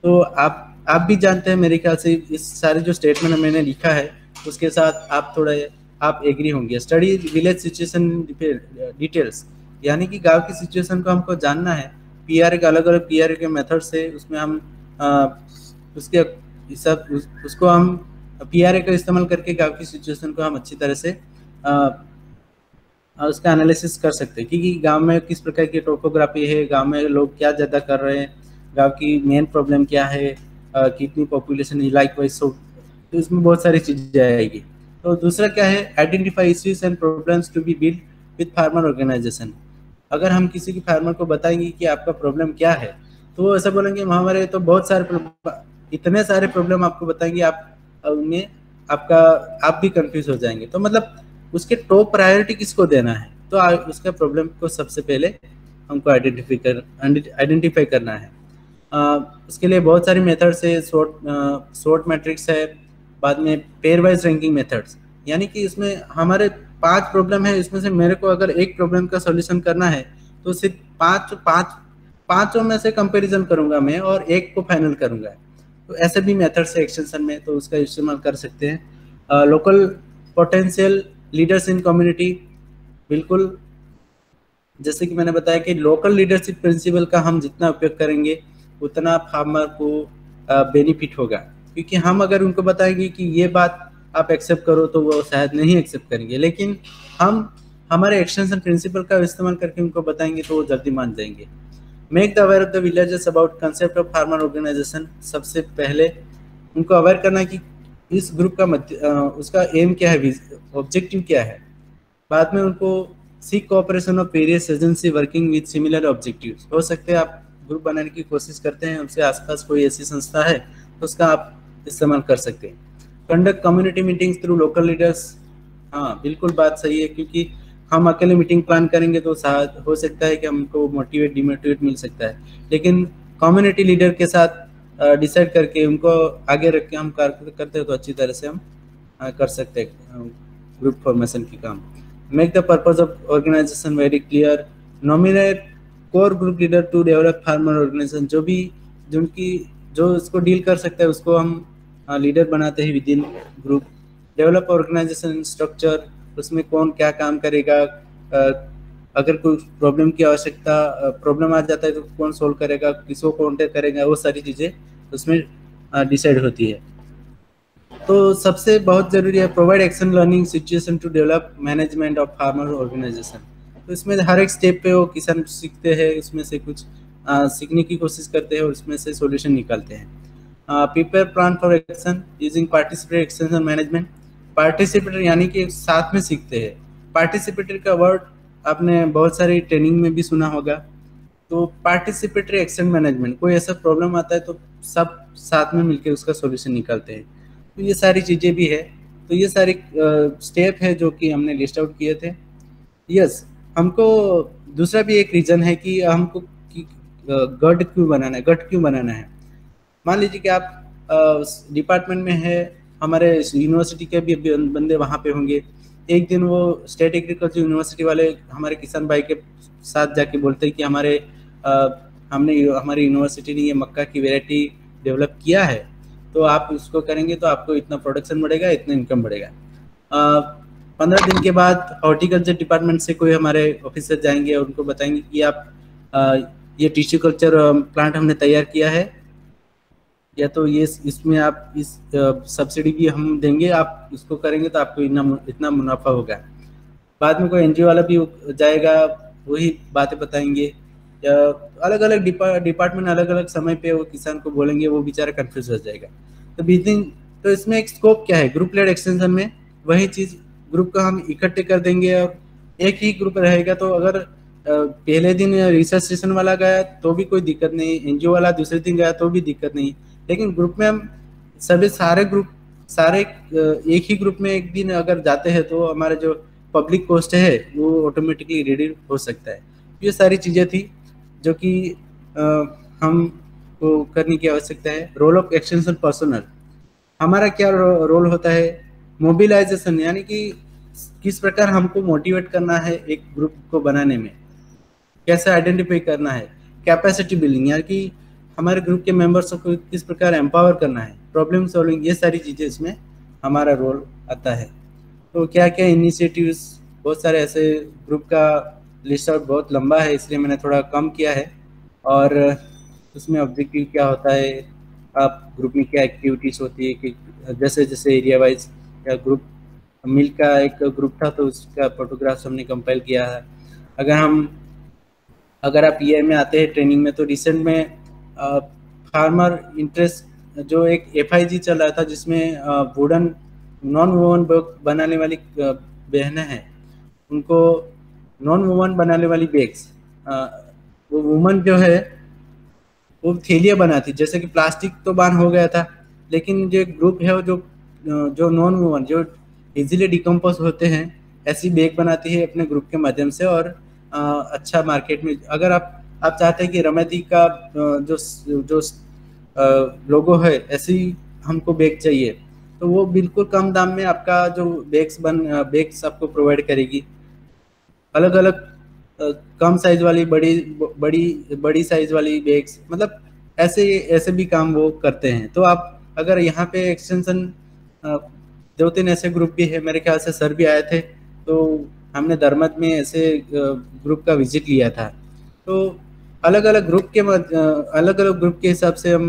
तो आप भी जानते हैं मेरे ख्याल से, इस सारे जो स्टेटमेंट मैंने लिखा है उसके साथ आप एग्री होंगे। स्टडी विलेज सिचुएशन डिटेल्स, यानी कि गांव की सिचुएशन को हमको जानना है। PRA का अलग अलग PRA के मेथड से उसमें हम उसके सब उसको हम PRA का इस्तेमाल करके गांव की सिचुएशन को हम अच्छी तरह से उसका एनालिसिस कर सकते हैं कि गांव में किस प्रकार की टोपोग्राफी है, गांव में लोग क्या ज़्यादा कर रहे हैं, गांव की मेन प्रॉब्लम क्या है, कितनी पॉपुलेशन है, लाइक वाइज। सो तो इसमें बहुत सारी चीज़ें आएगी। तो दूसरा क्या है, identify issues and problems to be deal with farmer organisation. अगर हम किसी की फार्मर को बताएंगे कि आपका प्रॉब्लम क्या है, तो वो ऐसा बोलेंगे हमारे तो बहुत सारे इतने सारे प्रॉब्लम आपको बताएंगे, आप उनमें आप भी कंफ्यूज हो जाएंगे। तो मतलब उसके टॉप प्रायोरिटी किसको देना है, तो उसका प्रॉब्लम को सबसे पहले हमको आइडेंटिफाई करना है। उसके लिए बहुत सारी मेथड्स है, शॉर्ट मैट्रिक्स है, बाद में पेयर वाइज रैंकिंग मेथड्स, यानी कि इसमें हमारे 5 प्रॉब्लम है, इसमें से मेरे को अगर एक प्रॉब्लम का सॉल्यूशन करना है तो सिर्फ पांचों में से कंपैरिजन करूंगा मैं और एक को फाइनल करूंगा। तो ऐसे भी मेथड्स है एक्सटेंशन में, तो उसका इस्तेमाल कर सकते हैं। Local potential leaders in community, बिल्कुल जैसे कि मैंने बताया कि लोकल लीडरशिप प्रिंसिपल का हम जितना उपयोग करेंगे उतना फार्मर को बेनिफिट होगा, क्योंकि हम अगर उनको बताएंगे कि ये बात आप एक्सेप्ट करो तो वो शायद नहीं एक्सेप्ट करेंगे, लेकिन हम हमारे एक्सटेंशन प्रिंसिपल का इस्तेमाल करके उनको बताएंगे तो वो जल्दी मान जाएंगे। Make the aware of the villagers about concept of farmer organisation, सबसे पहले उनको अवेयर करना कि इस ग्रुप का उसका एम क्या है, ऑब्जेक्टिव क्या है। बाद में उनको seek cooperation of various agency working with similar objectives. हो सकते हैं आप ग्रुप बनाने की कोशिश करते हैं, उनसे आसपास कोई ऐसी संस्था है तो उसका आप इस्तेमाल कर सकते हैं। Conduct community meetings through local leaders, हाँ बिल्कुल बात सही है, क्योंकि हम अकेले मीटिंग प्लान करेंगे तो हो सकता है कि हमको मोटिवेट डिमोटिवेट मिल सकता है, लेकिन कम्युनिटी लीडर के साथ डिसाइड करके उनको आगे रख के हम कार्य करते हैं तो अच्छी तरह से हम कर सकते हैं ग्रुप फॉर्मेशन की काम। Make the purpose of organisation very clear, nominate core group leader to develop farmer organisation, जो इसको डील कर सकते हैं उसको हम लीडर बनाते हैं within group. Develop organisation structure, उसमें कौन क्या काम करेगा, अगर कोई प्रॉब्लम की प्रॉब्लम आ जाता है तो कौन सोल्व करेगा, किसको कॉन्टेक्ट करेगा, वो सारी चीज़ें उसमें डिसाइड होती है। तो सबसे बहुत जरूरी है provide action learning situation to develop management of farmer organisation. तो इसमें हर एक स्टेप पे वो किसान सीखते हैं, उसमें से कुछ सीखने की कोशिश करते हैं और उसमें से सॉल्यूशन निकालते हैं। Prepare plan for action using participatory action management. Participator यानी कि साथ में सीखते हैं। पार्टिसिपेटर का वर्ड आपने बहुत सारी ट्रेनिंग में भी सुना होगा। तो पार्टिसिपेटरी एक्शन मैनेजमेंट, कोई ऐसा प्रॉब्लम आता है तो सब साथ में मिलकर उसका सॉल्यूशन निकालते हैं। तो ये सारी चीज़ें भी है। तो ये सारे स्टेप है जो कि हमने लिस्ट आउट किए थे। यस, हमको दूसरा भी एक रीज़न है कि हमको गट क्यों बनाना है, गट क्यों बनाना है। मान लीजिए कि आप डिपार्टमेंट में है, हमारे यूनिवर्सिटी के भी बंदे वहाँ पे होंगे। एक दिन वो स्टेट एग्रीकल्चर यूनिवर्सिटी वाले हमारे किसान भाई के साथ जाके बोलते हैं कि हमने हमारी यूनिवर्सिटी ने ये मक्का की वैरायटी डेवलप किया है, तो आप उसको करेंगे तो आपको इतना प्रोडक्शन बढ़ेगा, इतना इनकम बढ़ेगा। 15 दिन के बाद हॉर्टिकल्चर डिपार्टमेंट से कोई हमारे ऑफिसर जाएंगे और उनको बताएंगे कि आप ये टिश्यू कल्चर प्लांट हमने तैयार किया है, या तो ये इसमें आप इस सब्सिडी भी हम देंगे, आप इसको करेंगे तो आपको इतना मुनाफा होगा। बाद में कोई एनजीओ वाला भी जाएगा, वही बातें बताएंगे। या अलग अलग डिपार्टमेंट अलग अलग समय पे वो किसान को बोलेंगे, वो बेचारा कंफ्यूज हो जाएगा। तो बिजनेस, तो इसमें एक स्कोप क्या है ग्रुप लेड एक्सटेंशन में, वही चीज़ ग्रुप का हम इकट्ठे कर देंगे और एक ही ग्रुप रहेगा। तो अगर पहले दिन रिसर्च सेशन वाला गया तो भी कोई दिक्कत नहीं, एनजीओ वाला दूसरे दिन गया तो भी दिक्कत नहीं। लेकिन ग्रुप में हम सारे एक ही ग्रुप में एक दिन अगर जाते हैं तो हमारा जो पब्लिक कॉस्ट है वो ऑटोमेटिकली रिड्यूस हो सकता है। ये सारी चीज़ें थी जो कि हम को करने की आवश्यकता है। रोल ऑफ एक्सटेंशन पर्सनल, हमारा क्या रोल होता है, मोबिलाइजेशन, यानी कि किस प्रकार हमको मोटिवेट करना है एक ग्रुप को बनाने में, कैसे आइडेंटिफाई करना है, कैपेसिटी बिल्डिंग, यानी कि हमारे ग्रुप के मेंबर्स को किस प्रकार एम्पावर करना है, प्रॉब्लम सॉल्विंग, ये सारी चीज़ें इसमें हमारा रोल आता है। तो क्या क्या इनिशिएटिव्स, बहुत सारे ऐसे ग्रुप का लिस्ट आउट बहुत लंबा है, इसलिए मैंने थोड़ा कम किया है। और उसमें ऑब्जेक्टिव क्या होता है, आप ग्रुप में क्या एक्टिविटीज़ होती है, कि जैसे जैसे एरिया वाइज या ग्रुप मिल का एक ग्रुप था तो उसका फोटोग्राफ्स हमने कंपाइल किया है। अगर आप ईयर में आते हैं ट्रेनिंग में, तो रिसेंट में फार्मर इंटरेस्ट जो एक FIG चल रहा था जिसमें वुडन नॉन वोवन बनाने वाली बहनें हैं, उनको नॉन वोवन बनाने वाली बैग्स, वो वुमन जो है वो थैलियाँ बनाती, जैसे कि प्लास्टिक तो बैन हो गया था, लेकिन जो ग्रुप है वो जो नॉन वोवन जो इजीली डिकम्पोज होते हैं ऐसी बैग बनाती है अपने ग्रुप के माध्यम से। और अच्छा मार्केट में, अगर आप चाहते हैं कि रमैती का जो लोगो है ऐसी हमको बैग चाहिए, तो वो बिल्कुल कम दाम में आपका जो बैग्स आपको प्रोवाइड करेगी। अलग अलग कम साइज वाली, बड़ी साइज वाली बैग्स, मतलब ऐसे भी काम वो करते हैं। तो आप अगर यहाँ पे एक्सटेंशन 2-3 ऐसे ग्रुप भी है, मेरे ख्याल से सर भी आए थे, तो हमने दरमद में ऐसे ग्रुप का विजिट लिया था। तो अलग अलग ग्रुप के हिसाब से हम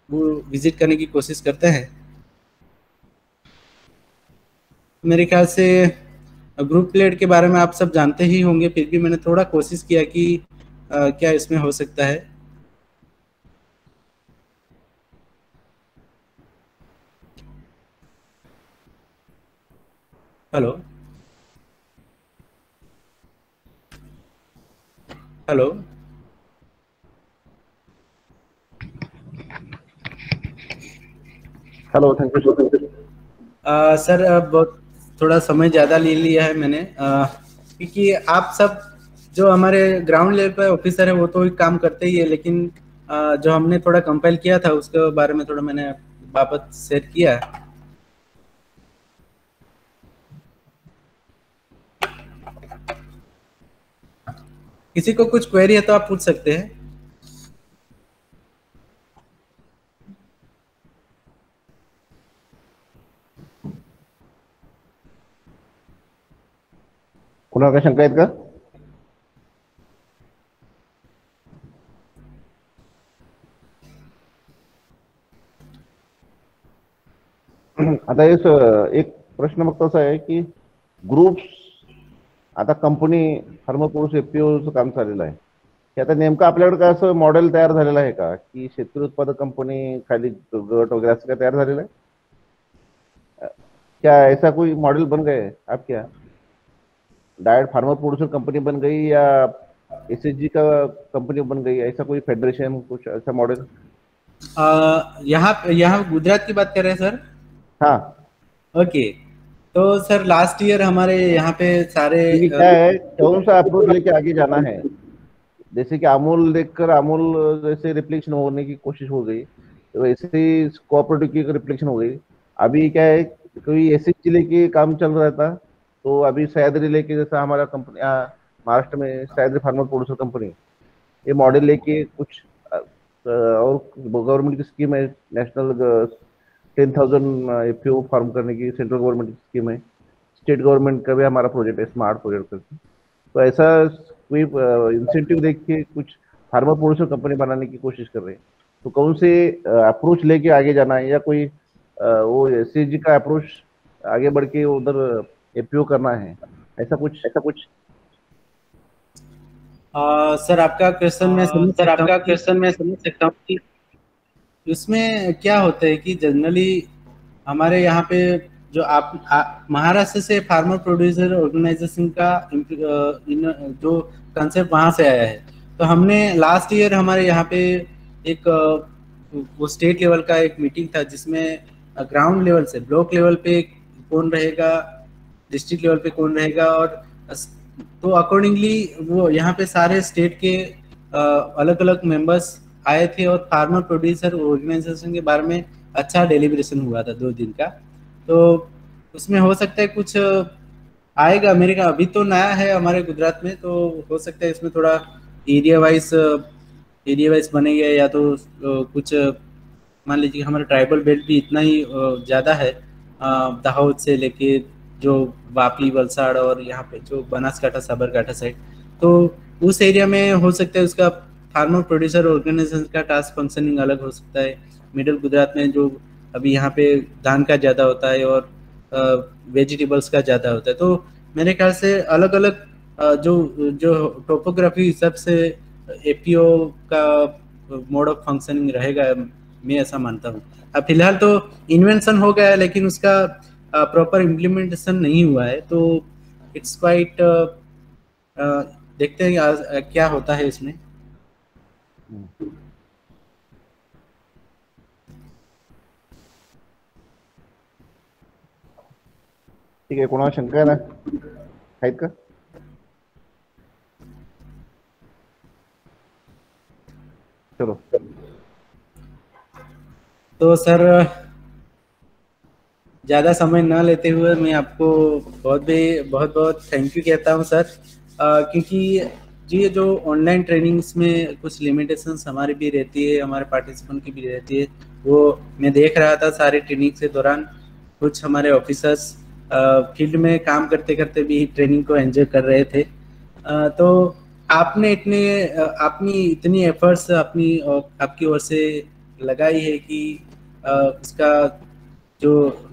वो विजिट करने की कोशिश करते हैं। मेरे ख्याल से ग्रुप लेड के बारे में आप सब जानते ही होंगे, फिर भी मैंने थोड़ा कोशिश किया कि क्या इसमें हो सकता है। Hello hello hello, thank you sir, बहुत थोड़ा समय ज़्यादा ले लिया है मैंने, क्योंकि आप सब जो हमारे ग्राउंड लेवल पर ऑफिसर है वो तो काम करते ही है, लेकिन जो हमने थोड़ा कंपाइल किया था उसके बारे में थोड़ा मैंने बाबत शेयर किया। किसी को कुछ क्वेरी है तो आप पूछ सकते हैं। कुणाल का शंका आहेत का? आता एक प्रश्न फक्त असा आहे की ग्रुप्स आता कंपनी फार्माकोर्स एफपीओचं काम चाललेलं आहे, की आता नेमकं आपल्याकडे काय असं मॉडेल तयार झालेलं आहे का की शेतकरी उत्पादक कंपनी खाली गट वगैरे असं काय तयार झालेलं आहे? क्या ऐसा कोई मॉडल बन गए आप? क्या डायरेक्ट फार्मर प्रोड्यूसर कंपनी बन गई या एसएचजी का कंपनी बन गई, ऐसा कोई फेडरेशन कुछ ऐसा मॉडल? यहाँ गुजरात की बात कर रहे हैं सर? हाँ ओके, तो सर लास्ट ईयर हमारे यहाँ पे सारे क्या है, कौन सा अप्रोच लेके आगे जाना है? जैसे कि अमूल देखकर अमूल जैसे रिफ्लेक्शन होने की कोशिश हो गई, तो वैसे ही कोऑपरेटिव की रिफ्लेक्शन हो गई। अभी क्या है, कोई एसएचजी लेके काम चल रहा था, तो अभी सह्याद्री लेके, जैसा हमारा कंपनी महाराष्ट्र में सह्याद्री फार्मर प्रोड्यूसर कंपनी, ये मॉडल लेके कुछ और गवर्नमेंट की स्कीम है, नेशनल 10,000 एफपीओ फार्म करने की सेंट्रल गवर्नमेंट की स्कीम है, स्टेट गवर्नमेंट का भी हमारा प्रोजेक्ट है, स्मार्ट प्रोजेक्ट करके। तो ऐसा कोई इंसेंटिव देख के कुछ फार्मर प्रोड्यूसर कंपनी बनाने की कोशिश कर रहे हैं, तो कौन से अप्रोच लेके आगे जाना है, या कोई वो एसएचजी का अप्रोच आगे बढ़ के उधर एफपीओ करना है, ऐसा कुछ? सर आपका क्वेश्चन मैं समझ सकता हूँ कि इसमें क्या होता है कि जनरली हमारे यहाँ पे जो आप महाराष्ट्र से फार्मर प्रोड्यूसर ऑर्गेनाइजेशन का जो कंसेप्ट वहाँ से आया है, तो हमने लास्ट ईयर हमारे यहाँ पे एक वो स्टेट लेवल का एक मीटिंग था, जिसमें ग्राउंड लेवल से ब्लॉक लेवल पे कौन रहेगा, डिस्ट्रिक्ट लेवल पे कौन रहेगा, और तो अकॉर्डिंगली वो यहाँ पे सारे स्टेट के अलग अलग मेंबर्स आए थे और फार्मर प्रोड्यूसर ऑर्गेनाइजेशन के बारे में अच्छा डेलिब्रेशन हुआ था 2 दिन का। तो उसमें हो सकता है कुछ आएगा, मेरे का अभी तो नया है हमारे गुजरात में, तो हो सकता है इसमें थोड़ा एरिया वाइज बनेगा, या तो कुछ मान लीजिए हमारा ट्राइबल बेल्ट भी इतना ही ज़्यादा है, दाहोद से लेके जो वापी वलसाड़ और यहाँ पे जो बनासकाठा साबरकाठा साइड, तो उस एरिया में हो सकता है उसका फार्मर प्रोड्यूसर ऑर्गेनाइजेशन का टास्क फंक्शनिंग अलग हो सकता है। मिडिल गुजरात में जो अभी यहाँ पे धान का ज़्यादा होता है और वेजिटेबल्स का ज़्यादा होता है, तो मेरे ख्याल से अलग अलग जो टोपोग्राफी हिसाब से एपीओ का मोड ऑफ फंक्शनिंग रहेगा, मैं ऐसा मानता हूँ। अब फिलहाल तो इन्वेंशन हो गया है, लेकिन उसका प्रॉपर इम्प्लीमेंटेशन नहीं हुआ है, तो इट्स क्वाइट देखते हैं क्या होता है इसमें। ठीक आहे, कोणाला शंका आहे ना, आहेत का? चलो, तो सर ज़्यादा समय न लेते हुए मैं आपको बहुत थैंक यू कहता हूँ सर, क्योंकि ये जो ऑनलाइन ट्रेनिंग्स में कुछ लिमिटेशंस हमारी भी रहती है, हमारे पार्टिसिपेंट की भी रहती है, वो मैं देख रहा था सारे ट्रेनिंग के दौरान। कुछ हमारे ऑफिसर्स फील्ड में काम करते करते भी ट्रेनिंग को एंजॉय कर रहे थे, तो आपने इतनी एफर्ट्स आपकी ओर से लगाई है कि उसका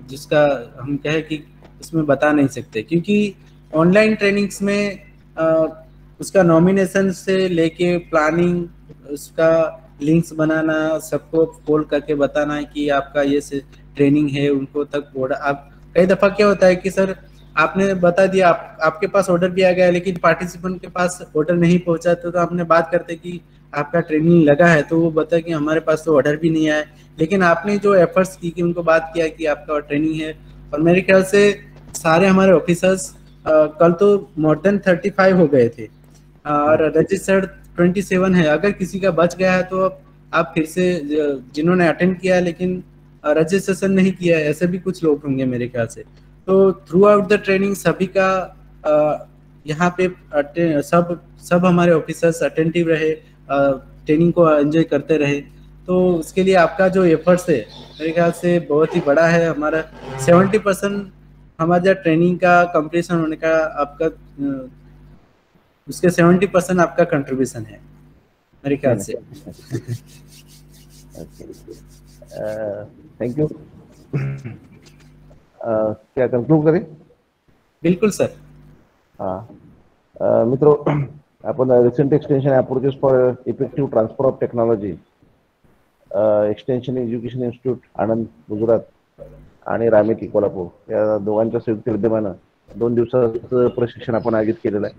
जिसका हम कहें कि उसमें बता नहीं सकते, क्योंकि ऑनलाइन ट्रेनिंग्स में उसका नॉमिनेशन से लेके प्लानिंग, उसका लिंक्स बनाना, सबको कॉल करके बताना है कि आपका ये से ट्रेनिंग है, उनको तक ऑर्डर। आप कई दफ़ा क्या होता है कि सर आपने बता दिया, आपके पास ऑर्डर भी आ गया, लेकिन पार्टिसिपेंट के पास ऑर्डर नहीं पहुंचा, तो आपने बात करते कि आपका ट्रेनिंग लगा है, तो वो बता कि हमारे पास तो ऑर्डर भी नहीं आया, लेकिन आपने जो एफर्ट्स की कि उनको बात किया कि आपका ट्रेनिंग है। और मेरे ख्याल से सारे हमारे ऑफिसर्स कल तो मोर देन 35 हो गए थे और रजिस्टर्ड 27 है। अगर किसी का बच गया है तो आप फिर से, जिन्होंने अटेंड किया लेकिन रजिस्ट्रेशन नहीं किया है, ऐसे भी कुछ लोग होंगे मेरे ख्याल से। तो थ्रू आउट द ट्रेनिंग सभी का यहाँ पे सब हमारे ऑफिसर्स अटेंटिव रहे, ट्रेनिंग को एंजॉय करते रहे, तो उसके लिए आपका जो एफर्ट्स है मेरे ख्याल से बहुत ही बड़ा है। हमारा 70% हमारा ट्रेनिंग का कंप्लीशन होने का आपका उसके 70% आपका कंट्रीब्यूशन है मेरे ख्याल से। Thank you. क्या कंक्लूड करें? बिल्कुल सर. मित्रों, आपण recent extension approaches for effective transfer of technology extension education institute Anand Gujarat आणि रामेती कोल्हापूर या दोघांच्या संयुक्त विद्यमानं 2 दिवसाचं प्रशिक्षण आपण आयोजित केलेलं आहे.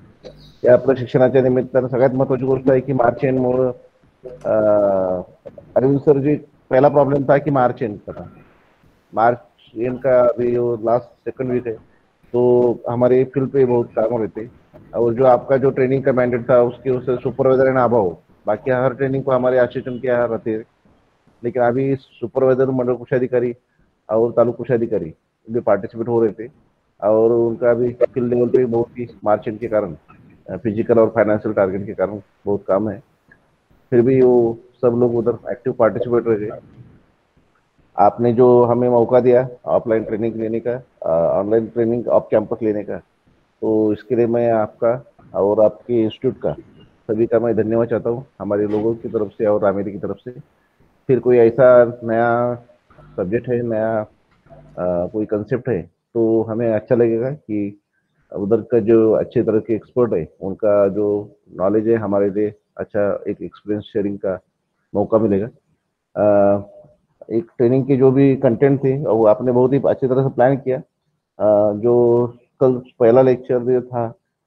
या प्रशिक्षणाच्या निमित्तानं सगळ्यात महत्त्वाची गोष्ट आहे की मार्च एंडमुळं अरविंद सर जी पहला प्रॉब्लम था कि मार्च एंड का था. मार्च एंड का अभी लास्ट सेकंड वीक है तो हमारे फील्ड पे बहुत काम रहते और जो आपका जो ट्रेनिंग का मैंडेट था उसके सुपरवाइजर ना अभाव. बाकी हर ट्रेनिंग को हमारे असिस्टेंट के यहाँ रहते हैं, लेकिन अभी सुपरवाइजर मंडल कोषाधिकारी और तालुका कोषाधिकारी भी पार्टिसिपेट हो रहे थे और उनका भी फील्ड लेवल पे बहुत ही मार्च एंड के कारण फिजिकल और फाइनेंशियल टारगेट के कारण बहुत काम है. फिर भी वो सब लोग उधर एक्टिव पार्टिसिपेट रहे. आपने जो हमें मौका दिया ऑफलाइन ट्रेनिंग लेने का, ऑनलाइन ट्रेनिंग ऑफ कैंपस लेने का, तो इसके लिए मैं आपका और आपके इंस्टीट्यूट का सभी का मैं धन्यवाद चाहता हूँ, हमारे लोगों की तरफ से और रामेती की तरफ से. फिर कोई ऐसा नया सब्जेक्ट है, नया कोई कंसेप्ट है तो हमें अच्छा लगेगा कि उधर का जो अच्छे तरह के एक्सपर्ट है उनका जो नॉलेज है हमारे लिए अच्छा एक एक्सपीरियंस शेयरिंग का मौका मिलेगा. एक ट्रेनिंग के जो भी कंटेंट थे वो आपने बहुत ही अच्छी तरह से प्लान किया. जो कल पहला लेक्चर जो था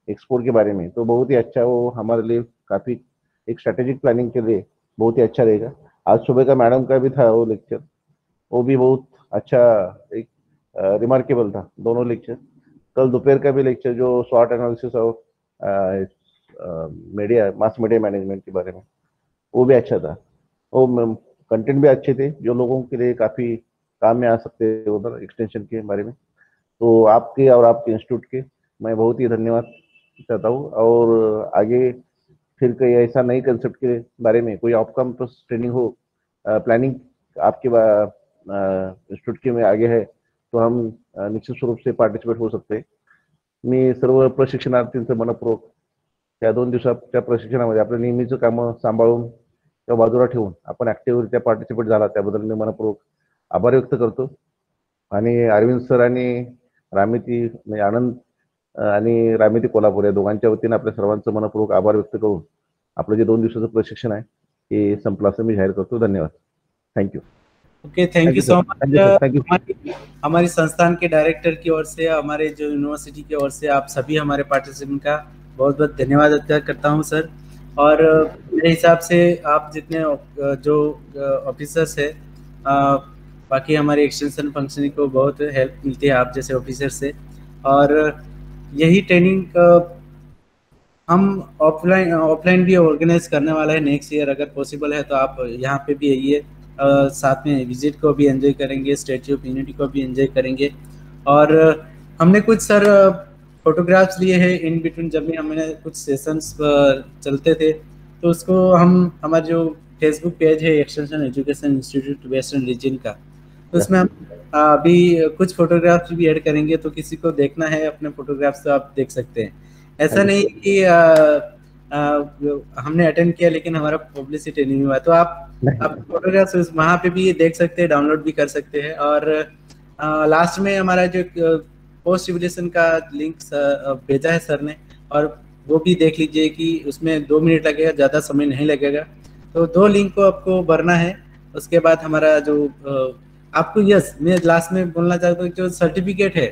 एक्सपोर्ट के बारे में तो बहुत ही अच्छा, वो हमारे लिए काफ़ी एक स्ट्रेटेजिक प्लानिंग के लिए बहुत ही अच्छा रहेगा. आज सुबह का मैडम का भी था वो लेक्चर, वो भी बहुत अच्छा एक रिमार्केबल था दोनों लेक्चर. कल दोपहर का भी लेक्चर जो short analysis of media mass media management के बारे में वो भी अच्छा था. वो कंटेंट भी अच्छे थे जो लोगों के लिए काफ़ी काम में आ सकते हैं उधर एक्सटेंशन के बारे में. तो आपके और आपके इंस्टीट्यूट के मैं बहुत ही धन्यवाद चाहता हूँ और आगे फिर कोई ऐसा नई कंसेप्ट के बारे में कोई ऑफ कैंपस ट्रेनिंग हो, प्लानिंग आपके इंस्टीट्यूट के में आगे है तो हम निश्चित स्वरूप से पार्टिसिपेट हो सकते. मी सर्व प्रशिक्षणार्थींचं मनपूर्वक त्या 2 दिवसाच्या प्रशिक्षणामध्ये आपल्या नेहमीचं कामं सांभाळून त्या बाजूला ठेवून आपण ऍक्टिव्हरित्या पार्टिसिपेट झाला त्याबद्दल मी मनपूर्वक आभार व्यक्त करतो. आणि अरविंद सर आणि रामेती म्हणजे आनंद आणि रामेती कोल्हापूर या दोघांच्या वतीने आपल्या सर्वांचं मनपूर्वक आभार व्यक्त करून आपलं जे 2 दिवसाचं प्रशिक्षण आहे हे संपलं असं मी जाहीर करतो. धन्यवाद. Thank you. Okay, thank you so much. हमारी संस्थान के डायरेक्टर की ओर से, हमारे जो यूनिवर्सिटी की ओर से आप सभी हमारे पार्टिसिपेंट का बहुत बहुत धन्यवाद अदा करता हूं सर. और मेरे हिसाब से आप जितने जो ऑफिसर्स है, बाकी हमारे एक्सटेंशन फंक्शनिंग को बहुत हेल्प मिलती है आप जैसे ऑफिसर से. और यही ट्रेनिंग हम ऑफलाइन भी ऑर्गेनाइज करने वाला है नेक्स्ट ईयर. अगर पॉसिबल है तो आप यहाँ पे भी आइए, साथ में विजिट को भी एंजॉय करेंगे, स्टैच्यू ऑफ यूनिटी को भी एंजॉय करेंगे. और हमने कुछ सर फोटोग्राफ्स लिए हैं इन बिटवीन, जब भी हमने कुछ सेशंस चलते थे तो उसको हम हमारे जो फेसबुक पेज है extension education institute western region का, तो उसमें हम अभी कुछ फोटोग्राफ्स भी ऐड करेंगे. तो किसी को देखना है अपने फोटोग्राफ्स तो आप देख सकते हैं. ऐसा नहीं कि हमने अटेंड किया लेकिन हमारा पब्लिसिटी नहीं हुआ, तो आप फोटोग्राफ्स वहाँ पे भी देख सकते हैं, डाउनलोड भी कर सकते हैं. और लास्ट में हमारा जो पोस्ट रिवोल्यूशन का लिंक भेजा है सर ने, और वो भी देख लीजिए कि उसमें 2 मिनट लगेगा, ज़्यादा समय नहीं लगेगा. तो 2 लिंक को आपको भरना है. उसके बाद हमारा जो आपको मैं लास्ट में बोलना चाहता हूँ, जो सर्टिफिकेट है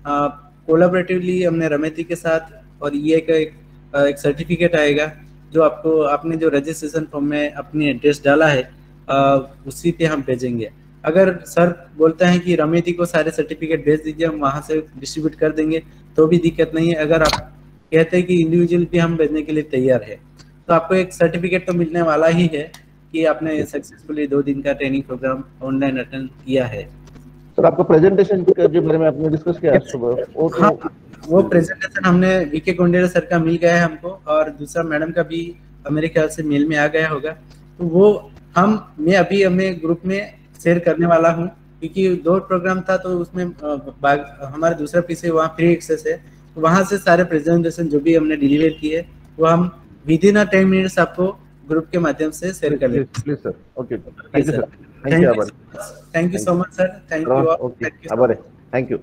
कोलैबोरेटिवली हमने रामेती के साथ, और ये एक सर्टिफिकेट आएगा जो आपको आपने जो रजिस्ट्रेशन फॉर्म में अपनी एड्रेस डाला है उसी पे हम भेजेंगे. अगर सर बोलते हैं कि रामेती को सारे सर्टिफिकेट भेज दीजिए, हम वहाँ से डिस्ट्रीब्यूट कर देंगे तो भी दिक्कत नहीं है. अगर आप कहते हैं कि इंडिविजुअल भी हम भेजने के लिए तैयार है, तो आपको एक सर्टिफिकेट तो मिलने वाला ही है कि आपने सक्सेसफुली 2 दिन का ट्रेनिंग प्रोग्राम ऑनलाइन अटेंड किया है. सर आपका प्रेजेंटेशन के बारे में आपने डिस्कस किया सुबह? हाँ, वो प्रेजेंटेशन हमने वीके गोंडेरा सर का मिल गया है हमको, और दूसरा मैडम का भी मेरे ख्याल से मेल में आ गया होगा. तो वो मैं अभी हमें ग्रुप में शेयर करने वाला हूँ, क्योंकि 2 प्रोग्राम था तो उसमें हमारा दूसरा पीसी वहाँ फ्री एक्सेस है, तो वहाँ से सारे प्रेजेंटेशन जो भी हमने डिलीवर किए वो हम विद इन 10 मिनट्स आपको ग्रुप के माध्यम से शेयर कर लेंगे. Please sir. Okay, thank you so much sir. Thank you. Thank you.